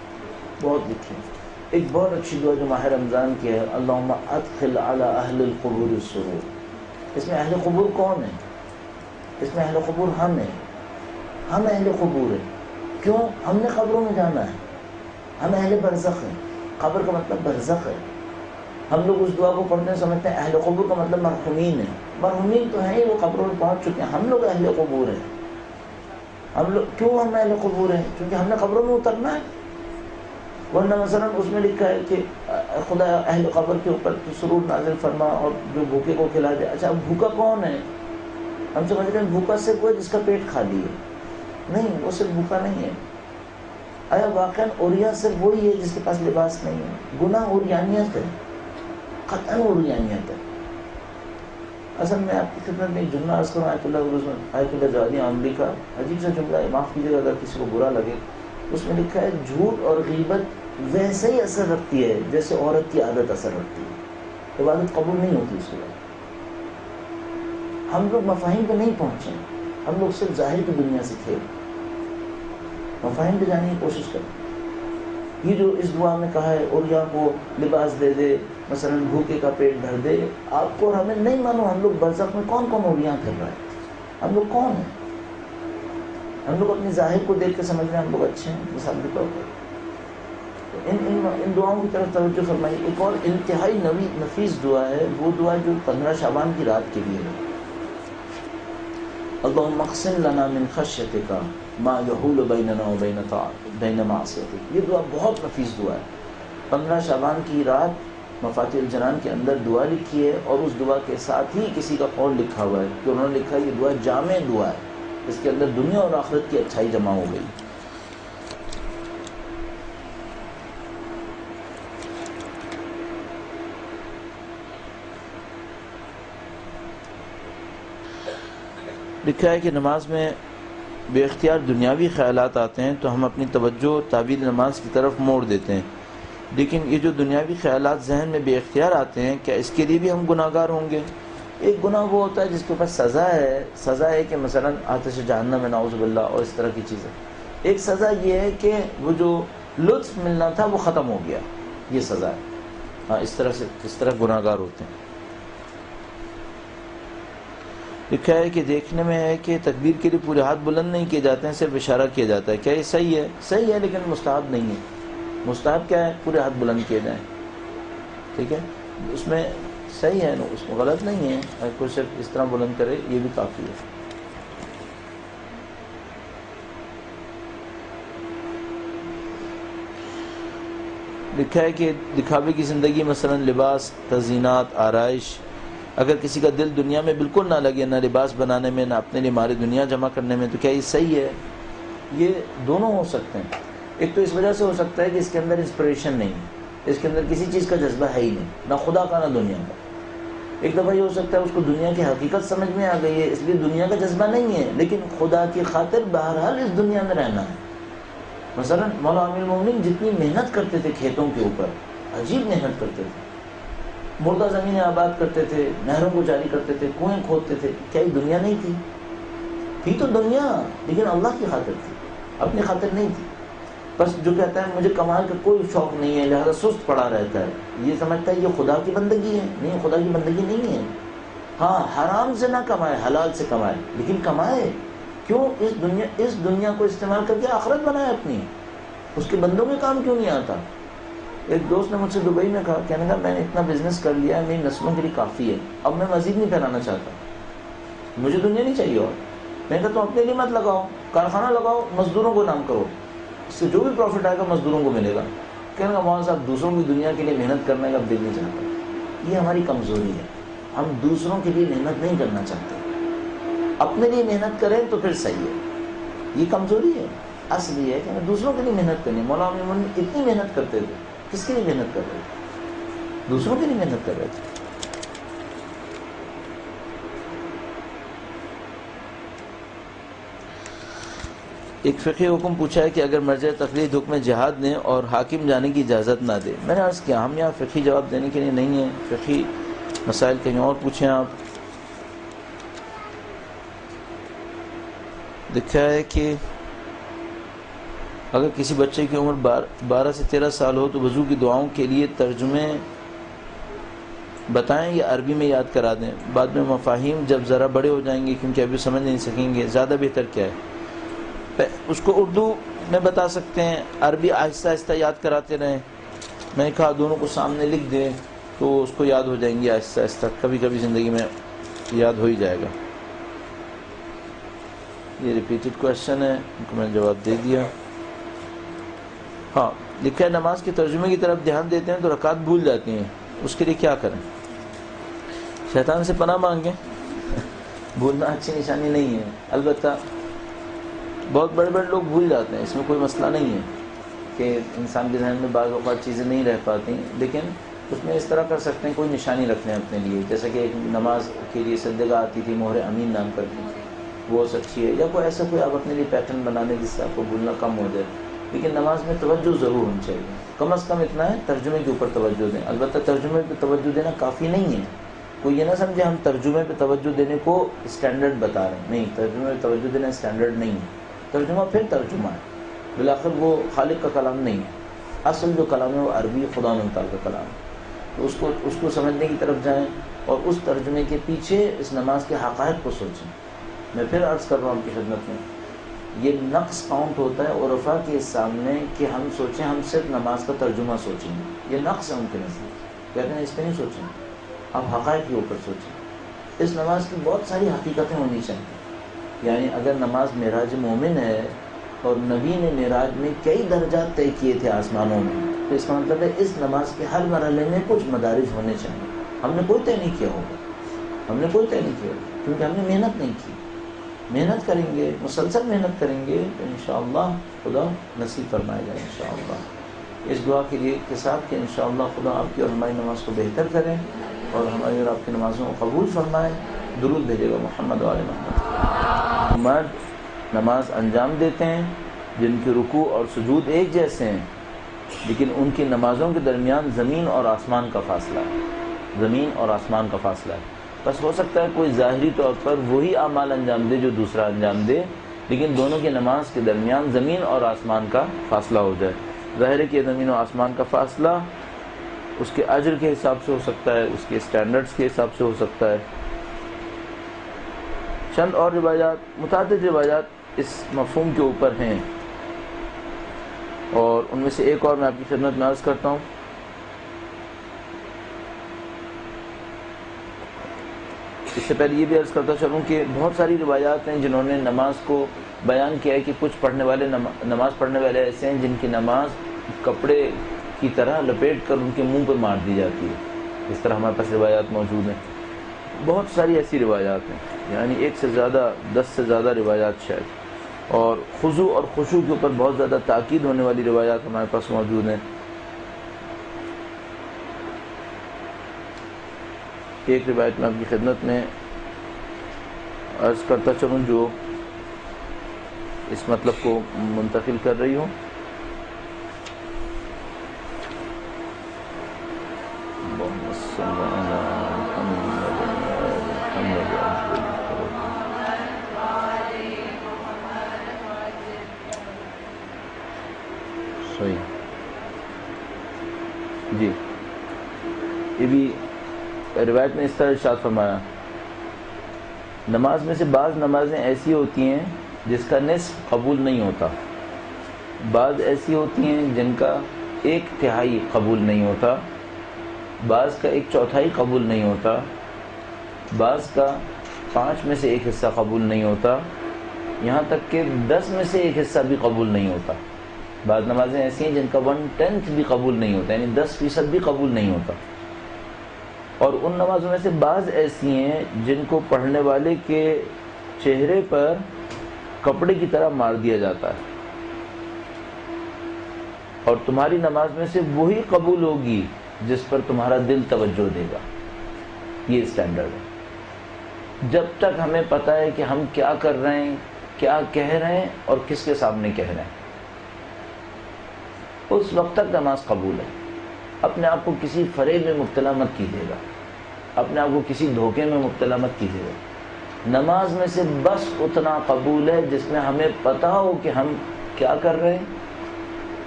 بہت لکھی ہیں۔ ایک بہت اچھی دعا جو ماہ رمضان کی ہے، اللہم ادخل علی اہل القبور السرور۔ اس میں اہل قبور کون ہیں؟ اس میں اہل قبور ہم ہیں، ہم اہل قبور ہیں۔ کیوں؟ ہم نے قبروں میں جانا ہے، ہم اہل برزخ ہیں، قبر کا مطلب برزخ ہے۔ ہم لوگ اس دعا کو پڑھتے ہیں سمجھتے ہیں اہل قبور کا مطلب مرحومین ہے، مرحومین تو ہیں ہی، وہ قبروں میں پہنچ چکے ہیں، ہم لوگ اہل قبور ہیں۔ ہم لوگ کیوں ہم اہل قبور ہیں؟ کیونکہ ہم نے قبروں میں اترنا ہے، ورنہ مثلا اس میں لکھا ہے کہ خدا اہل قبر کے اوپر سرور نازل فرما اور جو بھوکے کو کھلا دے۔ اچھا اب بھوکا کون ہے؟ ہم سمجھ رہے ہیں بھوکا صرف وہ جس کا پیٹ خالی ہے، نہیں، وہ صرف بھوکا نہیں ہے۔ آیا واقعاً عریا صرف وہی ہے جس کے پاس لباس نہیں ہے؟ گناہ عریانیت ہے، قطعاً عریانیت ہے۔ اصل میں آپ کی خدمت میں ایک جملہ عرض کروں، آیت اللہ جوادی عاملی کا عجیب سا جملہ ہے، معاف کیجیے گا اگر کسی کو برا لگے۔ اس میں لکھا ہے جھوٹ اور غیبت ویسے ہی اثر رکھتی ہے جیسے عورت کی عادت اثر رکھتی ہے، عبادت قبول نہیں ہوتی اس کے بعد۔ ہم لوگ مفاہیم پہ نہیں پہنچے، ہم لوگ صرف ظاہر کی دنیا سے کھیل، مفاہیم پہ جانے کی کوشش کریں۔ یہ جو اس دعا میں کہا ہے عریا کو لباس دے دے، مثلا بھوکے کا پیٹ بھر دے، آپ کو اور ہمیں نہیں معلوم ہم لوگ برزخ میں کون کون عریاں کر رہے ہیں، ہم لوگ کون ہیں۔ ہم لوگ اپنے ظاہر کو دیکھ کے سمجھ رہے ہیں ہم لوگ اچھے ہیں مثال کے طور پر۔ ان دعاؤں کی طرف توجہ فرمائیے۔ ایک اور انتہائی نفیس دعا ہے، وہ دعا جو 15 شعبان کی رات کے لیے ہے، اللہم اقسم لنا من خشیتک ما یحول بیننا و بین معصیتک۔ یہ دعا بہت نفیس دعا ہے۔ 15 شعبان کی رات مفاتیح الجنان کے اندر دعا لکھی ہے، اور اس دعا کے ساتھ ہی کسی کا قول لکھا ہوا ہے کہ انہوں نے لکھا یہ دعا جامع دعا ہے، اس کے اندر دنیا اور آخرت کی اچھائی جمع ہو گئی۔ لکھا ہے کہ نماز میں بے اختیار دنیاوی خیالات آتے ہیں تو ہم اپنی توجہ تعبیر نماز کی طرف موڑ دیتے ہیں، لیکن یہ جو دنیاوی خیالات ذہن میں بے اختیار آتے ہیں، کیا اس کے لیے بھی ہم گناہ گار ہوں گے؟ ایک گناہ وہ ہوتا ہے جس کے اوپر سزا ہے کہ مثلا آتش جہنم میں نعوذ باللہ اور اس طرح کی چیزیں۔ ایک سزا یہ ہے کہ وہ جو لطف ملنا تھا وہ ختم ہو گیا، یہ سزا ہے۔ ہاں، اس طرح گناہ گار ہوتے ہیں۔ لکھا ہے کہ دیکھنے میں ہے کہ تکبیر کے لیے پورے ہاتھ بلند نہیں کیے جاتے ہیں، صرف اشارہ کیا جاتا ہے، کیا یہ صحیح ہے؟ صحیح ہے، لیکن مستحب نہیں ہے۔ مستحب کیا ہے؟ پورے ہاتھ بلند کیے جائیں، ٹھیک ہے، اس میں صحیح ہے، اس میں غلط نہیں ہے، اگر کوئی صرف اس طرح بلند کرے یہ بھی کافی ہے۔ لکھا ہے کہ دکھاوے کی زندگی، مثلا لباس، تزئینات، آرائش، اگر کسی کا دل دنیا میں بالکل نہ لگے، نہ لباس بنانے میں، نہ اپنے لیے مال دنیا جمع کرنے میں، تو کیا یہ صحیح ہے؟ یہ دونوں ہو سکتے ہیں۔ ایک تو اس وجہ سے ہو سکتا ہے کہ اس کے اندر انسپریشن نہیں ہے، اس کے اندر کسی چیز کا جذبہ ہے ہی نہیں، نہ خدا کا نہ دنیا کا۔ ایک دفعہ یہ ہو سکتا ہے اس کو دنیا کی حقیقت سمجھ میں آ گئی ہے، اس لیے دنیا کا جذبہ نہیں ہے، لیکن خدا کی خاطر بہرحال اس دنیا میں رہنا ہے۔ مثلا مولا امیر المومنین جتنی محنت کرتے تھے کھیتوں کے اوپر، عجیب محنت کرتے تھے، مردہ زمینیں آباد کرتے تھے، نہروں کو جاری کرتے تھے، کنویں کھودتے تھے، کیا یہ دنیا نہیں تھی؟ تھی تو دنیا، لیکن اللہ کی خاطر تھی، اپنی خاطر نہیں تھی۔ بس جو کہتا ہے مجھے کمال کا کوئی شوق نہیں ہے لہذا سست پڑا رہتا ہے، یہ سمجھتا ہے یہ خدا کی بندگی ہے۔ نہیں، خدا کی بندگی نہیں ہے۔ ہاں، حرام سے نہ کمائے، حلال سے کمائے، لیکن کمائے، کیوں اس دنیا کو استعمال کر کے آخرت بنائے اپنی، اس کے بندوں میں کام کیوں نہیں آتا؟ ایک دوست نے مجھ سے دبئی میں کہا، کہنے لگا میں نے اتنا بزنس کر لیا ہے، میری نسلوں کے لیے کافی ہے، اب میں مزید نہیں پھیلانا چاہتا، مجھے دنیا نہیں چاہیے اور۔ میں نے کہا تم اپنے لیے مت لگاؤ، کارخانہ لگاؤ، مزدوروں کو نام کرو، اس سے جو بھی پروفٹ آئے گا مزدوروں کو ملے گا۔ کہنے لگا مولانا صاحب دوسروں کی دنیا کے لیے محنت کرنے کا دل نہیں چاہتا، یہ ہماری کمزوری ہے، ہم دوسروں کے لیے محنت نہیں کرنا چاہتے، اپنے لیے محنت کریں تو پھر صحیح ہے، یہ کمزوری ہے۔ اصل یہ ہے کہ ہمیں دوسروں کے لیے محنت کرنی ہے۔ مولانا عمر اتنی محنت کرتے تھے، کس کے لیے محنت کر رہے تھے؟ دوسروں کے لیے محنت کر رہے تھے۔ ایک فقہی حکم پوچھا ہے کہ اگر مرجع تقلید حکم جہاد دیں اور حاکم جانے کی اجازت نہ دے۔ میں نے عرض کیا ہم یہاں فقہی جواب دینے کے لیے نہیں ہیں، فقہی مسائل کہیں اور پوچھیں آپ۔ لکھا ہے کہ اگر کسی بچے کی عمر 12 سے 13 سال ہو تو وضو کی دعاؤں کے لیے ترجمے بتائیں یا عربی میں یاد کرا دیں؟ بعد میں مفاہیم جب ذرا بڑے ہو جائیں گے کیونکہ ابھی سمجھ نہیں سکیں گے، زیادہ بہتر کیا ہے؟ اس کو اردو میں بتا سکتے ہیں، عربی آہستہ آہستہ یاد کراتے رہیں۔ میں نے کہا دونوں کو سامنے لکھ دیں تو اس کو یاد ہو جائیں گی آہستہ آہستہ، کبھی کبھی زندگی میں یاد ہو ہی جائے گا۔ یہ ریپیٹڈ کویشچن ہے، ان کو میں نے جواب دے دیا۔ ہاں لکھا ہے نماز کے ترجمے کی طرف دھیان دیتے ہیں تو رکعت بھول جاتی ہیں، اس کے لیے کیا کریں؟ شیطان سے پناہ مانگیں، بھولنا اچھی نشانی نہیں ہے۔ البتہ بہت بڑے بڑے لوگ بھول جاتے ہیں، اس میں کوئی مسئلہ نہیں ہے کہ انسان کے ذہن میں بعض اوقات چیزیں نہیں رہ پاتی، لیکن اس میں اس طرح کر سکتے ہیں، کوئی نشانی رکھ لیں اپنے لیے، جیسا کہ ایک نماز کے لیے صدقہ آتی تھی مہر امین نام کر کے، وہ سچی ہے، یا کوئی ایسا کوئی آپ اپنے لیے پیٹرن بنا لیں جس سے آپ کو بھولنا کم ہو جائے۔ لیکن نماز میں توجہ ضرور ہونی چاہیے، کم از کم اتنا ہے ترجمے کے اوپر توجہ دیں۔ البتہ ترجمے پہ توجہ دینا کافی نہیں ہے، کوئی یہ نہ سمجھے ہم ترجمے پہ توجہ دینے کو اسٹینڈرڈ بتا رہے ہیں، نہیں، ترجمے پہ توجہ دینا اسٹینڈرڈ نہیں ہے۔ ترجمہ پھر ترجمہ ہے، بالآخر وہ خالق کا کلام نہیں ہے، اصل جو کلام ہے وہ عربی خدا مختار کا کلام ہے، تو اس کو سمجھنے کی طرف جائیں اور اس ترجمے کے پیچھے اس نماز کے حقائق کو سوچیں۔ میں پھر عرض کر رہا ہوں آپ کی خدمت میں، یہ نقص کاؤنٹ ہوتا ہے عرفا کے سامنے کہ ہم سوچیں ہم صرف نماز کا ترجمہ سوچیں گے، یہ نقص ہے ان کے نزدیک، کہتے ہیں اس پہ نہیں سوچیں، آپ حقائق کے اوپر سوچیں۔ اس نماز کی بہت ساری حقیقتیں ہونی چاہیے، یعنی اگر نماز معراج مومن ہے اور نبی نے معراج میں کئی درجات طے کیے تھے آسمانوں میں، تو اس کا مطلب ہے اس نماز کے ہر مرحلے میں کچھ مدارج ہونے چاہیے۔ ہم نے کوئی طے نہیں کیا ہوگا، ہم نے کوئی طے نہیں کیا ہوگا کیونکہ ہم نے محنت نہیں کی۔ محنت کریں گے، مسلسل محنت کریں گے تو انشاءاللہ خدا نصیب فرمائے گا انشاءاللہ۔ اس دعا کے لیے کے ساتھ کہ انشاءاللہ خدا آپ کی اور ہماری نماز کو بہتر کریں اور ہماری اور آپ کی نمازوں کو قبول فرمائے۔ درود بھیجے گا محمد و آل محمد۔ مرد نماز انجام دیتے ہیں جن کے رکوع اور سجود ایک جیسے ہیں، لیکن ان کی نمازوں کے درمیان زمین اور آسمان کا فاصلہ ہے، زمین اور آسمان کا فاصلہ ہے۔ بس ہو سکتا ہے کوئی ظاہری طور پر وہی اعمال انجام دے جو دوسرا انجام دے، لیکن دونوں کی نماز کے درمیان زمین اور آسمان کا فاصلہ ہو جائے۔ ظاہر ہے کہ زمین و آسمان کا فاصلہ اس کے اجر کے حساب سے ہو سکتا ہے، اس کے اسٹینڈرڈز کے حساب سے ہو سکتا ہے۔ چند اور روایات، متعدد روایات اس مفہوم کے اوپر ہیں، اور ان میں سے ایک اور میں آپ کی خدمت میں عرض کرتا ہوں۔ اس سے پہلے یہ بھی عرض کرتا چلوں کہ بہت ساری روایات ہیں جنہوں نے نماز کو بیان کیا ہے کہ کچھ پڑھنے والے نماز پڑھنے والے ایسے ہیں جن کی نماز کپڑے کی طرح لپیٹ کر ان کے منہ پر مار دی جاتی ہے، اس طرح ہمارے پاس روایات موجود ہیں۔ بہت ساری ایسی روایات ہیں، یعنی 1 سے زیادہ 10 سے زیادہ روایات شاید، اور خضوع اور خشوع کے اوپر بہت زیادہ تاکید ہونے والی روایات ہمارے پاس موجود ہیں۔ ایک روایت میں آپ کی خدمت میں عرض کرتا چلوں جو اس مطلب کو منتقل کر رہی ہوں۔ صحیح جی، یہ بھی روایت میں اس طرح ارشاد فرمایا، نماز میں سے بعض نمازیں ایسی ہوتی ہیں جس کا نصف قبول نہیں ہوتا، بعض ایسی ہوتی ہیں جن کا 1/3 قبول نہیں ہوتا، بعض کا 1/4 قبول نہیں ہوتا، بعض کا 5 میں سے 1 حصہ قبول نہیں ہوتا، یہاں تک کہ 10 میں سے 1 حصہ بھی قبول نہیں ہوتا۔ بعض نمازیں ایسی ہیں جن کا 1/10 بھی قبول نہیں ہوتا، یعنی 10% بھی قبول نہیں ہوتا، اور ان نمازوں میں سے بعض ایسی ہیں جن کو پڑھنے والے کے چہرے پر کپڑے کی طرح مار دیا جاتا ہے، اور تمہاری نماز میں سے وہی قبول ہوگی جس پر تمہارا دل توجہ دے گا۔ یہ اسٹینڈرڈ ہے۔ جب تک ہمیں پتہ ہے کہ ہم کیا کر رہے ہیں، کیا کہہ رہے ہیں اور کس کے سامنے کہہ رہے ہیں، اس وقت تک نماز قبول ہے۔ اپنے آپ کو کسی فریب میں مبتلا مت کیجیے گا، اپنے آپ کو کسی دھوکے میں مبتلا مت کیجیے گا۔ نماز میں سے بس اتنا قبول ہے جس میں ہمیں پتہ ہو کہ ہم کیا کر رہے ہیں،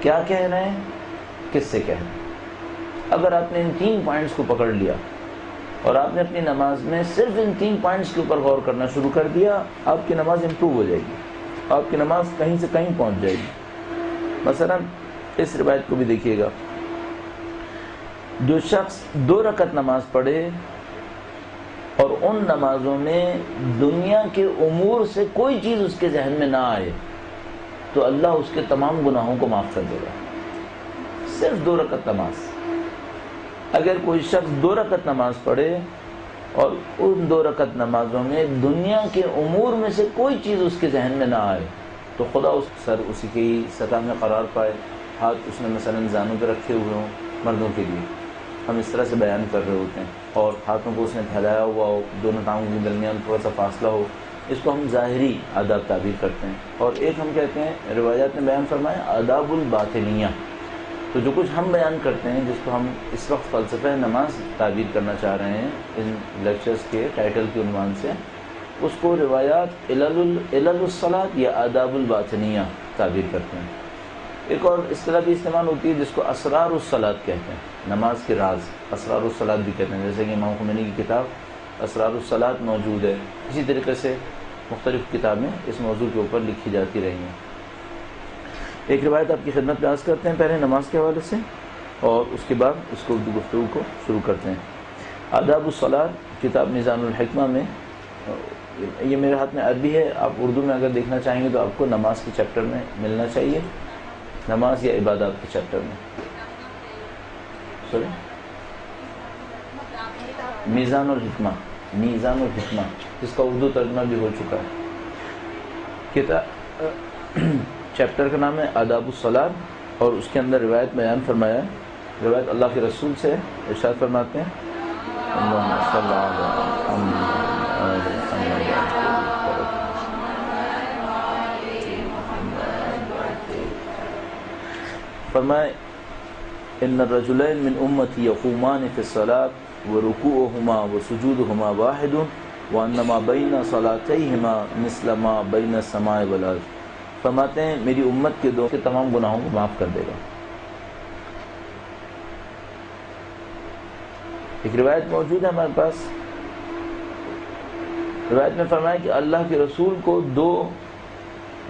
کیا کہہ رہے ہیں، کس سے کہہ رہے ہیں۔ اگر آپ نے ان 3 پوائنٹس کو پکڑ لیا اور آپ نے اپنی نماز میں صرف ان 3 پوائنٹس کے اوپر غور کرنا شروع کر دیا، آپ کی نماز امپروو ہو جائے گی، آپ کی نماز کہیں سے کہیں پہنچ جائے گی۔ مثلا اس روایت کو بھی دیکھیے گا، جو شخص 2 رکعت نماز پڑھے اور ان نمازوں میں دنیا کے امور سے کوئی چیز اس کے ذہن میں نہ آئے تو اللہ اس کے تمام گناہوں کو معاف کر دے گا۔ صرف 2 رکعت نماز۔ اگر کوئی شخص 2 رکعت نماز پڑھے اور ان 2 رکعت نمازوں میں دنیا کے امور میں سے کوئی چیز اس کے ذہن میں نہ آئے تو خدا اس سر اسی کی سطح میں قرار پائے، ہاتھ اس نے مثلا زانوں پہ رکھے ہوئے ہوں مردوں کے لیے، ہم اس طرح سے بیان کر رہے ہوتے ہیں، اور ہاتھوں کو اس نے پھیلایا ہوا ہو، دونوں ٹانگوں کے درمیان تھوڑا سا فاصلہ ہو، اس کو ہم ظاہری آداب تعبیر کرتے ہیں۔ اور ایک ہم کہتے ہیں، روایات نے بیان فرمایا، آداب الباطنیہ۔ تو جو کچھ ہم بیان کرتے ہیں، جس کو ہم اس وقت فلسفہ نماز تعبیر کرنا چاہ رہے ہیں ان لیکچرز کے ٹائٹل کے عنوان سے، اس کو روایات علل الصلاۃ یا آداب الباطنیہ تعبیر کرتے ہیں۔ ایک اور اصطلاح بھی استعمال ہوتی ہے جس کو اسرار الصلاۃ کہتے ہیں، نماز کے راز، اسرار الصلاۃ بھی کہتے ہیں، جیسے کہ امام خمینی کی کتاب اسرار الصلاۃ موجود ہے۔ اسی طریقے سے مختلف کتابیں اس موضوع کے اوپر لکھی جاتی رہی ہیں۔ ایک روایت آپ کی خدمت میں عرض کرتے ہیں پہلے نماز کے حوالے سے، اور اس کے بعد اس کو اردو گفتگو کو شروع کرتے ہیں۔ آداب الصلاۃ کتاب میزان الحکمہ میں، یہ میرے ہاتھ میں عربی ہے، آپ اردو میں اگر دیکھنا چاہیں گے تو آپ کو نماز کے چیپٹر میں ملنا چاہیے، نماز یا عبادات کے چیپٹر میں۔ میزان الحکمہ، میزان الحکمہ، جس کا اردو ترجمہ بھی ہو چکا ہے۔ کتاب چیپٹر کا نام ہے آداب الصلاۃ، اور اس کے اندر روایت بیان فرمایا ہے، روایت اللہ کے رسول سے ارشاد فرماتے ہیں، اللہم صلی فرمائے ان الرجلین من امتی یقومان فی الصلاۃ ورکوعہما وسجودہما واحد وانما بین صلاتیہما مثل ما بین السماء والارض۔ فرماتے ہیں میری امت کے 2 کے تمام گناہوں کو معاف کر دے گا۔ ایک روایت موجود ہے ہمارے پاس، روایت میں فرمایا کہ اللہ کے رسول کو 2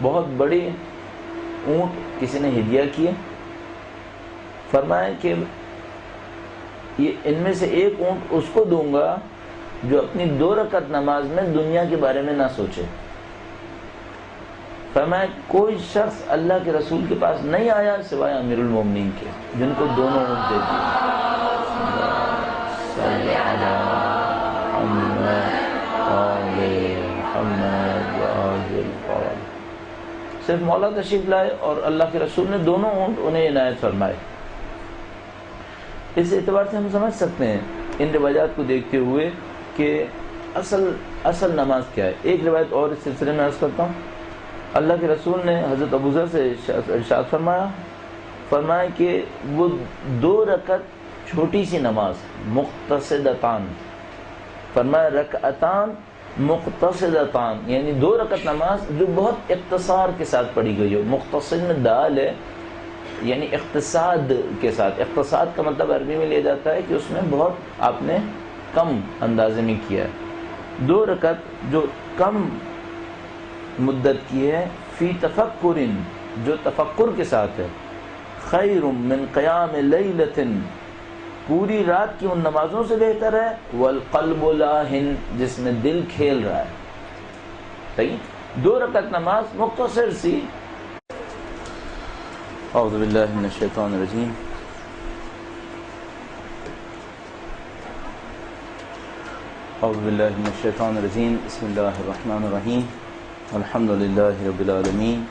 بہت بڑے اونٹ کسی نے ہدیہ کیے، فرمایا کہ یہ ان میں سے ایک اونٹ اس کو دوں گا جو اپنی 2 رکعت نماز میں دنیا کے بارے میں نہ سوچے۔ فرمایا کوئی شخص اللہ کے رسول کے پاس نہیں آیا سوائے امیر المومنین کے، جن کو دونوں اونٹ دے دیے۔ صرف مولا تشریف لائے اور اللہ کے رسول نے دونوں اونٹ انہیں عنایت فرمائے۔ اس اعتبار سے ہم سمجھ سکتے ہیں ان روایات کو دیکھتے ہوئے کہ اصل نماز کیا ہے۔ ایک روایت اور اس سلسلے میں عرض کرتا ہوں، اللہ کے رسول نے حضرت ابو ذر سے ارشاد فرمایا کہ وہ 2 رکعت چھوٹی سی نماز مقتصدتان، فرمایا رکعتان مقتصدتان، یعنی 2 رکعت نماز جو بہت اختصار کے ساتھ پڑھی گئی ہو۔ مختصر میں دال ہے، یعنی اقتصاد کے ساتھ۔ اقتصاد کا مطلب عربی میں لیا جاتا ہے کہ اس میں بہت آپ نے کم اندازے میں کیا ہے۔ 2 رکعت جو کم مدت کی ہے فی تفکر، جو تفکر کے ساتھ ہے، خیر من قیام لیلۃ، پوری رات کی ان نمازوں سے بہتر ہے، والقلب لاہن، جس میں دل کھیل رہا ہے. صحیح، 2 رکعت نماز مختصر سی. اعوذ باللہ من الشیطان الرجیم. اعوذ باللہ من الشیطان الرجیم. بسم اللہ الرحمن الرحیم. الحمد للہ رب العالمین،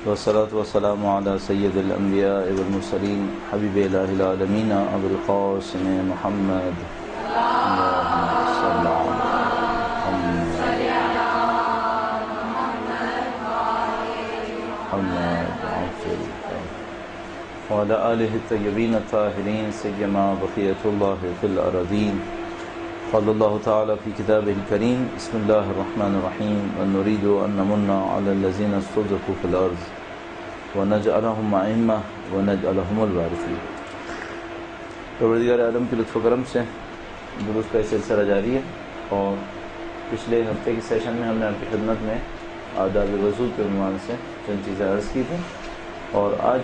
والصلاة والسلام علی سید الانبیاء والمرسلین، حبیب الہ العالمین ابو القاسم محمد. اللہم صل علی محمد وعلی آلہ الطیبین الطاہرین، سیما بقیۃ اللہ فی الارضین. قال اللہ تعالی فی کتابہ الکریم، بسم اللہ الرحمن الرحیم، ونريد ان نمن علی الذین استضعفوا فی الارض ونجعلهم ائمہ ونجعلهم الوارثین. پروردگار عالم کے لطف و کرم سے دروس کا سلسلہ جاری ہے، اور پچھلے ہفتے کے سیشن میں ہم نے آپ کی خدمت میں آداب وضو کے عنوان سے چند چیزیں عرض کی تھیں، اور آج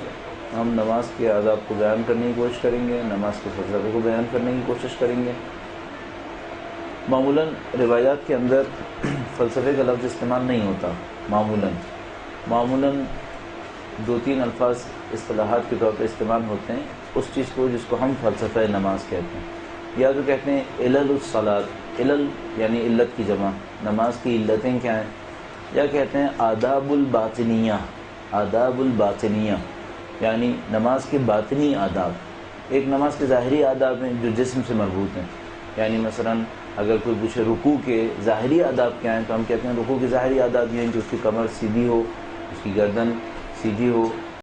ہم نماز کے آداب کو بیان کرنے کی کوشش کریں گے، نماز کے فضائل کو بیان کرنے کی کوشش کریں گے. معمولاً روایات کے اندر فلسفے کا لفظ استعمال نہیں ہوتا. معمولاً 2-3 الفاظ اصطلاحات کے طور پر استعمال ہوتے ہیں اس چیز کو جس کو ہم فلسفہ نماز کہتے ہیں. یا تو کہتے ہیں علل الصلاۃ، علل یعنی علت کی جمع، نماز کی علتیں کیا ہیں. یا کہتے ہیں آداب الباطنیہ، آداب الباطنیہ یعنی نماز کے باطنی آداب. ایک نماز کے ظاہری آداب ہیں جو جسم سے مربوط ہیں، یعنی مثلاً اگر کوئی پوچھے رکوع کے ظاہری آداب کیا ہیں، تو ہم کہتے ہیں رکوع کے ظاہری آداب یہ ہیں کہ اس کی کمر سیدھی ہو، اس کی گردن سیدھی ہو،